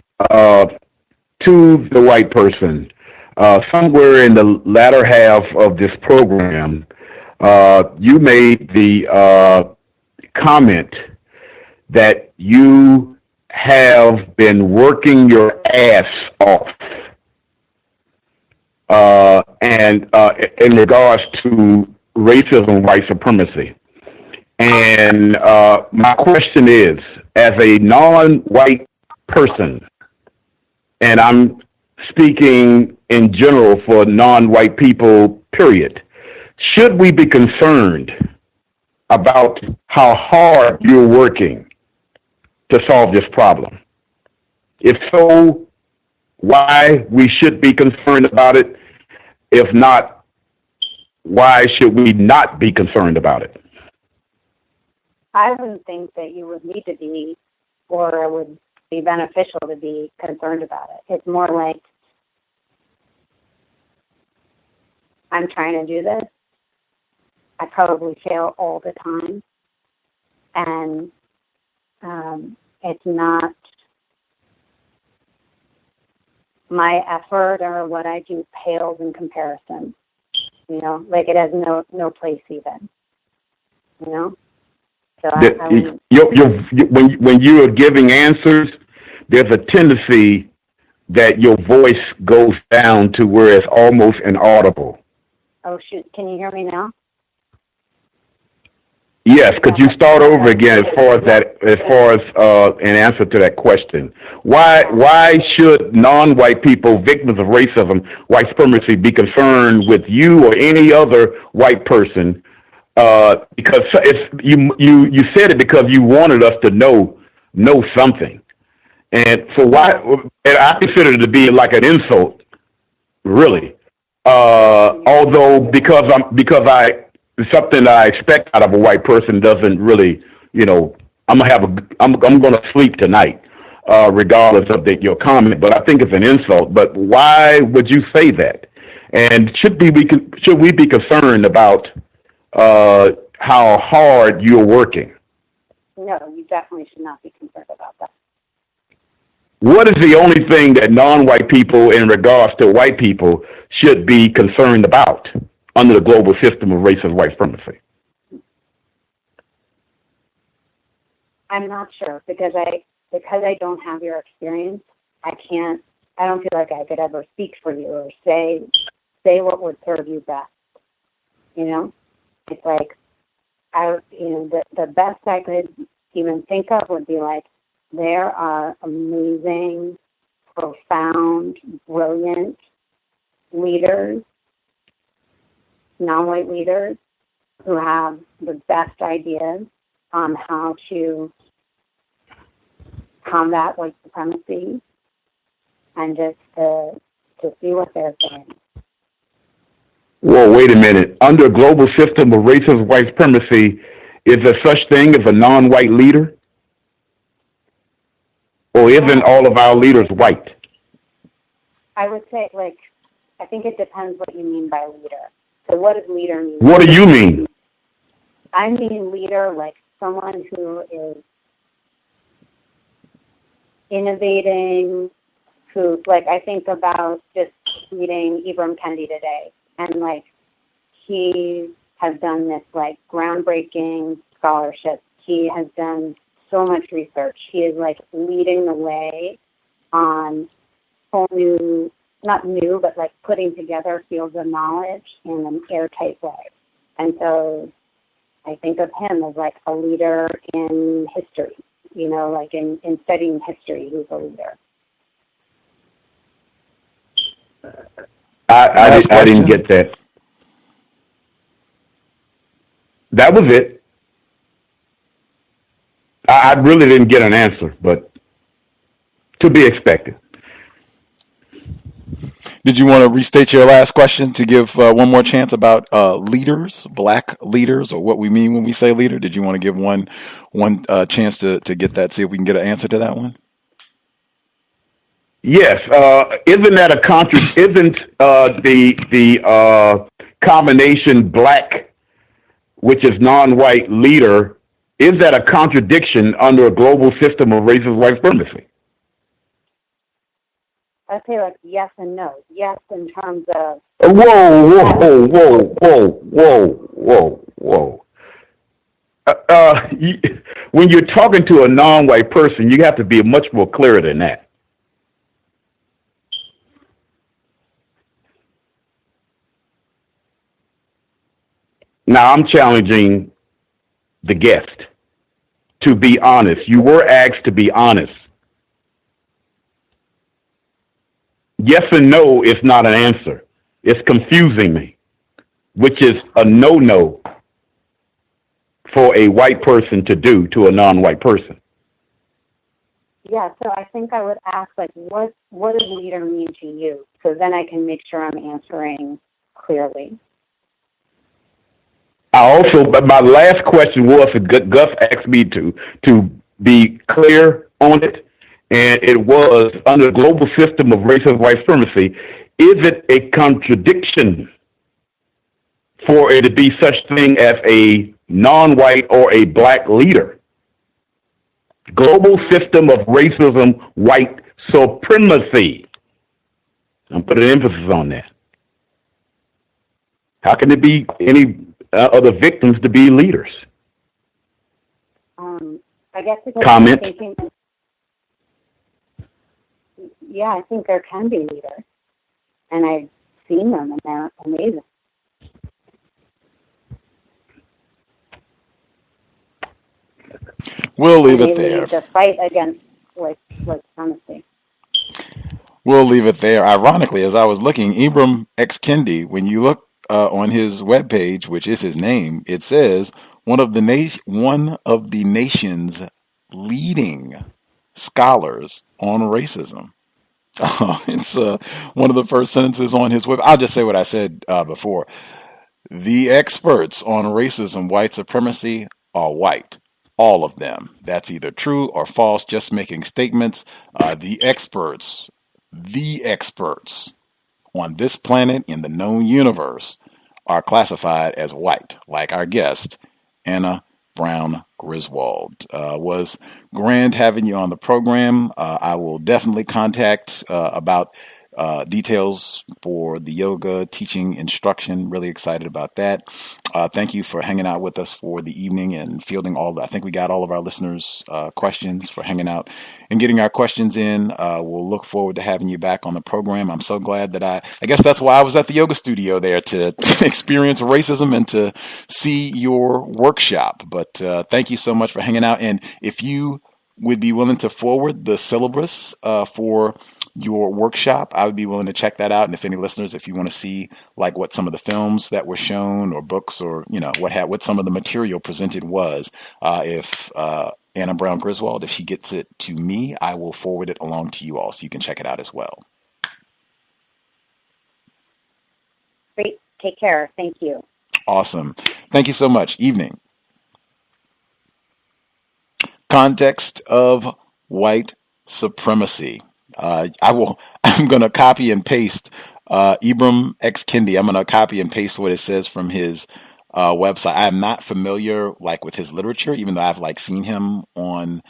to the white person, somewhere in the latter half of this program, you made the comment that you have been working your ass off, and in regards to racism, white supremacy. And my question is, as a non-white person, and I'm speaking in general for non-white people, period, should we be concerned about how hard you're working to solve this problem? If so, why we should be concerned about it? If not, why should we not be concerned about it? I wouldn't think that you would need to be, or it would be beneficial to be concerned about it. It's more like, I'm trying to do this. I probably fail all the time. And it's not my effort or what I do pales in comparison. You know, like it has no place even. You know? So when you are giving answers, there's a tendency that your voice goes down to where it's almost inaudible. Oh shoot! Can you hear me now? Yes. Could you start over again as far as an answer to that question? Why should non-white people, victims of racism, white supremacy, be concerned with you or any other white person? Because you said it because you wanted us to know something, and so why? And I consider it to be like an insult, really. Although because something I expect out of a white person doesn't really, I'm gonna sleep tonight, regardless of your comment. But I think it's an insult. But why would you say that? And should we be concerned about how hard you're working? No, you definitely should not be concerned about that. What is the only thing that non-white people in regards to white people should be concerned about under the global system of racist white supremacy? I'm not sure because I don't have your experience. I don't feel like I could ever speak for you or say what would serve you best. It's like the best I could even think of would be like, there are amazing, profound, brilliant leaders, non-white leaders, who have the best ideas on how to combat white supremacy, and just to see what they're saying. Whoa, wait a minute. Under a global system of racist white supremacy, is there such thing as a non-white leader? Or isn't all of our leaders white? I would say, I think it depends what you mean by leader. So what does leader mean? What do you mean? I mean leader like someone who is innovating, who, I think about just reading Ibram Kendi today, and, he has done this, groundbreaking scholarship. He has done so much research. He is leading the way on whole new, not new, but putting together fields of knowledge in an airtight way. And so I think of him as a leader in history, in studying history, he's a leader. I didn't get that. That was it. I really didn't get an answer, but to be expected. Did you want to restate your last question to give one more chance about leaders, black leaders, or what we mean when we say leader? Did you want to give one chance to get that, see if we can get an answer to that one? Yes. Isn't that isn't the combination black, which is non-white, leader, is that a contradiction under a global system of racist white supremacy? I'd say like yes and no. Yes, in terms of Whoa. When you're talking to a non-white person, you have to be much more clear than that. Now I'm challenging the guest to be honest. You were asked to be honest. Yes and no is not an answer. It's confusing me, which is a no-no for a white person to do to a non-white person. yeah. So I think I would ask like, what does leader mean to you? So then I can make sure I'm answering clearly. But my last question was, Gus asked me to be clear on it, and it was, under the global system of racism, white supremacy, is it a contradiction for it to be such thing as a non-white or a black leader? Global system of racism, white supremacy. I'm putting emphasis on that. How can there be any other victims to be leaders? I guess because comment. I think there can be leaders, and I've seen them, and they're amazing. We'll leave it there. To fight against white supremacy. We'll leave it there. Ironically, as I was looking, Ibram X. Kendi, when you look on his webpage, which is his name, it says one of the nation's leading scholars on racism. It's one of the first sentences on his web. I'll just say what I said before. The experts on racism, white supremacy, are white. All of them. That's either true or false, just making statements. The experts on this planet in the known universe are classified as white, like our guest, Anna-Brown Griswold. Was grand having you on the program. I will definitely contact about details for the yoga teaching instruction. Really excited about that. Thank you for hanging out with us for the evening and fielding I think we got all of our listeners' questions, for hanging out and getting our questions in. We'll look forward to having you back on the program. I'm so glad that I guess that's why I was at the yoga studio there, to experience racism and to see your workshop. But thank you so much for hanging out. And if you would be willing to forward the syllabus for your workshop, I would be willing to check that out. And if any listeners, if you want to see like what some of the films that were shown or books or, what some of the material presented was, if Anna-Brown Griswold, if she gets it to me, I will forward it along to you all so you can check it out as well. Great. Take care. Thank you. Awesome. Thank you so much. Evening. Context of White Supremacy. I'm going to copy and paste Ibram X. Kendi. I'm going to copy and paste what it says from his website. I am not familiar with his literature, even though I've seen him on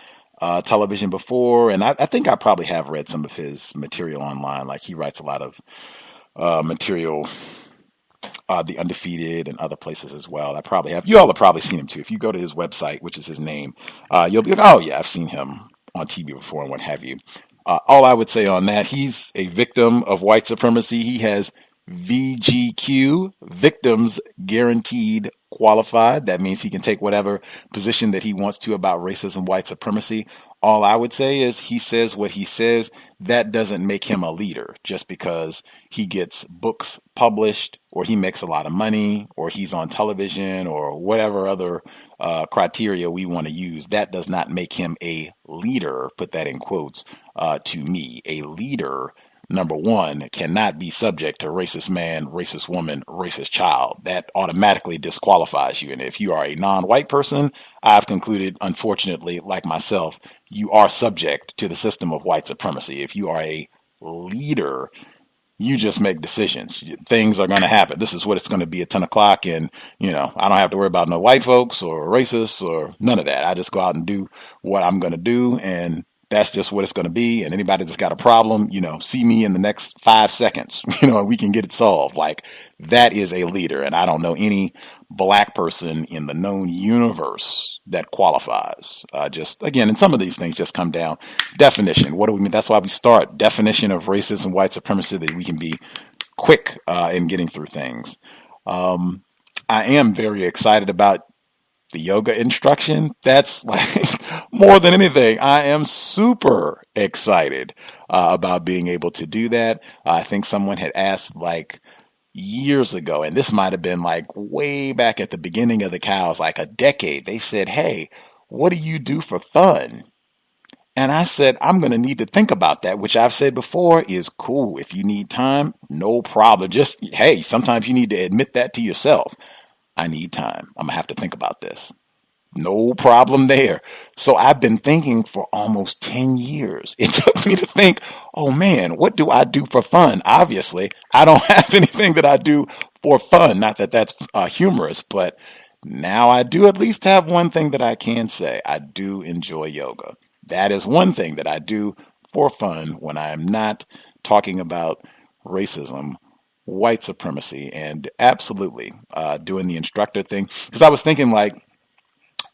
television before, and I think I probably have read some of his material online. He writes a lot of material, The Undefeated and other places as well. I probably have. You all have probably seen him too. If you go to his website, which is his name, you'll be like, oh yeah, I've seen him on TV before and what have you. All I would say on that, he's a victim of white supremacy. He has VGQ, Victims Guaranteed Qualified. That means he can take whatever position that he wants to about racism, white supremacy. All I would say is he says what he says. That doesn't make him a leader just because he gets books published or he makes a lot of money or he's on television or whatever other criteria we want to use. That does not make him a leader, put that in quotes, to me. A leader, number one, cannot be subject to racist man, racist woman, racist child. That automatically disqualifies you. And if you are a non-white person, I've concluded, unfortunately, like myself, you are subject to the system of white supremacy. If you are a leader, you just make decisions. Things are going to happen. This is what it's going to be at 10 o'clock. And, I don't have to worry about no white folks or racists or none of that. I just go out and do what I'm going to do. And that's just what it's going to be. And anybody that's got a problem, see me in the next 5 seconds, and we can get it solved. Like, that is a leader. And I don't know any black person in the known universe that qualifies. Just, again, and some of these things just come down. Definition. What do we mean? That's why we start. Definition of racism, white supremacy, that we can be quick in getting through things. I am very excited about the yoga instruction. That's like more than anything. I am super excited about being able to do that. I think someone had asked like years ago, and this might have been like way back at the beginning of the cows, like a decade. They said, "Hey, what do you do for fun?" And I said, I'm going to need to think about that, which I've said before is cool. If you need time, no problem. Just, hey, sometimes you need to admit that to yourself. I need time. I'm going to have to think about this. No problem there. So I've been thinking for almost 10 years. It took me to think, oh man, what do I do for fun? Obviously, I don't have anything that I do for fun. Not that that's humorous, but now I do at least have one thing that I can say. I do enjoy yoga. That is one thing that I do for fun when I am not talking about racism, white supremacy, and absolutely doing the instructor thing. Because I was thinking, like,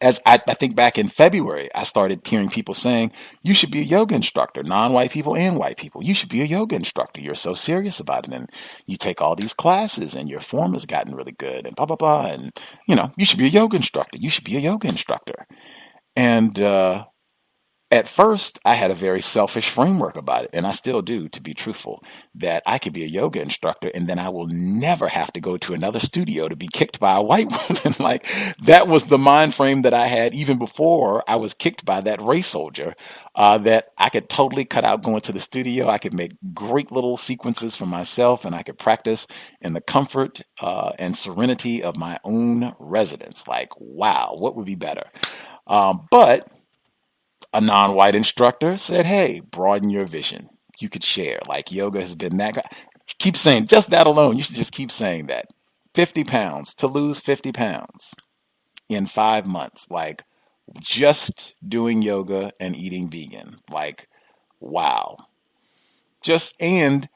as I think back in February, I started hearing people saying, you should be a yoga instructor, non-white people and white people. You should be a yoga instructor. You're so serious about it. And you take all these classes and your form has gotten really good and blah, blah, blah. And, you should be a yoga instructor. You should be a yoga instructor. And at first, I had a very selfish framework about it, and I still do, to be truthful, that I could be a yoga instructor and then I will never have to go to another studio to be kicked by a white woman. Like, that was the mind frame that I had even before I was kicked by that race soldier, that I could totally cut out going to the studio. I could make great little sequences for myself, and I could practice in the comfort and serenity of my own residence. Like, wow, what would be better? But a non-white instructor said, hey, broaden your vision. You could share. Like, yoga has been that. Keep saying, just that alone, you should just keep saying that. 50 pounds, to lose 50 pounds in 5 months. Like, just doing yoga and eating vegan. Like, wow. And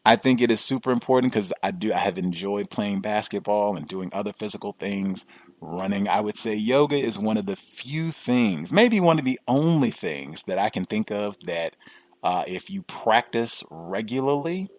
I think it is super important because I have enjoyed playing basketball and doing other physical things. Running, I would say yoga is one of the few things, maybe one of the only things that I can think of that if you practice regularly,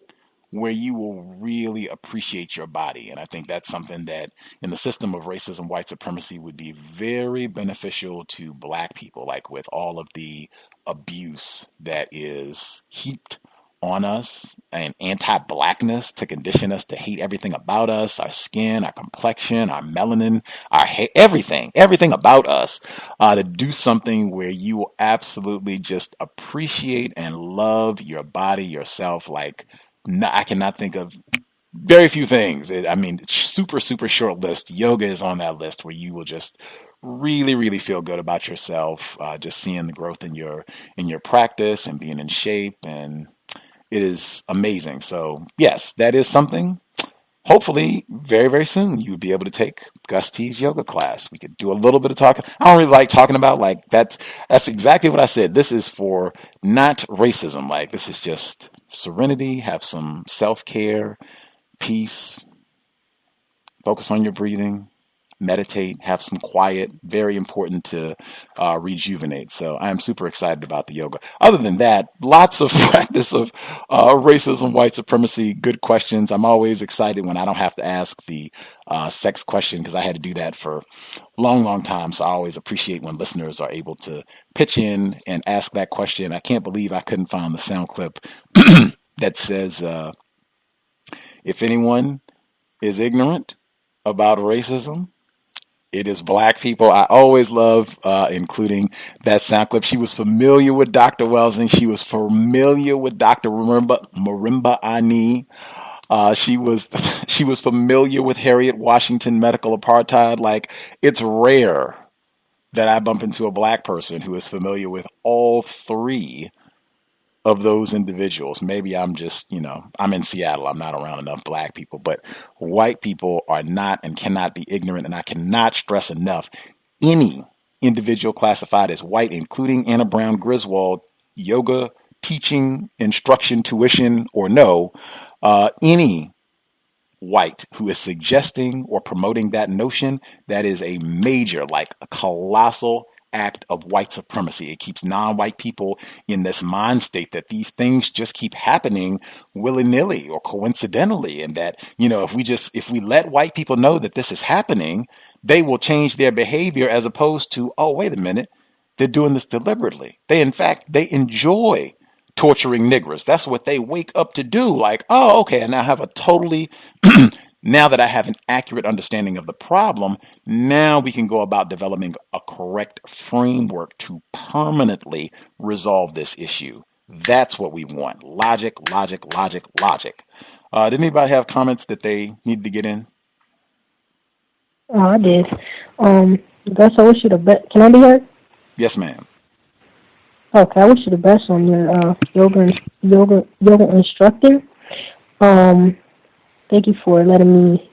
where you will really appreciate your body. And I think that's something that in the system of racism, white supremacy would be very beneficial to black people, like with all of the abuse that is heaped on us and anti-blackness to condition us to hate everything about us, our skin, our complexion, our melanin, our everything about us, to do something where you will absolutely just appreciate and love your body, yourself. Like, I cannot think of very few things. Super, super short list. Yoga is on that list where you will just really, really feel good about yourself, just seeing the growth in your practice and being in shape, and it is amazing. So yes, that is something. Hopefully, very, very soon, you would be able to take Gus T's yoga class. We could do a little bit of talking. I don't really like talking about, like, that's exactly what I said. This is for not racism. Like, this is just serenity, have some self-care, peace, focus on your breathing, meditate, have some quiet, very important to rejuvenate. So I am super excited about the yoga. Other than that, lots of practice of racism, white supremacy, good questions. I'm always excited when I don't have to ask the sex question, because I had to do that for a long, long time. So I always appreciate when listeners are able to pitch in and ask that question. I can't believe I couldn't find the sound clip that says, if anyone is ignorant about racism, it is black people. I always love including that sound clip. She was familiar with Dr. Welsing. She was familiar with Dr. Marimba Ani. She was familiar with Harriet Washington medical apartheid. Like, it's rare that I bump into a black person who is familiar with all three of those individuals. Maybe I'm just, I'm in Seattle. I'm not around enough black people, but white people are not and cannot be ignorant. And I cannot stress enough, any individual classified as white, including Anna-Brown Griswold, yoga teaching, instruction, tuition, or no, any white who is suggesting or promoting that notion, that is a major, like a colossal act of white supremacy. It keeps non-white people in this mind state that these things just keep happening willy-nilly or coincidentally, and that, if we let white people know that this is happening, they will change their behavior, as opposed to, oh, wait a minute, they're doing this deliberately. They enjoy torturing niggers. That's what they wake up to do. Like, oh, okay, and I have a totally, now that I have an accurate understanding of the problem, now we can go about developing a correct framework to permanently resolve this issue. That's what we want. Logic, logic, logic, logic. Did anybody have comments that they need to get in? Oh, I did. Gus, I wish you the best. Can I be heard? Yes, ma'am. Okay, I wish you the best on your yoga instructing. Thank you for letting me,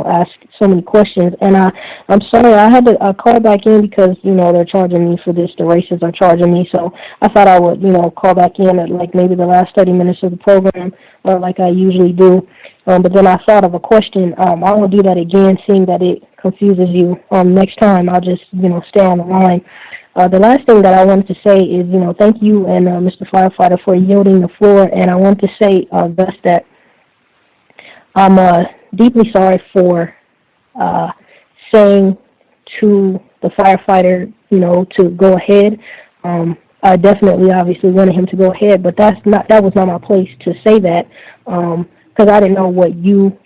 ask so many questions. And I'm sorry, I had to call back in because, they're charging me for this. The racists are charging me. So I thought I would, call back in at like maybe the last 30 minutes of the program, like I usually do. But then I thought of a question. I won't do that again, seeing that it confuses you. Next time I'll just, stay on the line. The last thing that I wanted to say is, thank you and Mr. Firefighter for yielding the floor. And I want to say, Gus, that I'm deeply sorry for saying to the firefighter, to go ahead. I definitely, obviously, wanted him to go ahead, but that was not my place to say that, because I didn't know what you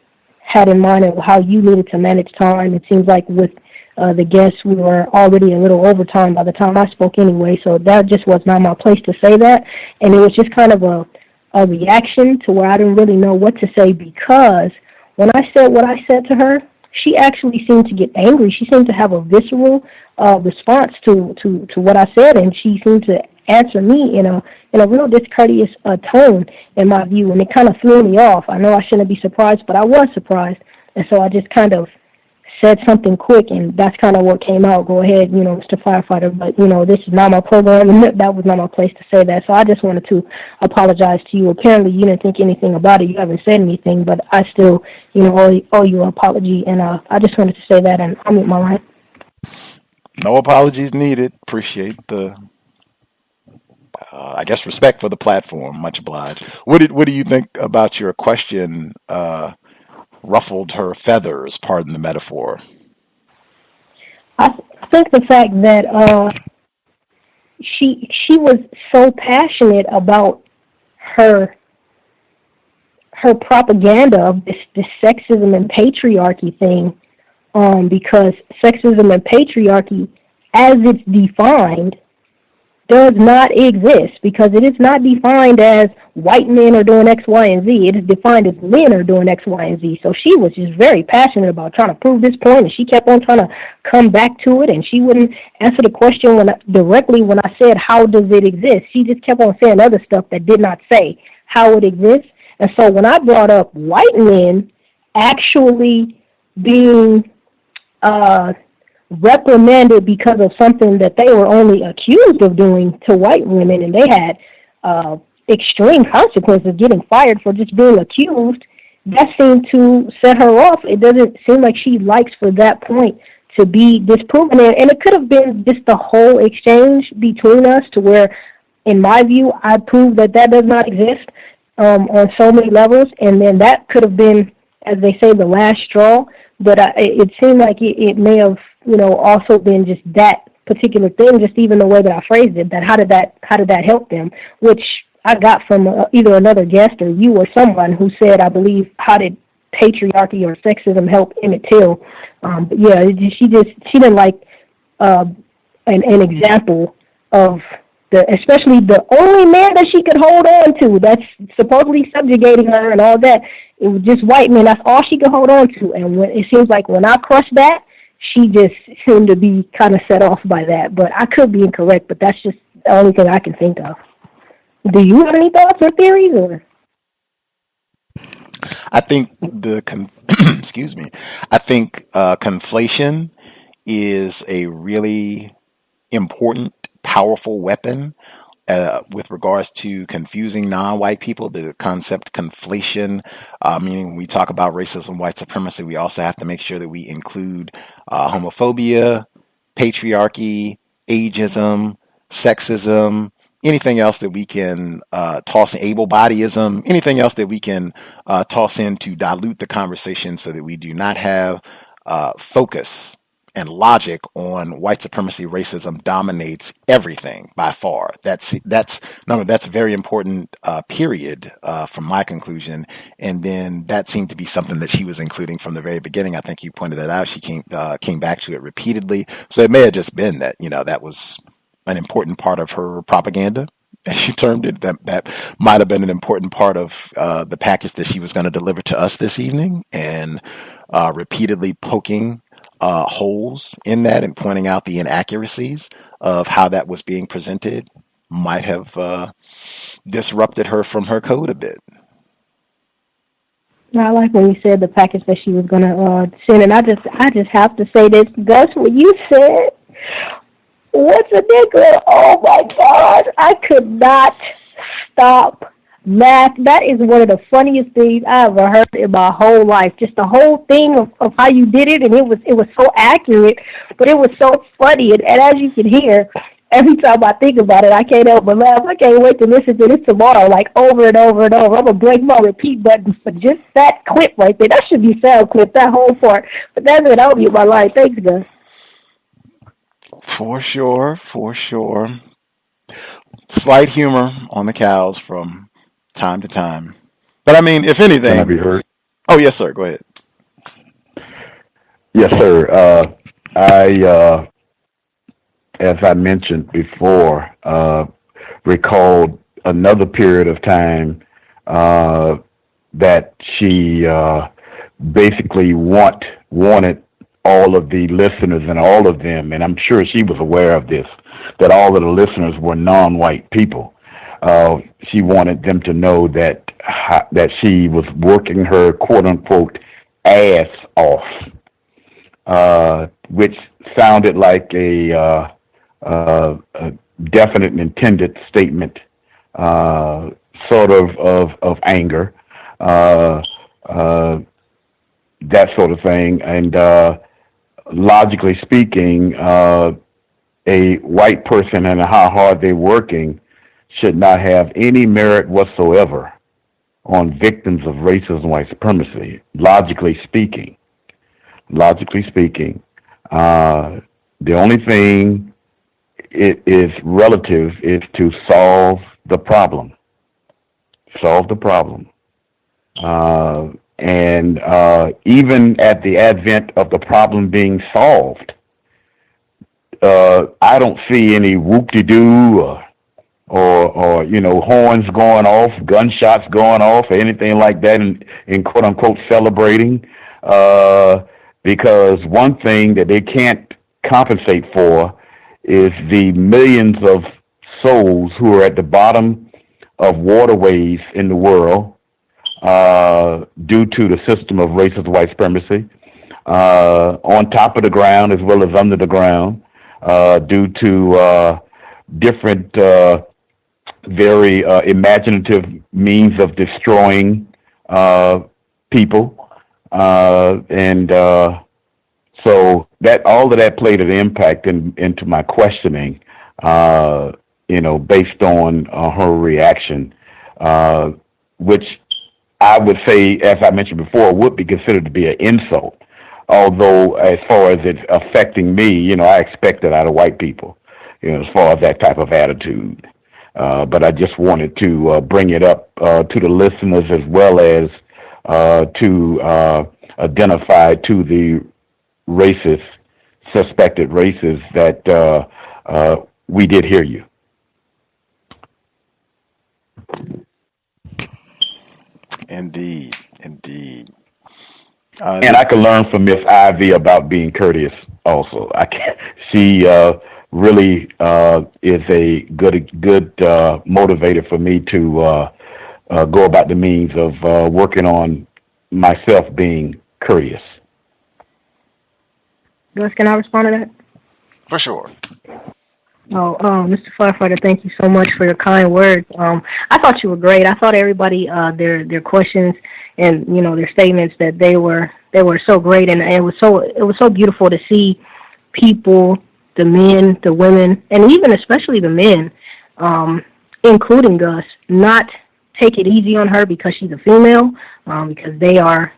had in mind and how you needed to manage time. It seems like with the guests, we were already a little over time by the time I spoke anyway, so that just was not my place to say that. And it was just kind of a reaction to where I didn't really know what to say, because when I said what I said to her, she actually seemed to get angry. She seemed to have a visceral response to what I said, and she seemed to answer me in a real discourteous tone, in my view, and it kind of threw me off. I know I shouldn't be surprised, but I was surprised, and so I just kind of said something quick, and that's kind of what came out. Go ahead, Mr. Firefighter, but, this is not my program, and that was not my place to say that. So I just wanted to apologize to you. Apparently, you didn't think anything about it. You haven't said anything, but I still, owe you an apology, and I just wanted to say that, and I'll mute my line. No apologies needed. Appreciate the, respect for the platform. Much obliged. What do you think about your question? Ruffled her feathers, pardon the metaphor. I think the fact that she was so passionate about her propaganda of this sexism and patriarchy thing, because sexism and patriarchy, as it's defined, does not exist, because it is not defined as white men are doing X, Y, and Z. It is defined as men are doing X, Y, and Z. So she was just very passionate about trying to prove this point, and she kept on trying to come back to it, and she wouldn't answer the question directly when I said, how does it exist? She just kept on saying other stuff that did not say how it exists. And so when I brought up white men actually being reprimanded because of something that they were only accused of doing to white women, and they had extreme consequences, getting fired for just being accused, that seemed to set her off. It doesn't seem like she likes for that point to be disproven. And it could have been just the whole exchange between us, to where, in my view, I proved that does not exist on so many levels, and then that could have been, as they say, the last straw. But it seemed like it may have, also been just that particular thing, just even the way that I phrased it, that how did that help them, which I got from either another guest or you or someone who said, I believe, how did patriarchy or sexism help Emmett Till? But yeah, she didn't like an example of especially the only man that she could hold on to that's supposedly subjugating her and all that. It was just white men. That's all she could hold on to. And it seems like when I crushed that, she just seemed to be kind of set off by that. But I could be incorrect, but that's just the only thing I can think of. Do you have any thoughts or theories? Or? I think excuse me. I think conflation is a really important, powerful weapon with regards to confusing non-white people, the concept conflation, meaning when we talk about racism, white supremacy, we also have to make sure that we include homophobia, patriarchy, ageism, sexism, anything else that we can toss in, able-bodyism, anything else that we can toss in to dilute the conversation so that we do not have focus and logic on white supremacy. Racism dominates everything by far. That's a very important period from my conclusion. And then that seemed to be something that she was including from the very beginning. I think you pointed that out. She came back to it repeatedly. So it may have just been that, that was an important part of her propaganda, as she termed it. That might have been an important part of the package that she was going to deliver to us this evening, and repeatedly poking holes in that and pointing out the inaccuracies of how that was being presented might have disrupted her from her code a bit. I like when you said the package that she was going to send, and I just have to say this, Gus, when you said, "What's a nigga?" Oh my God, I could not stop laughing. That is one of the funniest things I ever heard in my whole life. Just the whole thing of how you did it, and it was so accurate, but it was so funny. And as you can hear, every time I think about it, I can't help but laugh. I can't wait to listen to this tomorrow, like over and over and over. I'm going to break my repeat button for just that clip right there. That should be sound clip, that whole part. But that's it. I'll mute my line. Thanks, Gus. For sure. Slight humor on the cows from time to time. But I mean, if anything... Can I be heard? Oh, yes, sir. Go ahead. Yes, sir. As I mentioned before, recalled another period of time that she basically wanted all of the listeners and all of them, and I'm sure she was aware of this, that all of the listeners were non-white people. She wanted them to know that she was working her quote-unquote ass off, which sounded like a definite and intended statement, sort of anger, that sort of thing. And logically speaking, a white person and how hard they're working should not have any merit whatsoever on victims of racism and white supremacy. Logically speaking, the only thing it is relative is to solve the problem. And even at the advent of the problem being solved, I don't see any whoop-de-doo or horns going off, gunshots going off, or anything like that in quote-unquote celebrating, because one thing that they can't compensate for is the millions of souls who are at the bottom of waterways in the world due to the system of racist white supremacy, on top of the ground as well as under the ground, due to different very imaginative means of destroying people. And so that all of that played an impact into my questioning, based on her reaction, which I would say, as I mentioned before, would be considered to be an insult. Although, as far as it affecting me, I expect it out of white people, as far as that type of attitude. But I just wanted to bring it up to the listeners as well as to identify to the suspected racists, that we did hear you. Indeed. And I can learn from Miss Ivy about being courteous also. She really is a good motivator for me to go about the means of working on myself being courteous. Gus, can I respond to that? For sure. Oh, Mr. Firefighter, thank you so much for your kind words. I thought you were great. I thought everybody, their questions and their statements, that they were so great, and it was so beautiful to see people, the men, the women, and even especially the men, including Gus, not take it easy on her because she's a female, because they are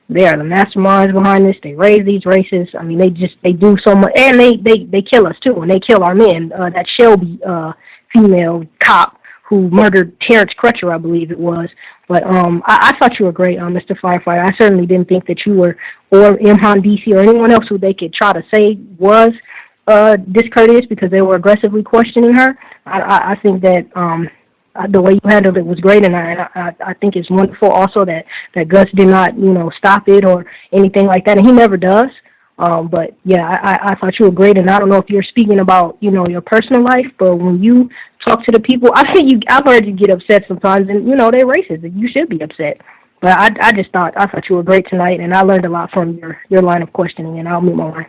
the masterminds behind this. They raise these races. I mean, they do so much, and they kill us too, and they kill our men. That Shelby female cop who murdered Terrence Crutcher, I believe it was. But I thought you were great, Mr. Firefighter. I certainly didn't think that you were, or Imhan DC, or anyone else who they could try to say was discourteous because they were aggressively questioning her. I think that the way you handled it was great, and I think it's wonderful also that Gus did not, stop it or anything like that, and he never does. But yeah, I thought you were great, and I don't know if you're speaking about, your personal life, but when you talk to the people, I've heard you get upset sometimes, and they're racist, and you should be upset. But I thought you were great tonight, and I learned a lot from your line of questioning, and I'll move my line.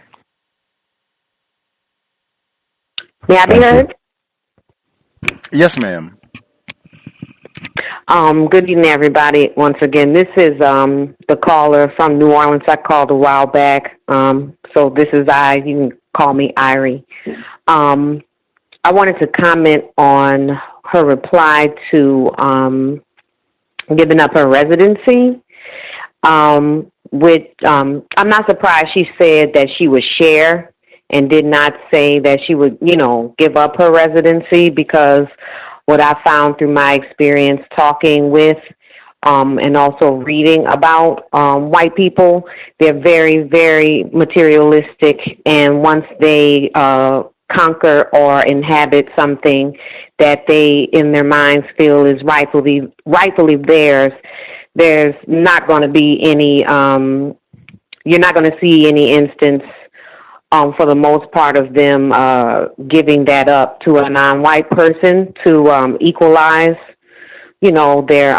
May I be heard? Yes, ma'am. Good evening, everybody. Once again, this is the caller from New Orleans. I called a while back. So this is I. You can call me Irie. I wanted to comment on her reply to giving up her residency. I'm not surprised she said that she would share and did not say that she would, give up her residency, because what I found through my experience talking with and also reading about white people, they're very, very materialistic, and once they conquer or inhabit something that they, in their minds, feel is rightfully theirs, there's not going to be any, you're not going to see any instance for the most part of them giving that up to a non-white person to equalize, their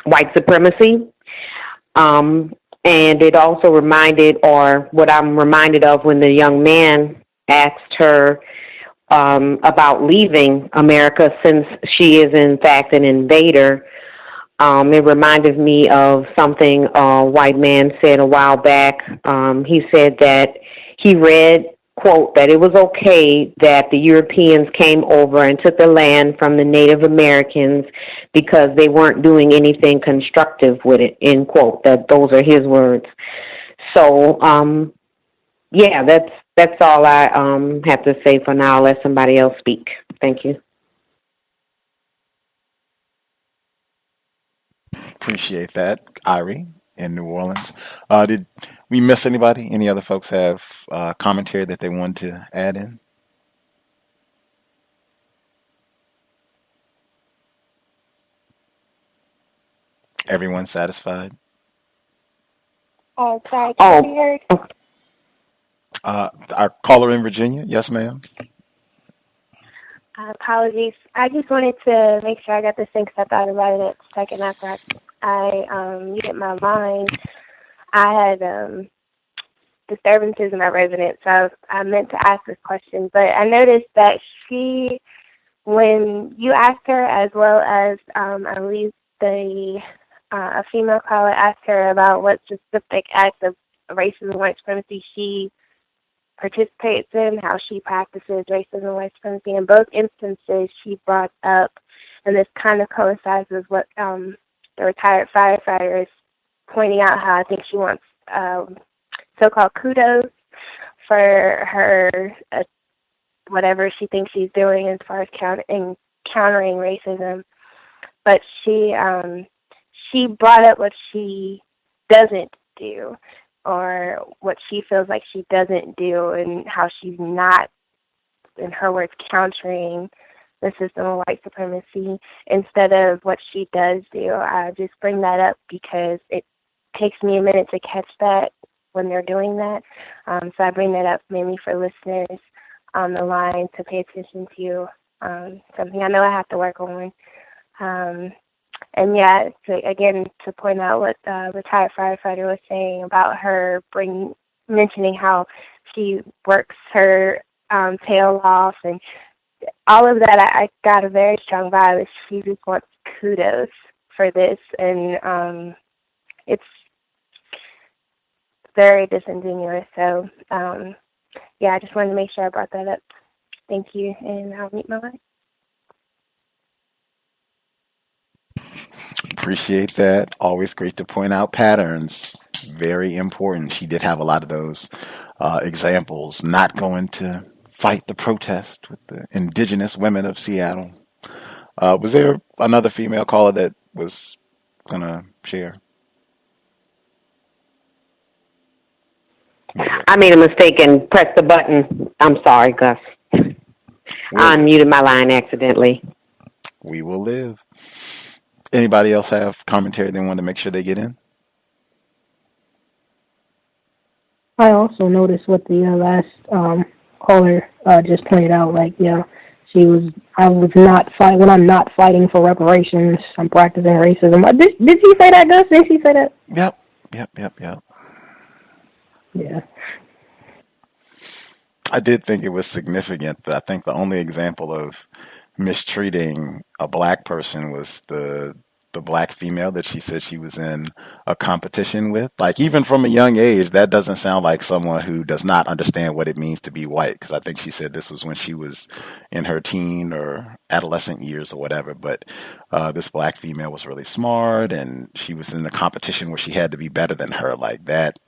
white supremacy. And it also reminded, or what I'm reminded of, when the young man asked her about leaving America since she is in fact an invader. It reminded me of something a white man said a while back. He said that he read, quote, that it was okay that the Europeans came over and took the land from the Native Americans because they weren't doing anything constructive with it, end quote. Those are his words. So, yeah, that's all I have to say for now. I'll let somebody else speak. Thank you. Appreciate that, Irie in New Orleans. Did we miss anybody? Any other folks have commentary that they wanted to add in? Everyone satisfied? Sorry, can you hear? Our caller in Virginia. Yes, ma'am. Apologies. I just wanted to make sure I got this thing because I thought about it a second after I muted my line. I had disturbances in my residence, so I meant to ask this question, but I noticed that she, when you asked her, as well as I believe a female caller asked her about what specific acts of racism and white supremacy she participates in, how she practices racism and white supremacy. In both instances, she brought up, and this kind of coincides with what the retired firefighter is pointing out, how I think she wants so-called kudos for her whatever she thinks she's doing as far as countering racism. But she brought up what she doesn't do, or what she feels like she doesn't do, and how she's not, in her words, countering the system of white supremacy instead of what she does do. I just bring that up because it takes me a minute to catch that when they're doing that. So I bring that up mainly for listeners on the line to pay attention to, something I know I have to work on. And yeah, to point out what the retired firefighter was saying about her mentioning how she works her tail off, and all of that. I got a very strong vibe. She just wants kudos for this, and it's very disingenuous. So, yeah, I just wanted to make sure I brought that up. Thank you, and I'll mute my mic. Appreciate that. Always great to point out patterns. Very important. She did have a lot of those examples. Not going to fight the protest with the indigenous women of Seattle. Was there another female caller that was going to share? I made a mistake and pressed the button. I'm sorry, Gus. I unmuted my line accidentally. We will live. Anybody else have commentary they want to make sure they get in? I also noticed what the last caller just pointed out. Like, yeah, I was not fighting when I'm not fighting for reparations. I'm practicing racism. Did she say that, Gus? Did she say that? Yep. Yeah. I did think it was significant. I think the only example of mistreating a black person was the black female that she said she was in a competition with. Like, even from a young age, that doesn't sound like someone who does not understand what it means to be white, because I think she said this was when she was in her teen or adolescent years or whatever. But this black female was really smart, and she was in a competition where she had to be better than her. Like that,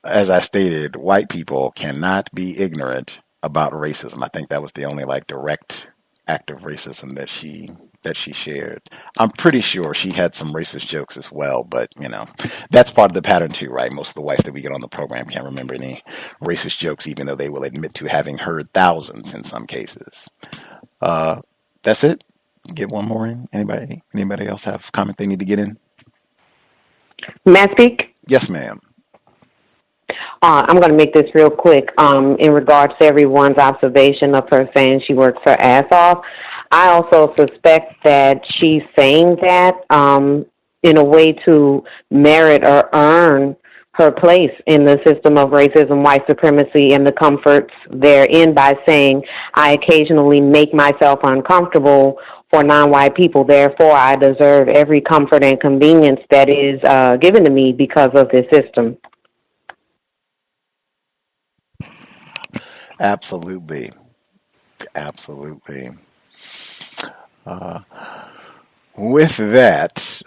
as I stated, white people cannot be ignorant about racism. I think that was the only like direct act of racism that she shared. I'm pretty sure she had some racist jokes as well, but that's part of the pattern too, right? Most of the whites that we get on the program can't remember any racist jokes, even though they will admit to having heard thousands in some cases. That's it. Get one more in. Anybody else have a comment they need to get in? May I speak? Yes, ma'am. I'm going to make this real quick. In regards to everyone's observation of her saying she works her ass off, I also suspect that she's saying that in a way to merit or earn her place in the system of racism, white supremacy, and the comforts therein by saying, I occasionally make myself uncomfortable for non-white people. Therefore, I deserve every comfort and convenience that is given to me because of this system. Absolutely. With that,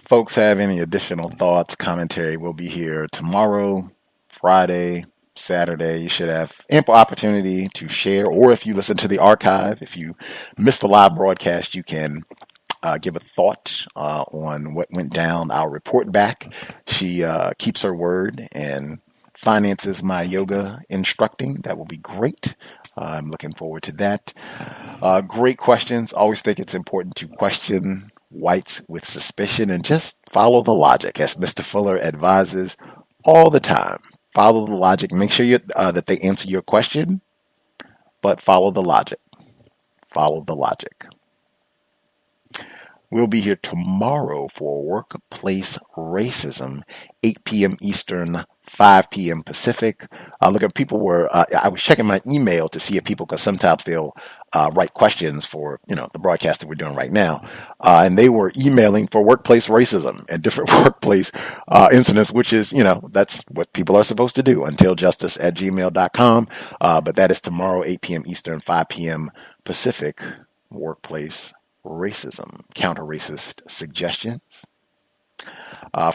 folks have any additional thoughts, commentary, we'll be here tomorrow, Friday, Saturday. You should have ample opportunity to share, or if you listen to the archive, if you missed the live broadcast, you can give a thought on what went down. I'll report back. She keeps her word and finances my yoga instructing. That will be great. I'm looking forward to that. Great questions. Always think it's important to question whites with suspicion and just follow the logic, as Mr. Fuller advises all the time. Follow the logic. Make sure that they answer your question, but follow the logic. Follow the logic. We'll be here tomorrow for Workplace Racism, 8 p.m. Eastern, 5 p.m. Pacific. Look, at people were, I was checking my email to see if people, because sometimes they'll write questions for, the broadcast that we're doing right now. And they were emailing for workplace racism and different workplace incidents, which is, that's what people are supposed to do, untiljustice@gmail.com. But that is tomorrow, 8 p.m. Eastern, 5 p.m. Pacific, Workplace Racism, counter-racist suggestions.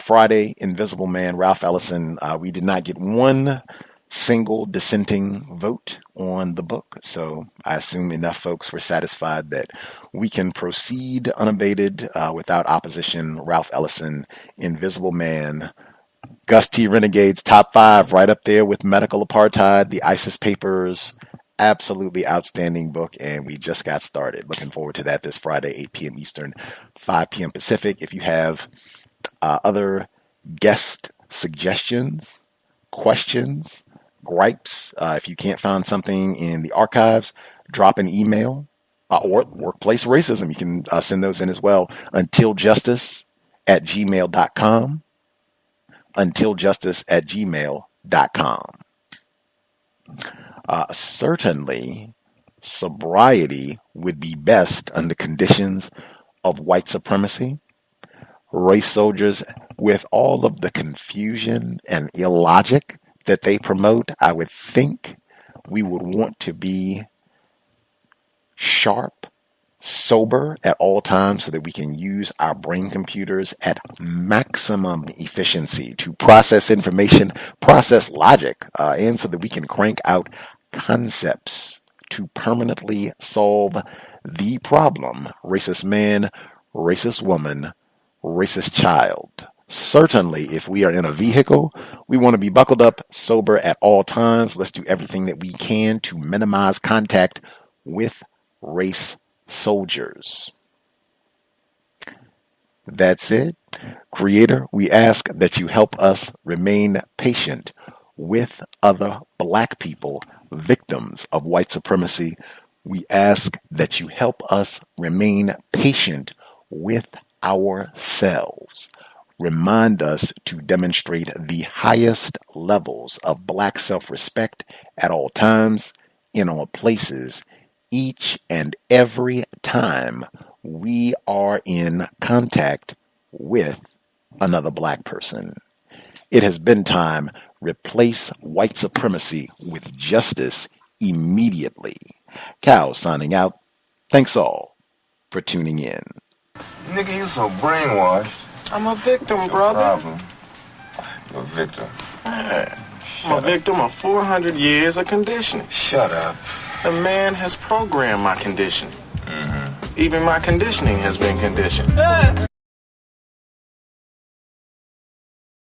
Friday, Invisible Man, Ralph Ellison. We did not get one single dissenting vote on the book, so I assume enough folks were satisfied that we can proceed unabated without opposition. Ralph Ellison, Invisible Man. Gus T Renegade's top 5, right up there with Medical Apartheid, the ISIS Papers. Absolutely outstanding book, and we just got started. Looking forward to that this Friday, 8 p.m. Eastern, 5 p.m. Pacific. If you have other guest suggestions, questions, gripes, if you can't find something in the archives, drop an email or workplace racism. You can send those in as well. Untiljustice@gmail.com. Untiljustice@gmail.com. Certainly, sobriety would be best under conditions of white supremacy. Race soldiers, with all of the confusion and illogic that they promote, I would think we would want to be sharp, sober at all times so that we can use our brain computers at maximum efficiency to process information, process logic, and so that we can crank out concepts to permanently solve the problem: racist man, racist woman, racist child. Certainly, if we are in a vehicle, we want to be buckled up, sober at all times. Let's do everything that we can to minimize contact with race soldiers. That's it. Creator, we ask that you help us remain patient with other black people, victims of white supremacy. We ask that you help us remain patient with ourselves. Remind us to demonstrate the highest levels of black self-respect at all times, in all places, each and every time we are in contact with another black person. It has been time. Replace white supremacy with justice immediately. Cal signing out. Thanks all for tuning in. Nigga, you so brainwashed. I'm a victim, brother. Problem. You're a victim. Man, I'm a victim of 400 years of conditioning. Shut up. The man has programmed my conditioning. Mm-hmm. Even my conditioning has been conditioned.